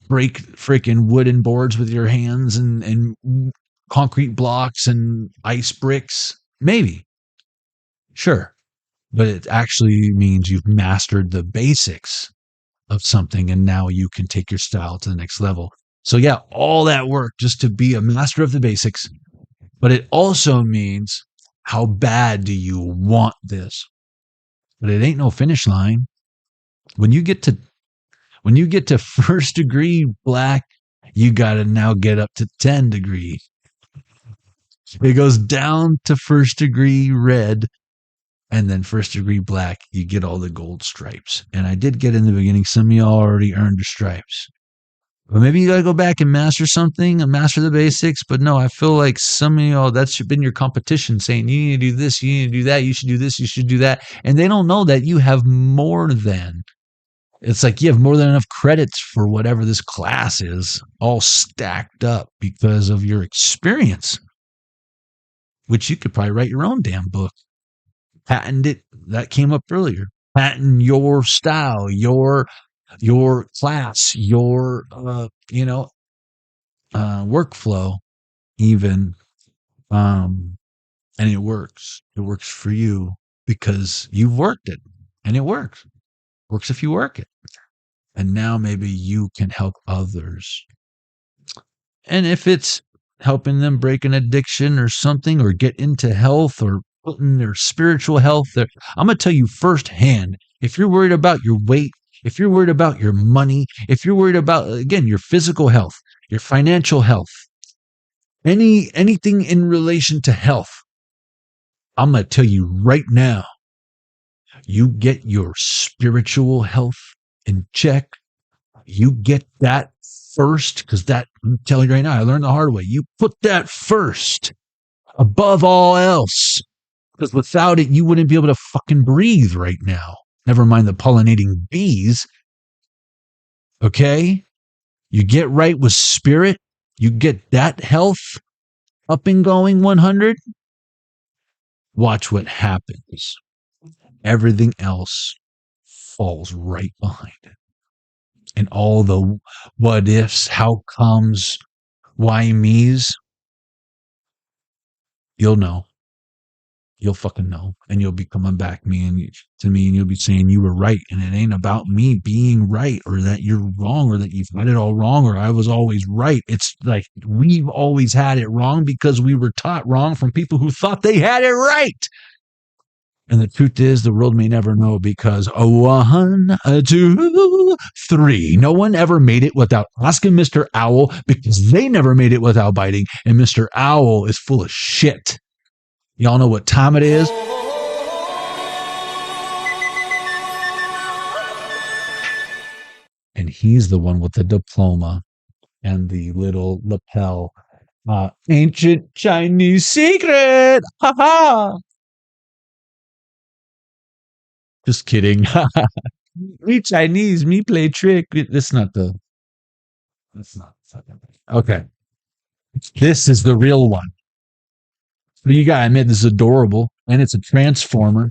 S4: break freaking wooden boards with your hands and concrete blocks and ice bricks? Maybe. Sure. But it actually means you've mastered the basics of something and now you can take your style to the next level. So yeah, all that work just to be a master of the basics. But it also means, how bad do you want this? But it ain't no finish line. When you get to first degree black, you got to now get up to 10 degree. It goes down to first degree red, and then first degree black, you get all the gold stripes. And I did get in the beginning, some of y'all already earned your stripes. But maybe you got to go back and master something and master the basics. But no, I feel like some of y'all, that's been your competition saying, you need to do this, you need to do that, you should do this, you should do that. And they don't know that you have more than. It's like you have more than enough credits for whatever this class is, all stacked up because of your experience, which you could probably write your own damn book. Patent it. That came up earlier. Patent your style, your class, your workflow, even, and it works. It works for you because you've worked it, and it works. Works if you work it. And now maybe you can help others. And if it's helping them break an addiction or something, or get into health, or putting their spiritual health there, I'm going to tell you firsthand, if you're worried about your weight, if you're worried about your money, if you're worried about, again, your physical health, your financial health, anything in relation to health, I'm going to tell you right now, you get your spiritual health in check. You get that first, because that, I'm telling you right now, I learned the hard way. You put that first above all else, because without it, you wouldn't be able to fucking breathe right now. Never mind the pollinating bees. Okay? You get right with spirit. You get that health up and going 100. Watch what happens. Everything else falls right behind it. And all the what ifs, how comes, why me's, you'll know. You'll fucking know. And you'll be coming back to me and you'll be saying you were right. And it ain't about me being right, or that you're wrong, or that you've got it all wrong, or I was always right. It's like we've always had it wrong because we were taught wrong from people who thought they had it right. And the truth is, the world may never know, because 1, 2, 3. No one ever made it without asking Mr. Owl, because they never made it without biting. And Mr. Owl is full of shit. Y'all know what time it is? And he's the one with the diploma and the little lapel. Ancient Chinese secret. Ha ha. Just kidding. Me Chinese, me play trick. That's not. Okay. This is the real one. So you got to admit, this is adorable, and it's a transformer.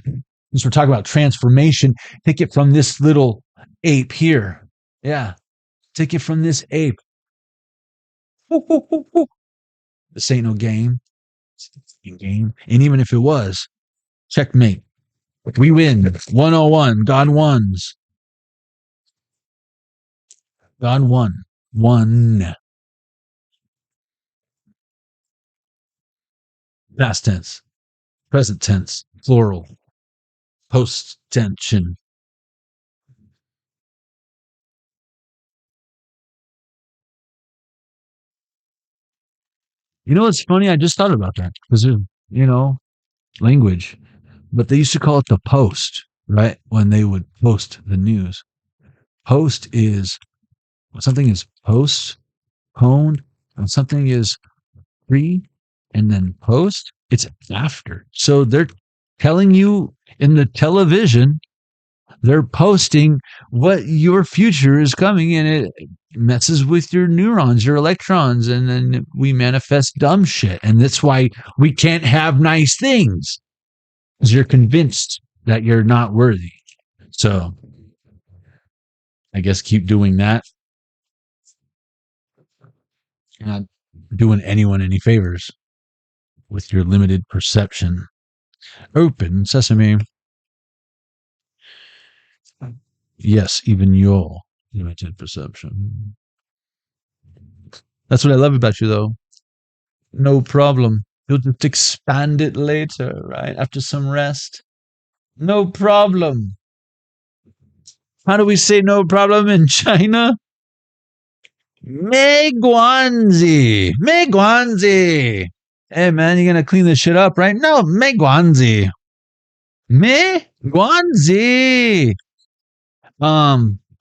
S4: Since we're talking about transformation, take it from this little ape here. Yeah. Take it from this ape. This ain't no game. It's a game. And even if it was, checkmate. We win. 101. God wins. God won. One. Past tense. Present tense. Plural. Post tension. You know what's funny? I just thought about that. Because, language. But they used to call it the post, right? When they would post the news. Post is, when something is postponed, when something is pre, and then post, it's after. So they're telling you in the television They're posting what your future is coming, and it messes with your neurons, your electrons, and then we manifest dumb shit. And that's why we can't have nice things, because you're convinced that you're not worthy. So I guess keep doing that. You're not doing anyone any favors with your limited perception. Open sesame. Yes, even your limited perception. That's what I love about you, though. No problem. You'll just expand it later, right? After some rest. No problem. How do we say no problem in China? Meguanzi. Meguanzi. Hey, man, you gonna clean this shit up, right? No, Meguanzi. Meguanzi.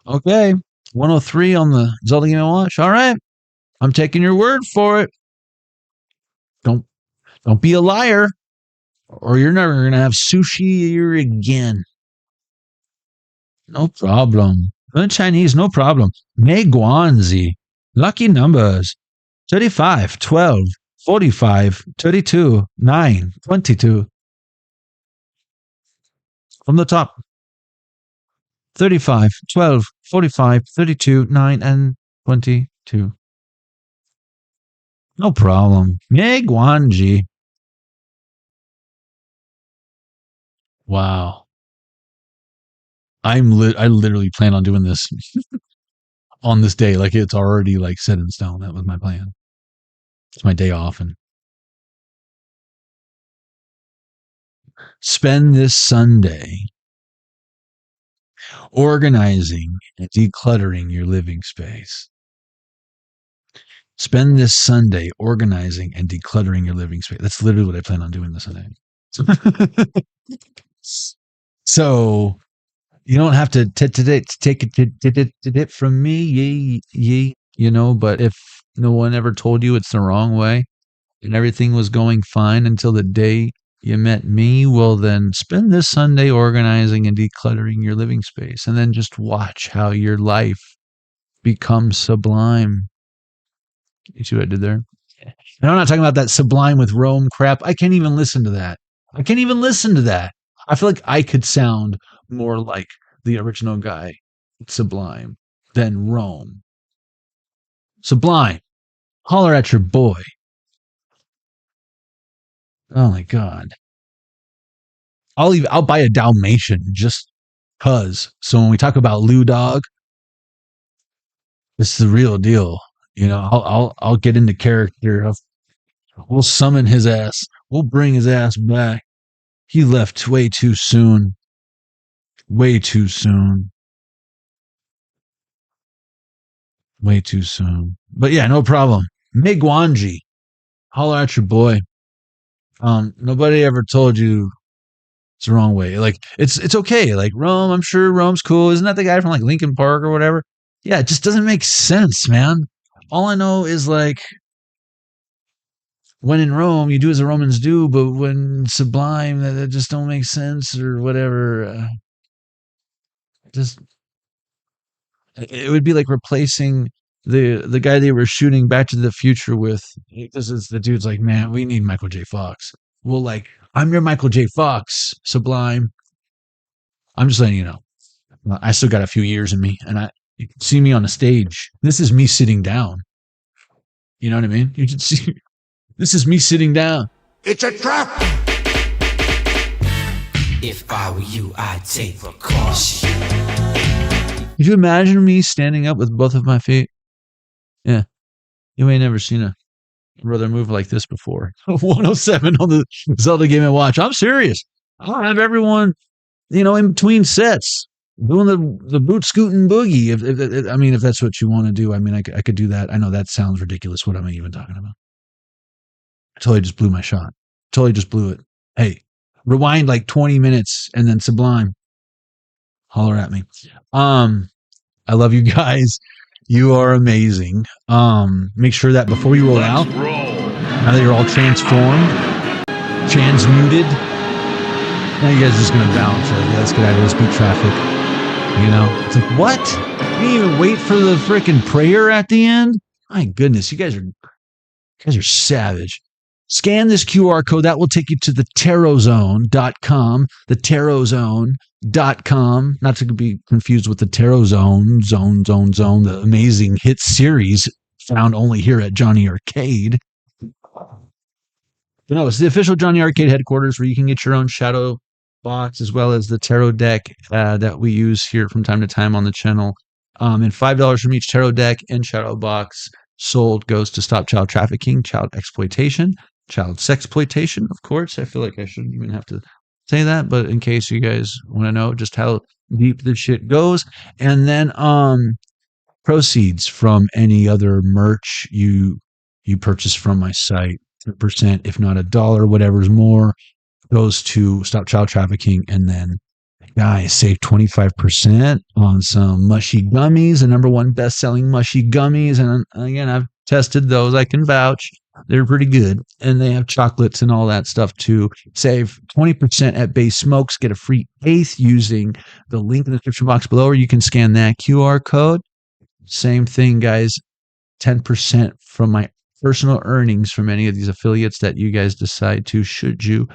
S4: Okay. 103 on the Zelda Game & Watch. All right. I'm taking your word for it. Don't be a liar, or you're never going to have sushi here again. No problem. In Chinese, no problem. Meguanzi. Lucky numbers. 35, 12, 45, 32, 9, 22. From the top. 35, 12, 45, 32, 9, and 22. No problem. Meguanji. Wow. I literally plan on doing this on this day. Like, it's already like set in stone. That was my plan. It's my day off, and spend this Sunday organizing and decluttering your living space. Spend this Sunday organizing and decluttering your living space. That's literally what I plan on doing this Sunday. So you don't have to take it from me, you know, but if no one ever told you it's the wrong way and everything was going fine until the day you met me, well, then spend this Sunday organizing and decluttering your living space, and then just watch how your life becomes sublime. You see what I did there? And I'm not talking about that Sublime with Rome crap. I can't even listen to that. I feel like I could sound more like the original guy, Sublime, than Rome. Sublime, holler at your boy. Oh my God. I'll buy a Dalmatian just cause. So when we talk about Lou Dog, this is the real deal. You know, I'll get into character. We'll summon his ass. We'll bring his ass back. He left way too soon. Way too soon. Way too soon. But yeah, no problem. Miguanji. Holler at your boy. Nobody ever told you it's the wrong way. Like, it's okay. Like, Rome, I'm sure Rome's cool. Isn't that the guy from like Linkin Park or whatever? Yeah, it just doesn't make sense, man. All I know is, like, when in Rome, you do as the Romans do, but when Sublime, that just don't make sense or whatever. It would be like replacing the guy they were shooting Back to the Future with. This is the dude's like, man, we need Michael J. Fox. Well, like, I'm your Michael J. Fox, Sublime. I'm just letting you know. I still got a few years in me, and you can see me on a stage. This is me sitting down. You know what I mean? You can see. This is me sitting down.
S1: It's a trap!
S5: If I were you, I'd take precaution.
S4: Could you imagine me standing up with both of my feet? Yeah. You ain't never seen a brother move like this before. 107 on the Zelda Game & Watch. I'm serious. I'll have everyone, in between sets doing the boot scooting boogie. If that's what you want to do, I could do that. I know that sounds ridiculous. What am I even talking about? I totally just blew my shot. Totally just blew it. Hey, rewind like 20 minutes and then Sublime. Holler at me. I love you guys. You are amazing. Make sure that before you roll out, now that you're all transformed, transmuted, now you guys are just going to bounce. Let's get out of this beat traffic. You know, it's like, what? You didn't even wait for the freaking prayer at the end? My goodness, you guys are savage. Scan this QR code. That will take you to the tarotzone.com, the tarotzone.com, not to be confused with the Tarot Zone, the amazing hit series found only here at Jonny Arkade. But no, it's the official Jonny Arkade headquarters where you can get your own shadow box as well as the tarot deck that we use here from time to time on the channel. And $5 from each tarot deck and shadow box sold goes to stop child trafficking, child exploitation, child sexploitation, of course. I feel like I shouldn't even have to say that, but in case you guys want to know just how deep this shit goes. And then proceeds from any other merch you purchase from my site, 10%, if not $1, whatever's more, goes to stop child trafficking. And then guys, save 25% on some mushy gummies, the #1 best-selling mushy gummies. And again, I've tested those. I can vouch. They're pretty good. And they have chocolates and all that stuff too. Save 20% at Base Smokes. Get a free eighth using the link in the description box below, or you can scan that QR code. Same thing, guys. 10% from my personal earnings from any of these affiliates that you guys decide to, should you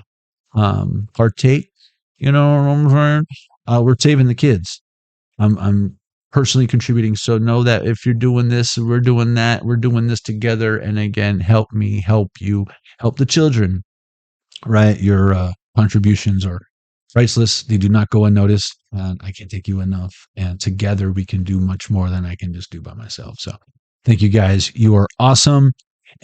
S4: partake. You know what I'm saying? We're saving the kids. I'm personally contributing. So know that if you're doing this, we're doing that. We're doing this together. And again, help me, help you, help the children, right? Your contributions are priceless. They do not go unnoticed. I can't thank you enough. And together we can do much more than I can just do by myself. So thank you guys. You are awesome.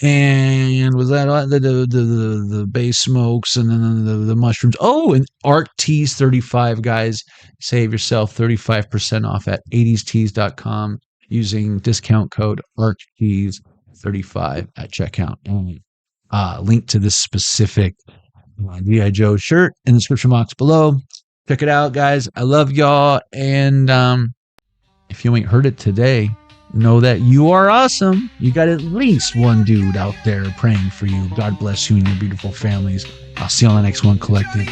S4: And was that the Base Smokes and then the mushrooms? Oh, and Arc Tees 35, guys. Save yourself 35% off at 80stees.com using discount code ARCTEES35 at checkout. And link to this specific G.I. Joe shirt in the description box below. Check it out, guys. I love y'all. And if you ain't heard it today, know that you are awesome. You got at least one dude out there praying for you. God bless you and your beautiful families. I'll see you on the next one, Collective.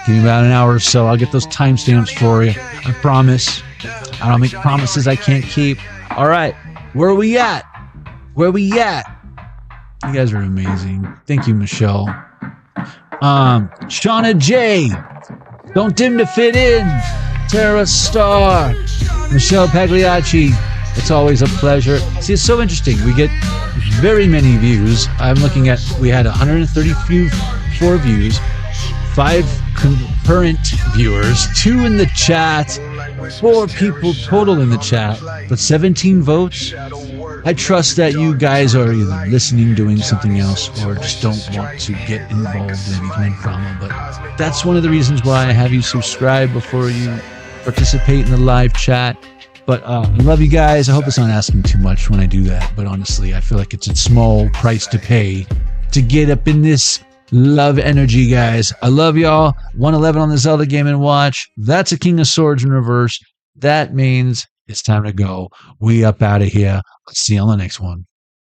S4: Give me about an hour or so. I'll get those timestamps for you. I promise. I don't make promises I can't keep. All right. Where are we at? Where we at? You guys are amazing. Thank you, Michelle. Shauna J. Don't dim to fit in. Tara Star. Michelle Pagliacci. It's always a pleasure. See, it's so interesting. We get very many views. I'm looking at, we had 134 views, 5 concurrent viewers, 2 in the chat, 4 people total in the chat, but 17 votes. I trust that you guys are either listening, doing something else, or just don't want to get involved in any kind of drama. But that's one of the reasons why I have you subscribe before you participate in the live chat. But I love you guys. I hope it's not asking too much when I do that. But honestly, I feel like it's a small price to pay to get up in this love energy, guys. I love y'all. 111 on the Zelda Game & Watch. That's a King of Swords in reverse. That means it's time to go. We up out of here. Let's see you on the next one.